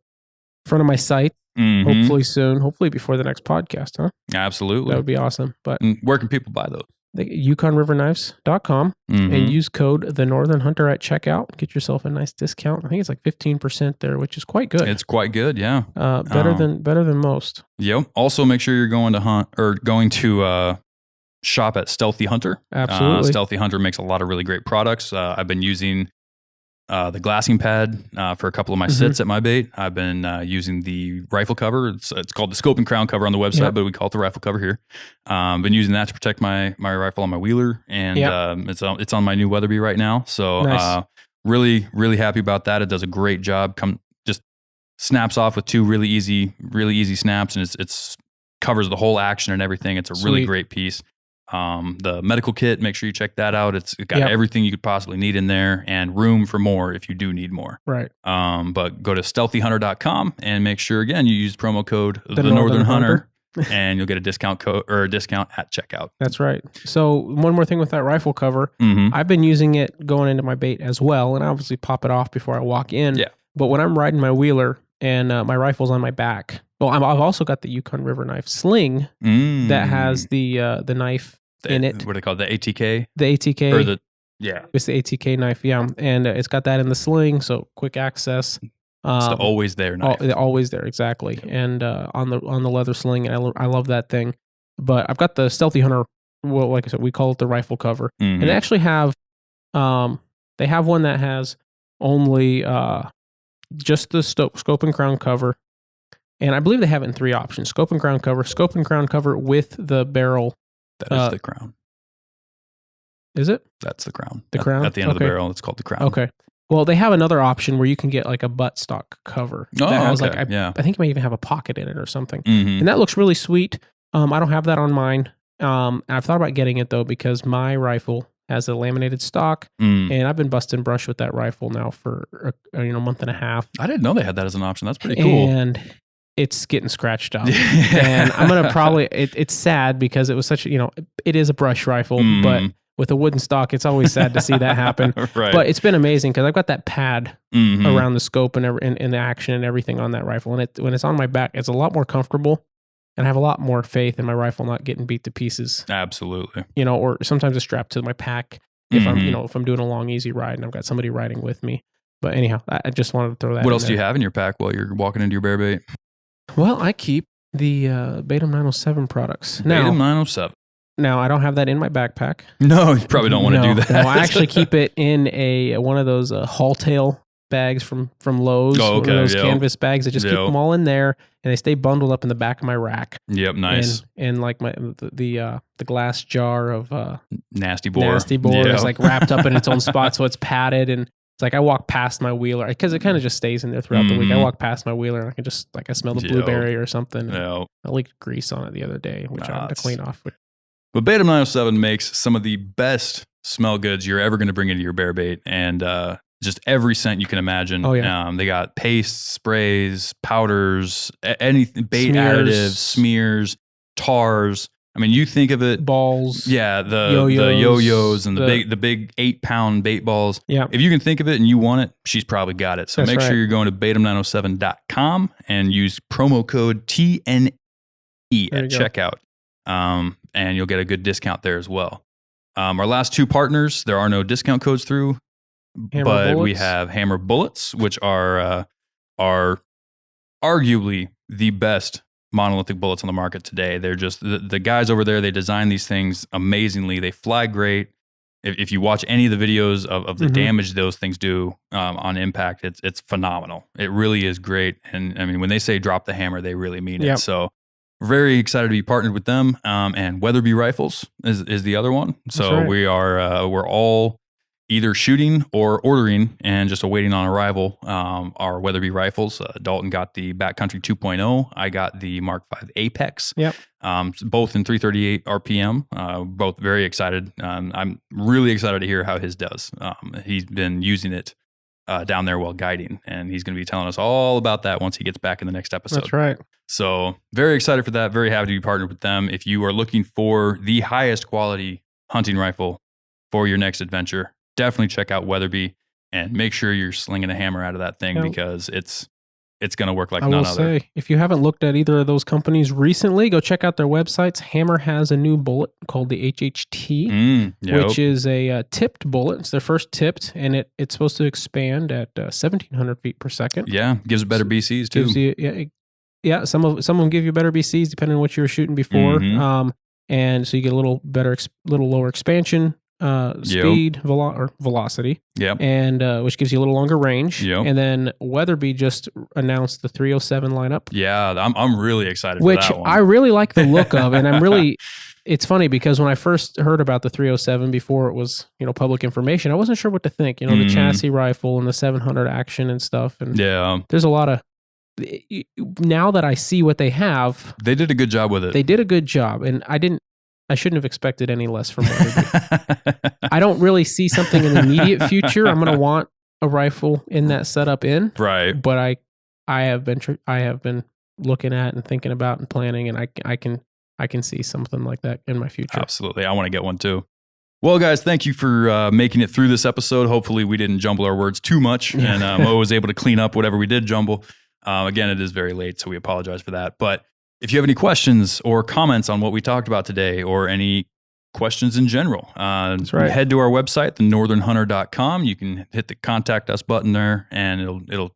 my sight. Hopefully soon. Hopefully before the next podcast, huh? Absolutely. That would be awesome. But where can people buy those? YukonRiverKnives.com and use code The Northern Hunter at checkout. Get yourself a nice discount. I think it's like 15% there, which is quite good. It's quite good, yeah. Better than most. Yep. Also, make sure you're going to shop at Stealthy Hunter. Absolutely. Stealthy Hunter makes a lot of really great products. I've been using the glassing pad for a couple of my sits at my bait. I've been using the rifle cover. It's called the scope and crown cover on the website, but we call it the rifle cover here. Been using that to protect my rifle on my wheeler, and it's on my new Weatherby right now. So nice. Really, really happy about that. It does a great job. Just snaps off with two really easy snaps, and it's covers the whole action and everything. It's a really great piece. The medical kit, make sure you check that out. It's got everything you could possibly need in there and room for more if you do need more. Right. But go to stealthyhunter.com and make sure, again, you use promo code The Northern Hunter and you'll get a discount code or a discount at checkout. That's right. So one more thing with that rifle cover, I've been using it going into my bait as well, and I obviously pop it off before I walk in. Yeah. But when I'm riding my wheeler and my rifle's on my back, well, I've also got the Yukon River knife sling that has the knife in it. What do they call it? The ATK? The ATK. Or it's the ATK knife, and it's got that in the sling, so quick access. It's the always there knife. Always there, exactly. And on the leather sling, and I love that thing. But I've got the Stealthy Hunter. Well, like I said, we call it the rifle cover, and they actually have they have one that has only just the scope and crown cover. And I believe they have it in 3 options: scope and crown cover with the barrel. That is the crown. Is it? That's the crown. The crown? At the end of the barrel, it's called the crown. Okay. Well, they have another option where you can get like a buttstock cover. Oh, that has okay. I think it might even have a pocket in it or something. And that looks really sweet. I don't have that on mine. I've thought about getting it though because my rifle has a laminated stock, and I've been busting brush with that rifle now for a month and a half. I didn't know they had that as an option. That's pretty cool. And it's getting scratched up. And I'm going to probably, it's sad because it was such it is a brush rifle, but with a wooden stock, it's always sad to see that happen. Right. But it's been amazing because I've got that pad around the scope and the action and everything on that rifle. And when it's on my back, it's a lot more comfortable. And I have a lot more faith in my rifle not getting beat to pieces. Absolutely. Or sometimes it's strapped to my pack if I'm doing a long, easy ride and I've got somebody riding with me. But anyhow, I just wanted to throw that in. What else do you have in your pack while you're walking into your bear bait? Well, I keep the Batum 907 products. Batum 907. Now, I don't have that in my backpack. No, you probably don't want to do that. No, I actually keep it in one of those haul tail bags from Lowe's. Oh, okay. One of those canvas bags. I just keep them all in there, and they stay bundled up in the back of my rack. Yep, nice. And like the glass jar of Nasty Boar is like wrapped up in its own spot, so it's padded and. It's like I walk past my wheeler because it kind of just stays in there throughout the week. I walk past my wheeler and I can just I smell the blueberry or something. I leaked grease on it the other day, which I had to clean off. But Batum 907 makes some of the best smell goods you're ever going to bring into your bear bait, and just every scent you can imagine. Oh yeah, they got pastes, sprays, powders, anything, bait additives, smears, tars. I mean, you think of it, balls, the yo-yos and the big 8-pound bait balls. Yeah, if you can think of it and you want it, she's probably got it. So make sure you're going to batum907.com and use promo code TNE at checkout, and you'll get a good discount there as well. Our last 2 partners, there are no discount codes through, we have Hammer Bullets, which are arguably the best monolithic bullets on the market today. They're just the guys over there. They design these things amazingly. They fly great. If you watch any of the videos of the damage those things do on impact, it's phenomenal. It really is great. And I mean, when they say drop the hammer, they really mean it. So very excited to be partnered with them. And Weatherby Rifles is the other one. So we are we're all either shooting or ordering and just awaiting on arrival are Weatherby rifles. Dalton got the Backcountry 2.0. I got the Mark V Apex. Yep. Both in 338 RPM. Both very excited. I'm really excited to hear how his does. He's been using it down there while guiding, and he's going to be telling us all about that once he gets back in the next episode. That's right. So very excited for that. Very happy to be partnered with them. If you are looking for the highest quality hunting rifle for your next adventure, definitely check out Weatherby and make sure you're slinging a hammer out of that thing because it's going to work like none other. I will say, if you haven't looked at either of those companies recently, go check out their websites. Hammer has a new bullet called the HHT, which is a tipped bullet. It's their first tipped, and it's supposed to expand at 1,700 feet per second. Yeah, gives it better BCs too. Yeah, some of them give you better BCs depending on what you were shooting before. And so you get a little lower expansion. Speed, velocity, and which gives you a little longer range. And then Weatherby just announced the 307 lineup. Yeah, I'm really excited for that one. I really like the look of, and I'm really. It's funny because when I first heard about the 307 before it was public information, I wasn't sure what to think. The chassis rifle and the 700 action and stuff. And there's a lot of. Now that I see what they have, they did a good job with it. They did a good job, and I shouldn't have expected any less from Weatherby. I don't really see something in the immediate future. I'm going to want a rifle in that setup right. But I have been looking at and thinking about and planning, and I can see something like that in my future. Absolutely. I want to get one too. Well, guys, thank you for making it through this episode. Hopefully we didn't jumble our words too much, and Mo was able to clean up whatever we did jumble. Again, it is very late, so we apologize for that. But if you have any questions or comments on what we talked about today, or any questions in general, head to our website, thenorthernhunter.com. You can hit the contact us button there, and it'll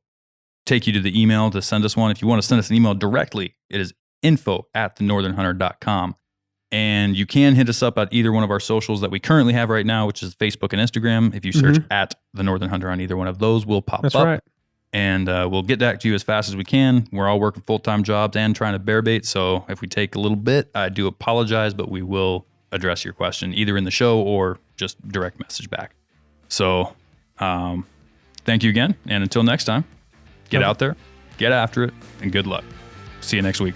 take you to the email to send us one. If you want to send us an email directly, it is info@thenorthernhunter.com. And you can hit us up at either one of our socials that we currently have right now, which is Facebook and Instagram. If you search at The Northern Hunter on either one of those, we'll pop up. That's right. And we'll get back to you as fast as we can. We're all working full-time jobs and trying to bear bait. So if we take a little bit, I do apologize, but we will address your question either in the show or just direct message back. So thank you again. And until next time, get out there, get after it, and good luck. See you next week.